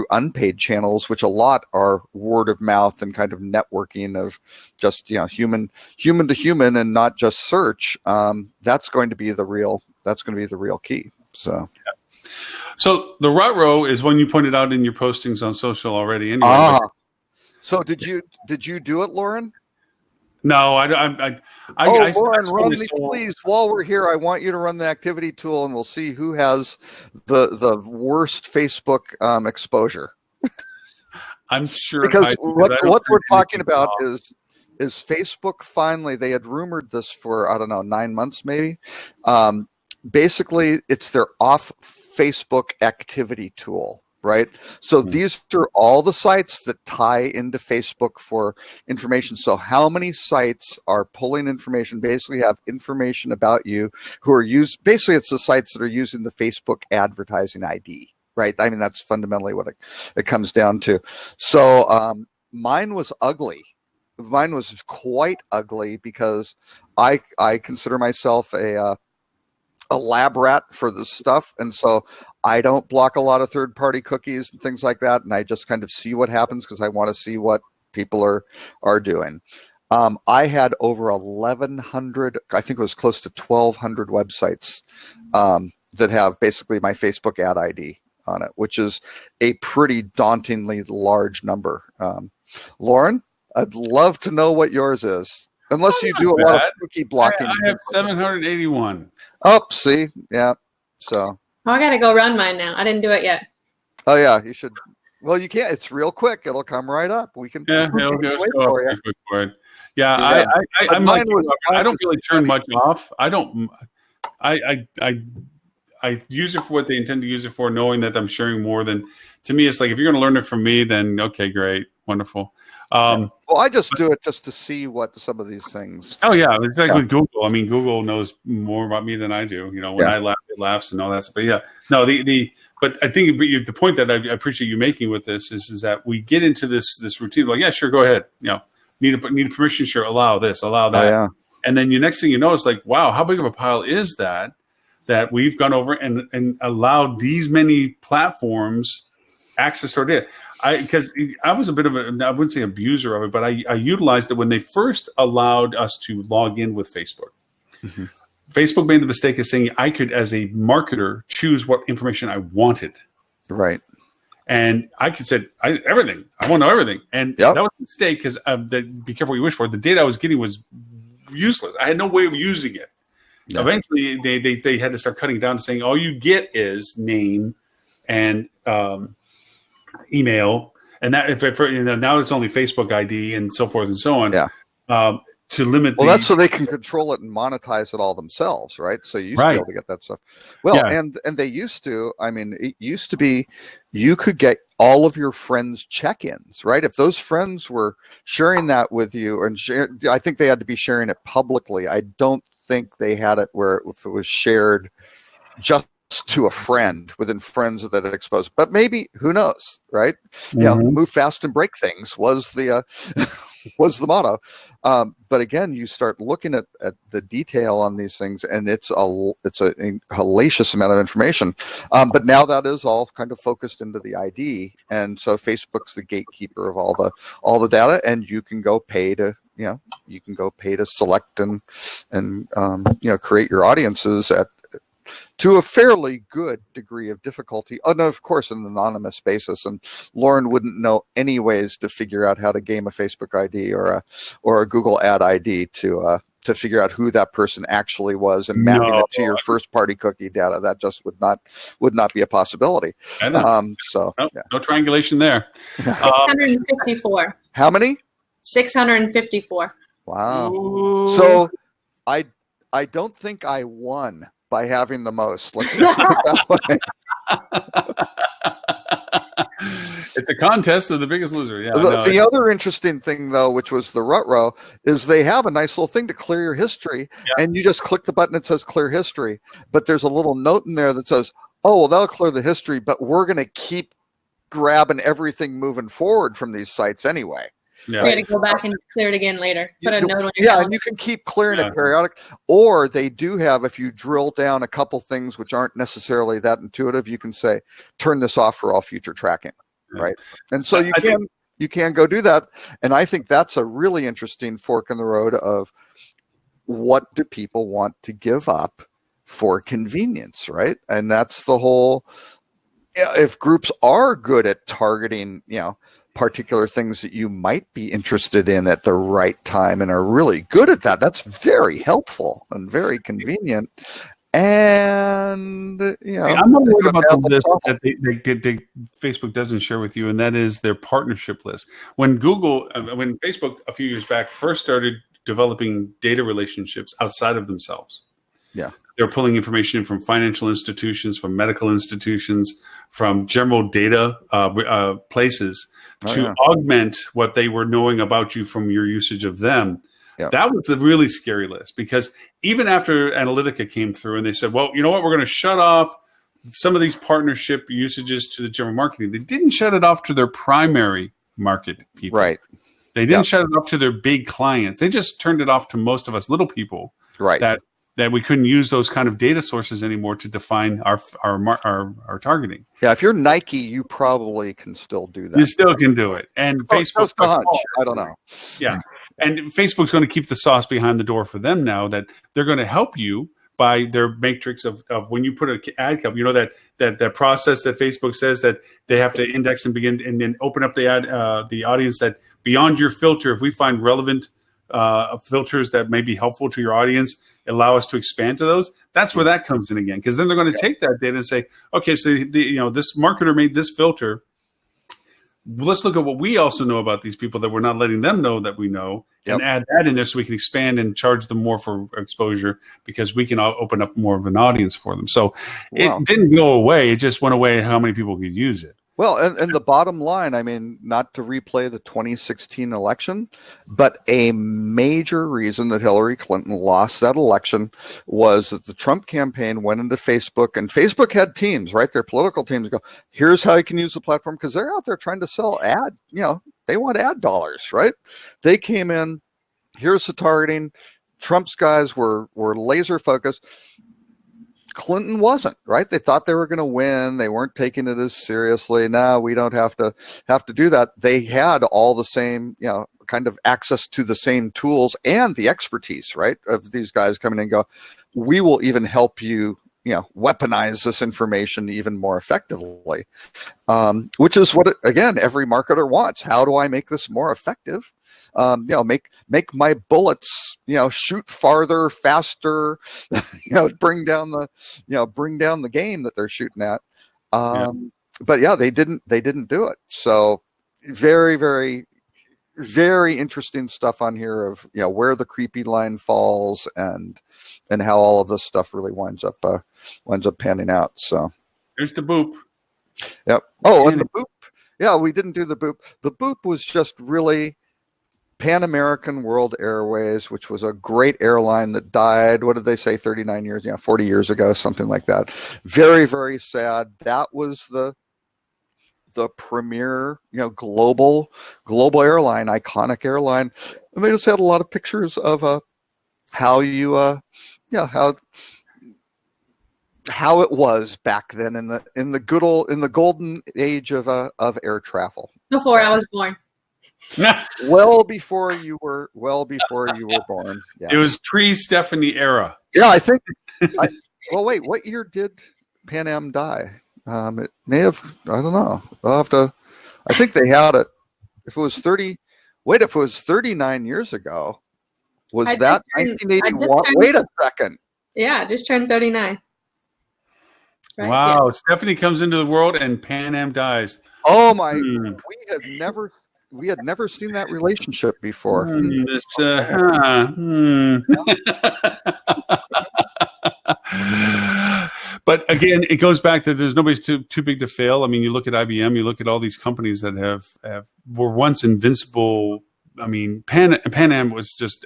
Speaker 4: unpaid channels, which a lot are word of mouth and kind of networking of just human to human, and not just search. That's going to be the real key. So
Speaker 1: the ruh-roh is one you pointed out in your postings on social already. Anyway,
Speaker 4: so did you do it, Lauren?
Speaker 1: No,
Speaker 4: Lauren, run me, please. While we're here, I want you to run the activity tool, and we'll see who has the worst Facebook exposure.
Speaker 1: I'm sure,
Speaker 4: because what we're talking about is Facebook finally. They had rumored this for 9 months maybe. Basically, it's their off Facebook activity tool. Right. So these are all the sites that tie into Facebook for information. So how many sites are pulling information, basically have information about you, who are basically it's the sites that are using the Facebook advertising ID. Right. I mean, that's fundamentally what it comes down to. So mine was ugly. Mine was quite ugly, because I consider myself a lab rat for this stuff. And so I don't block a lot of third-party cookies and things like that. And I just kind of see what happens, because I want to see what people are doing. I had over 1,100, I think it was close to 1,200 websites that have basically my Facebook ad ID on it, which is a pretty dauntingly large number. Lauren, I'd love to know what yours is. Unless you do a lot of cookie blocking.
Speaker 1: I have 781.
Speaker 4: Oh, see? Yeah. So.
Speaker 2: Oh, I got to go run mine now. I didn't do it yet.
Speaker 4: Oh, yeah. You should. Well, you can't. It's real quick. It'll come right up. We can.
Speaker 1: Yeah, it'll go quick for it. Yeah, I'm like, I don't really turn much off. I don't. I use it for what they intend to use it for, knowing that I'm sharing more than. To me, it's like, if you're going to learn it from me, then okay, great, wonderful.
Speaker 4: Well, I just do it just to see what some of these things.
Speaker 1: Oh yeah, it's like with Google. I mean, Google knows more about me than I do. When I laugh, it laughs and all that. But yeah, no, but I think the point that I appreciate you making with this is that we get into this routine. Like, yeah, sure, go ahead. Need a permission? Sure, allow this, allow that. Oh, yeah. And then next thing you know, it's like, wow, how big of a pile is that we've gone over and allowed these many platforms access to our data. Because I was a bit of I wouldn't say abuser of it, but I utilized it when they first allowed us to log in with Facebook. Mm-hmm. Facebook made the mistake of saying I could, as a marketer, choose what information I wanted.
Speaker 4: Right.
Speaker 1: And I could say everything. I want to know everything. And that was a mistake because be careful what you wish for. The data I was getting was useless. I had no way of using it. Yeah. Eventually, they had to start cutting down to saying all you get is name and email, and that now it's only Facebook ID and so forth and so on. Yeah. To limit.
Speaker 4: Well, that's so they can control it and monetize it all themselves, right? So you used to be able to get that stuff. Well, and they used to. I mean, it used to be you could get all of your friends' check-ins, right? If those friends were sharing that with you, and I think they had to be sharing it publicly. I don't think they had it where if it was shared just to a friend within friends that it exposed. But maybe, who knows, right? Mm-hmm. You know, move fast and break things was the was the motto. But again, you start looking at the detail on these things, and it's a hellacious amount of information. But now that is all kind of focused into the ID, and so Facebook's the gatekeeper of all the data, and you can go pay to select and create your audiences to a fairly good degree of difficulty. Oh, no, of course, an anonymous basis. And Lauren wouldn't know any ways to figure out how to game a Facebook ID or a Google Ad ID to figure out who that person actually was and mapping it to your first party cookie data. That just would not be a possibility.
Speaker 1: No triangulation there.
Speaker 2: 654.
Speaker 4: How many?
Speaker 2: 654.
Speaker 4: Wow. Ooh. So I don't think I won by having the most. Let's put it that way.
Speaker 1: It's a contest of the biggest loser. Yeah.
Speaker 4: The other interesting thing, though, which was the Rutrow, is they have a nice little thing to clear your history, and you just click the button that says clear history. But there's a little note in there that says, oh, well, that'll clear the history, but we're going to keep grabbing everything moving forward from these sites anyway.
Speaker 2: Yeah. You got to go back and clear it again later. Put a note on your phone.
Speaker 4: And you can keep clearing it periodic. Or they do have, if you drill down a couple things which aren't necessarily that intuitive, you can say, turn this off for all future tracking, right? And so you can go do that. And I think that's a really interesting fork in the road of what do people want to give up for convenience, right? And that's the whole, if groups are good at targeting, particular things that you might be interested in at the right time and are really good at that, that's very helpful and very convenient. And
Speaker 1: I'm not worried about the list that Facebook doesn't share with you, and that is their partnership list. When Facebook a few years back first started developing data relationships outside of themselves, they're pulling information from financial institutions, from medical institutions, from general data places to augment what they were knowing about you from your usage of them. Yep. That was the really scary list, because even after Analytica came through and they said, well, you know what, we're going to shut off some of these partnership usages to the general marketing. They didn't shut it off to their primary market people. Right. They didn't shut it off to their big clients. They just turned it off to most of us little people. Right. That we couldn't use those kind of data sources anymore to define our targeting. Yeah, if you're Nike, you probably can still do that. You still can do it. And Facebook's a hunch. I don't know. Yeah. And Facebook's going to keep the sauce behind the door for them now, that they're going to help you by their matrix of when you put an ad couple, that process that Facebook says that they have to index and begin and then open up the ad, the audience, that beyond your filter, if we find relevant filters that may be helpful to your audience, allow us to expand to those. That's where that comes in again, because then they're going to take that data and say, okay, so this marketer made this filter. Let's look at what we also know about these people that we're not letting them know that we know, and add that in there so we can expand and charge them more for exposure, because we can open up more of an audience for them. So it didn't go away. It just went away how many people could use it. Well, and the bottom line, I mean, not to replay the 2016 election, but a major reason that Hillary Clinton lost that election was that the Trump campaign went into Facebook, and Facebook had teams, right? Their political teams go, here's how you can use the platform, because they're out there trying to sell they want ad dollars, right? They came in, here's the targeting. Trump's guys were laser focused.
Speaker 4: Clinton wasn't, right? They thought they were going to win. They weren't taking it as seriously. No, we don't have to do that. They had all the same, kind of access to the same tools and the expertise, right? Of these guys coming in and go, we will even help you, weaponize this information even more effectively, which is what, again, every marketer wants. How do I make this more effective? Make my bullets, shoot farther, faster, bring down the game that they're shooting at. But yeah, they didn't do it. So very, very, very interesting stuff on here of, where the creepy line falls and how all of this stuff really winds up panning out. So
Speaker 1: there's the boop.
Speaker 4: Yep. Oh, and the boop. Yeah, we didn't do the boop. The boop was just really Pan American World Airways, which was a great airline that died, what did they say, 39 years, 40 years ago, something like that. Very, very sad. That was the premier, global airline, iconic airline. And they just had a lot of pictures of how you, how it was back then in the golden age of air travel.
Speaker 2: Before I was born.
Speaker 4: well before you were born. Yes.
Speaker 1: It was pre-Stephanie era.
Speaker 4: Yeah, I think. Well, wait. What year did Pan Am die? It may have. I don't know. I'll have to. I think they had it. If it was 30. Wait, if it was 39 years ago, was that 1981? Wait a second.
Speaker 2: Yeah, I just turned 39.
Speaker 1: Right? Wow, yeah. Stephanie comes into the world and Pan Am dies.
Speaker 4: Oh my! We had never seen that relationship before.
Speaker 1: But again, it goes back to there's nobody too big to fail. I mean, you look at IBM, you look at all these companies that were once invincible. I mean, Pan Am was just,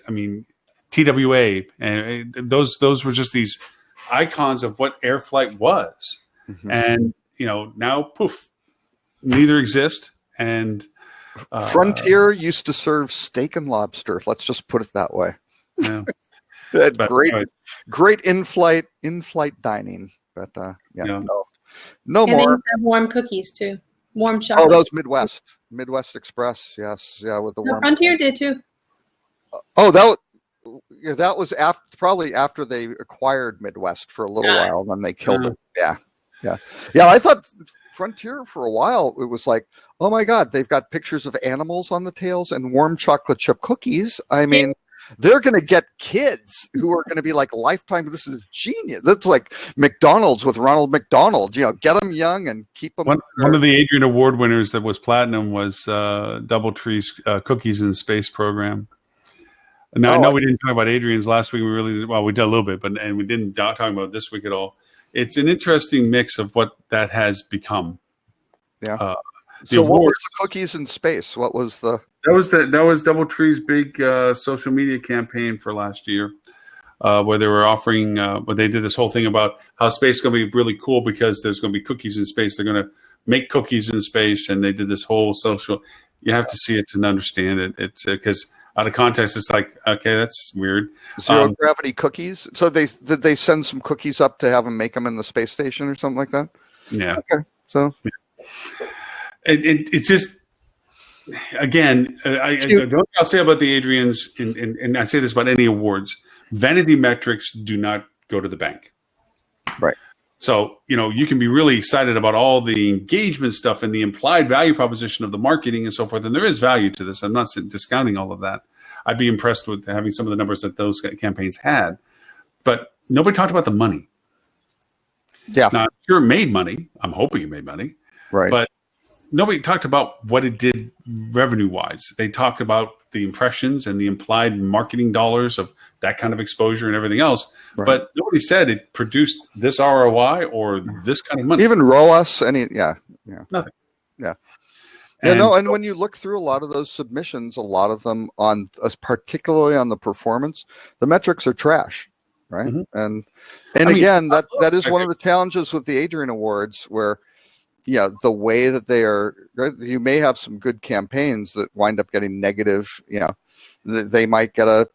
Speaker 1: TWA, and those were just these icons of what air flight was. Mm-hmm. And now poof, neither exist. And
Speaker 4: Frontier used to serve steak and lobster. Let's just put it that way.
Speaker 1: Yeah.
Speaker 4: great in-flight dining. But no
Speaker 2: and
Speaker 4: more.
Speaker 2: They used to have warm cookies too. Warm chocolate.
Speaker 4: Oh, that was Midwest Express. Yes, yeah, with the warm.
Speaker 2: Frontier did too.
Speaker 4: Oh, that was probably after they acquired Midwest for a little while, then they killed it. Yeah. I thought Frontier for a while, it was like, oh my God, they've got pictures of animals on the tails and warm chocolate chip cookies. I mean, they're going to get kids who are going to be like lifetime. This is genius. That's like McDonald's with Ronald McDonald. Get them young and keep them.
Speaker 1: One of the Adrian Award winners that was platinum was DoubleTree's Cookies in Space program. Now, I know we didn't talk about Adrian's last week. We did a little bit, and we didn't talk about it this week at all. It's an interesting mix of what that has become.
Speaker 4: Yeah. So what was the Cookies in Space? What was the?
Speaker 1: That was DoubleTree's big social media campaign for last year, where they were offering. But they did this whole thing about how space is going to be really cool because there's going to be cookies in space. They're going to make cookies in space, and they did this whole social. You have to see it to understand it. It's because out of context, it's like, okay, that's weird.
Speaker 4: Zero gravity cookies. So did they send some cookies up to have them make them in the space station or something like that?
Speaker 1: Yeah.
Speaker 4: Okay. So
Speaker 1: it's just. Again, I'll say about the Adrians, and I say this about any awards, vanity metrics do not go to the bank.
Speaker 4: Right.
Speaker 1: So, you can be really excited about all the engagement stuff and the implied value proposition of the marketing and so forth. And there is value to this. I'm not discounting all of that. I'd be impressed with having some of the numbers that those campaigns had. But nobody talked about the money.
Speaker 4: Yeah.
Speaker 1: Now, I'm sure it made money. I'm hoping it made money.
Speaker 4: Right.
Speaker 1: But nobody talked about what it did revenue-wise. They talked about the impressions and the implied marketing dollars of that kind of exposure and everything else. Right. But nobody said it produced this ROI or this kind of money.
Speaker 4: Even ROAS, nothing. Yeah. And when you look through a lot of those submissions, a lot of them particularly on the performance, the metrics are trash, right? Mm-hmm. And again, that is one of the challenges with the Adrian Awards, where the way that they are, you may have some good campaigns that wind up getting negative. They might get a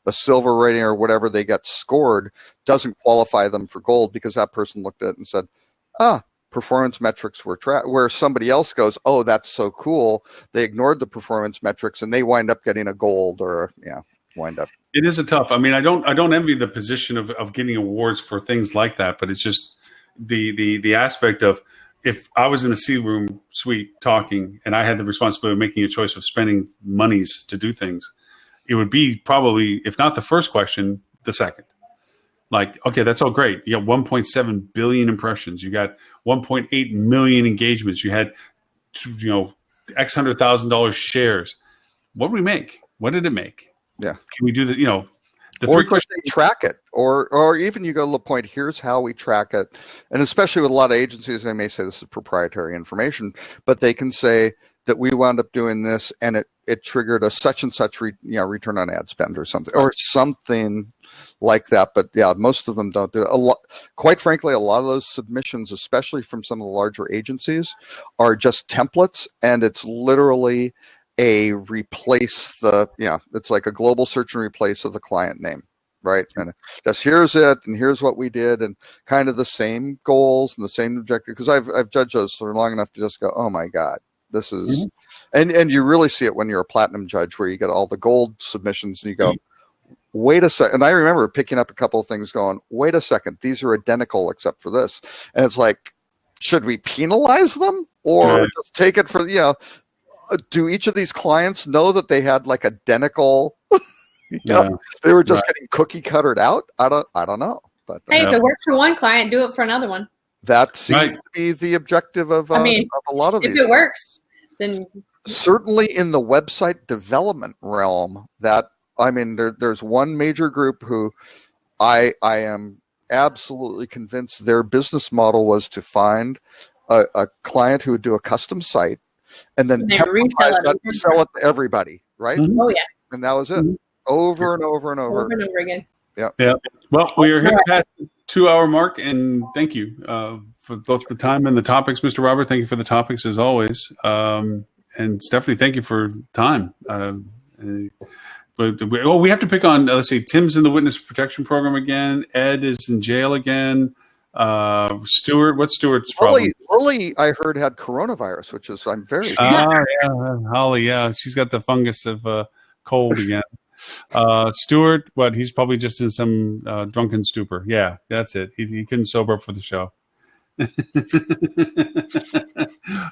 Speaker 4: a silver rating or whatever they get scored doesn't qualify them for gold because that person looked at it and said, performance metrics were where somebody else goes, oh, that's so cool. They ignored the performance metrics and they wind up getting a gold or wind up.
Speaker 1: It is a tough. I mean, I don't envy the position of getting awards for things like that, but it's just the aspect of if I was in the C-room suite talking and I had the responsibility of making a choice of spending monies to do things, it would be probably, if not the first question, the second. Like, okay, that's all great. You got 1.7 billion impressions. You got 1.8 million engagements. You had, X $100,000 shares. What did we make? What did it make?
Speaker 4: Yeah.
Speaker 1: Can we do the, the
Speaker 4: or
Speaker 1: three questions?
Speaker 4: they track it, or even you go to the point, here's how we track it. And especially with a lot of agencies, they may say this is proprietary information, but they can say that we wound up doing this and it triggered a such and such return on ad spend or something like that. But yeah, most of them don't do it. Quite frankly, a lot of those submissions, especially from some of the larger agencies, are just templates, and it's literally a replace it's like a global search and replace of the client name, right? And just here's it, and here's what we did, and kind of the same goals and the same objective. Because I've judged those for long enough to just go, oh my God, this is, and you really see it when you're a platinum judge, where you get all the gold submissions, and you go, wait a second. And I remember picking up a couple of things, going, wait a second, these are identical except for this, and it's like, should we penalize them or just take it for do each of these clients know that they had like identical? They were just getting cookie cuttered out. I don't know. But
Speaker 2: hey, if it works for one client, do it for another one.
Speaker 4: That seems to be the objective of a lot of these.
Speaker 2: If it works, then
Speaker 4: certainly in the website development realm, there's one major group who I am absolutely convinced their business model was to find a client who would do a custom site and then sell it to everybody, right?
Speaker 2: Oh yeah.
Speaker 4: And that was it, over and over and over.
Speaker 2: Over and over again.
Speaker 1: Yeah. Well, we are here past the 2-hour mark, and thank you for both the time and the topics, Mr. Robert. Thank you for the topics as always, and Stephanie, thank you for time. But we have to pick on. Let's see, Tim's in the witness protection program again. Ed is in jail again. Stuart, what's Stuart's problem?
Speaker 4: Lily, I heard, had coronavirus, which is I'm very.
Speaker 1: Holly, she's got the fungus of cold again. Stuart, he's probably just in some drunken stupor. Yeah, that's it. He couldn't sober up for the show.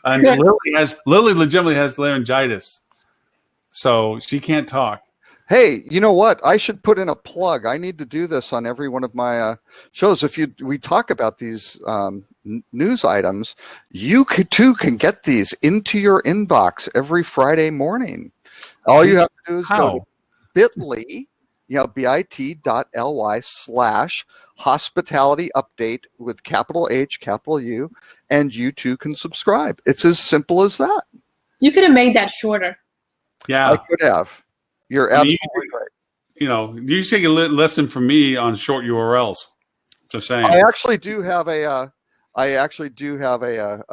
Speaker 1: And Lily legitimately has laryngitis, so she can't talk.
Speaker 4: Hey, you know what? I should put in a plug. I need to do this on every one of my shows. We talk about these news items, you too can get these into your inbox every Friday morning. All you have to do is go to bit.ly, bit.ly/hospitality update with capital H, capital U, and you too can subscribe. It's as simple as that.
Speaker 2: You could have made that shorter.
Speaker 1: Yeah,
Speaker 4: I could have. You're absolutely right.
Speaker 1: You take a lesson from me on short URLs. Just saying.
Speaker 4: I actually do have a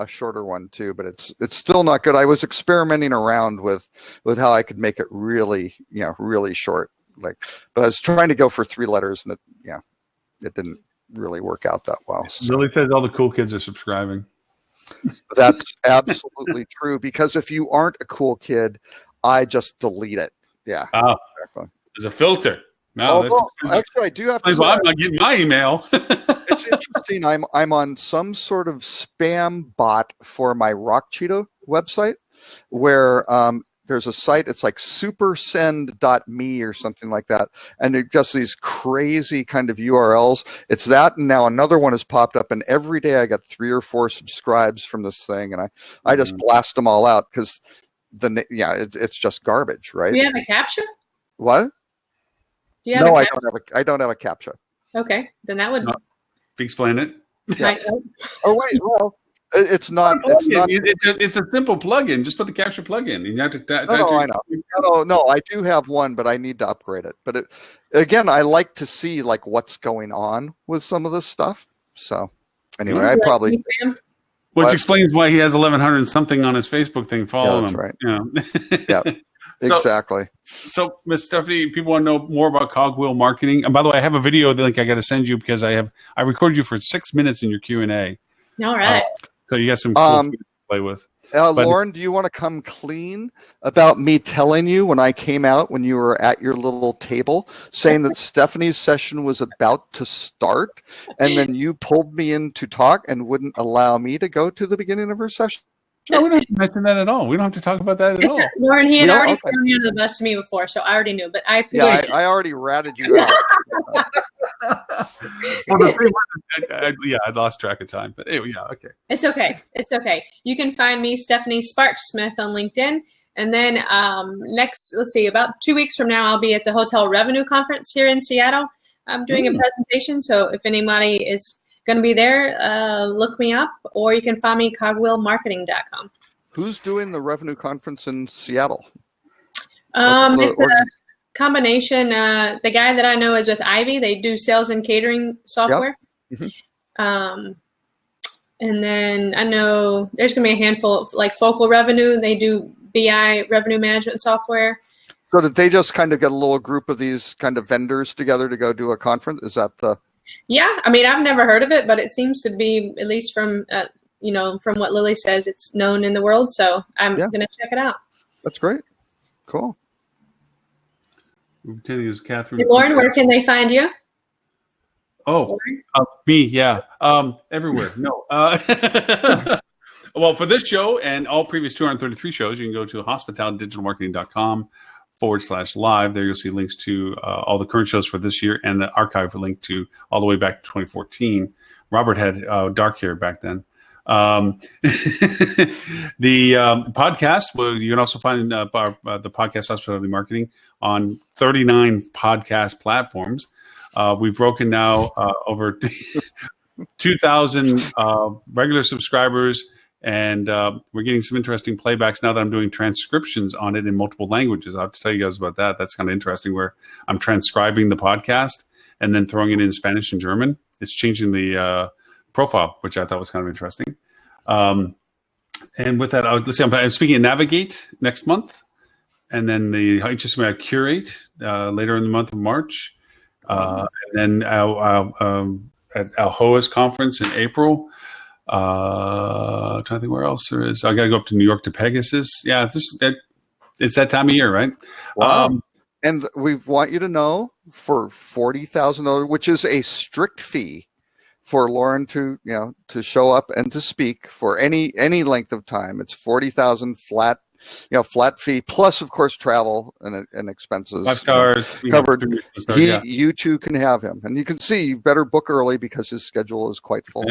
Speaker 4: shorter one too, but it's still not good. I was experimenting around with how I could make it really, really short. But I was trying to go for 3 letters, and it didn't really work out that well. So.
Speaker 1: Lily says all the cool kids are subscribing.
Speaker 4: That's absolutely true, because if you aren't a cool kid, I just delete it. Yeah.
Speaker 1: Oh, exactly. There's a filter. No,
Speaker 4: actually, I do have to say,
Speaker 1: I'm not getting my email.
Speaker 4: It's interesting. I'm on some sort of spam bot for my Rock Cheetah website, where there's a site. It's like supersend.me or something like that, and it just these crazy kind of URLs. It's that, and now another one has popped up, and every day I got 3 or 4 subscribes from this thing, and I just blast them all out because it's just garbage, right?
Speaker 2: Do you have a captcha?
Speaker 4: What?
Speaker 2: Do you have
Speaker 4: no, I don't have a captcha.
Speaker 2: Okay, then that would.
Speaker 1: Explain it.
Speaker 4: Yeah. Oh wait, well, it's not.
Speaker 1: It's a simple plugin. Just put the captcha plugin. You have to.
Speaker 4: I know. No, I do have one, but I need to upgrade it. But again, I like to see what's going on with some of this stuff. So anyway, I probably.
Speaker 1: Which explains why he has 1,100 something on his Facebook thing. Follow him.
Speaker 4: Right.
Speaker 1: Yeah.
Speaker 4: Exactly.
Speaker 1: So, Miss Stephanie, people want to know more about Cogwheel marketing. And by the way, I have a video link I got to send you because I recorded you for 6 minutes in your Q&A.
Speaker 2: All right.
Speaker 1: So you got some cool food to play with.
Speaker 4: Lauren, do you want to come clean about me telling you when I came out when you were at your little table saying that Stephanie's session was about to start, and then you pulled me in to talk and wouldn't allow me to go to the beginning of her session?
Speaker 1: No, we don't have to mention that at all. We don't have to talk about that at all.
Speaker 2: Lauren, he had already thrown you under the bus to me before, so I already knew. But I
Speaker 4: already ratted you out.
Speaker 1: I lost track of time. But anyway, okay.
Speaker 2: It's okay. It's okay. You can find me, Stephanie Sparks Smith, on LinkedIn. And then about 2 weeks from now, I'll be at the Hotel Revenue Conference here in Seattle. I'm doing a presentation. So if anybody is going to be there, look me up, or you can find me cogwheelmarketing.com.
Speaker 4: Who's doing the revenue conference in Seattle?
Speaker 2: It's a combination. The guy that I know is with Ivy. They do sales and catering software.
Speaker 4: Yep. Mm-hmm.
Speaker 2: And then I know there's going to be a handful of like Focal Revenue. They do BI revenue management software.
Speaker 4: So did they just kind of get a little group of these kind of vendors together to go do a conference? Is that the...
Speaker 2: Yeah, I mean, I've never heard of it, but it seems to be, at least from from what Lily says, it's known in the world. So I'm going to check it out.
Speaker 4: That's great. Cool.
Speaker 1: Catherine.
Speaker 2: Hey, Lauren, where can they find you?
Speaker 1: Oh, me, yeah. Everywhere. No. Well, for this show and all previous 233 shows, you can go to hospitalitydigitalmarketing.com/live. There you'll see links to all the current shows for this year and the archive link to all the way back to 2014. Robert had dark hair back then. The podcast, well, you can also find the podcast Hospitality Marketing on 39 podcast platforms. We've broken now over 2,000 regular subscribers, and we're getting some interesting playbacks now that I'm doing transcriptions on it in multiple languages. I'll have to tell you guys about that. That's kind of interesting, where I'm transcribing the podcast and then throwing it in Spanish and German. It's changing the profile, which I thought was kind of interesting. And with that, let's see, I'm speaking at Navigate next month, and then the HSMAI Curate later in the month of March, and then at AAHOA's conference in April. Trying to think where else there is. I got to go up to New York to Pegasus. Yeah, it's that time of year, right?
Speaker 4: Wow. And we want you to know, for $40,000, which is a strict fee for Lauren to show up and to speak for any length of time. It's $40,000 flat fee, plus of course travel and expenses.
Speaker 1: 5 stars
Speaker 4: covered. You too can have him, and you can see you better book early because his schedule is quite full.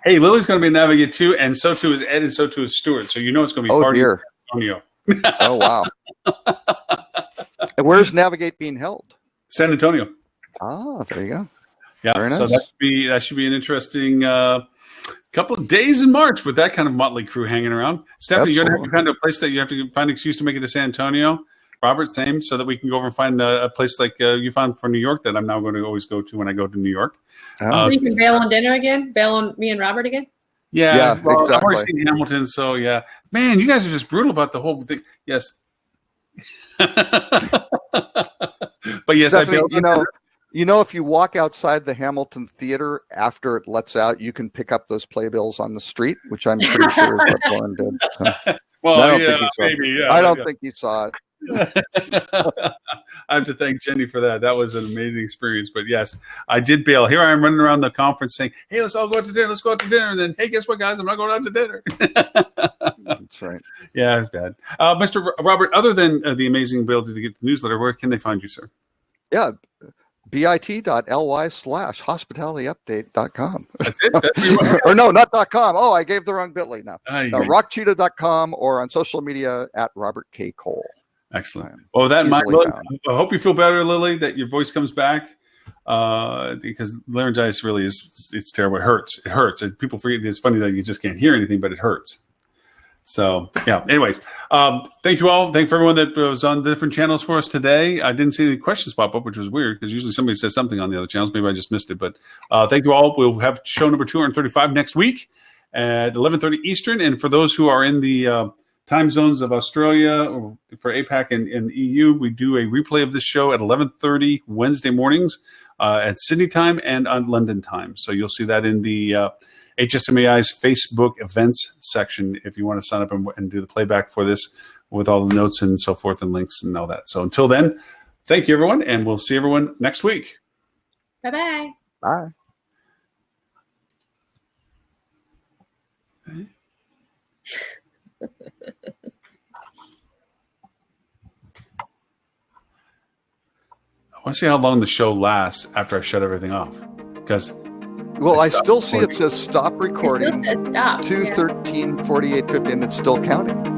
Speaker 1: Hey, Lily's going to be Navigate too, and so too is Ed, and so too is Stuart. So it's going to be party in San Antonio.
Speaker 4: Oh wow! And where's Navigate being held?
Speaker 1: San Antonio.
Speaker 4: Ah, there you go.
Speaker 1: Yeah, very nice. So that should be an interesting couple of days in March with that kind of motley crew hanging around. Stephanie, you're going to have to find a place that you have to find an excuse to make it to San Antonio. Robert, same, so that we can go over and find a place like you found for New York that I'm now going to always go to when I go to New York.
Speaker 2: So you can bail on dinner again? Bail on me and Robert again?
Speaker 1: Yeah,
Speaker 4: exactly.
Speaker 1: I've already seen Hamilton, so yeah. Man, you guys are just brutal about the whole thing. Yes. But yes,
Speaker 4: Stephanie, if you walk outside the Hamilton Theater after it lets out, you can pick up those playbills on the street, which I'm pretty sure is what Lauren did. So.
Speaker 1: Well,
Speaker 4: I don't think he saw
Speaker 1: maybe. Yeah,
Speaker 4: I don't think he saw it.
Speaker 1: I have to thank Jenny for that. That was an amazing experience. But yes, I did bail. Here I am running around the conference saying, "Hey, let's all go out to dinner. Let's go out to dinner." And then, "Hey, guess what, guys? I'm not going out to dinner."
Speaker 4: That's right.
Speaker 1: Yeah, it's bad. Mr. Robert, other than the amazing ability to get the newsletter, where can they find you, sir?
Speaker 4: Yeah. bit.ly/hospitalityupdate.com.
Speaker 1: That's it? That's
Speaker 4: or no, not .com. Oh, I gave the wrong bit.ly now. Rockcheetah.com or on social media at Robert K. Cole.
Speaker 1: Excellent. Well, that I hope you feel better, Lily, that your voice comes back, because laryngitis really it's terrible. It hurts. It hurts. People forget it's funny that you just can't hear anything, but it hurts. So, yeah. Anyways, thank you all. Thank you for everyone that was on the different channels for us today. I didn't see any questions pop up, which was weird because usually somebody says something on the other channels. Maybe I just missed it. But thank you all. We'll have show number 235 next week at 11:30 Eastern. And for those who are in the time zones of Australia or for APAC and EU, we do a replay of this show at 11:30 Wednesday mornings at Sydney time and on London time. So you'll see that in the HSMAI's Facebook events section if you want to sign up and do the playback for this with all the notes and so forth and links and all that. So until then, thank you, everyone, and we'll see everyone next week.
Speaker 2: Bye-bye.
Speaker 4: Bye.
Speaker 1: I want to see how long the show lasts after I shut everything off. Because
Speaker 4: I still see it says stop recording.
Speaker 2: It still says stop.
Speaker 4: 2:13:48:50, and it's still counting.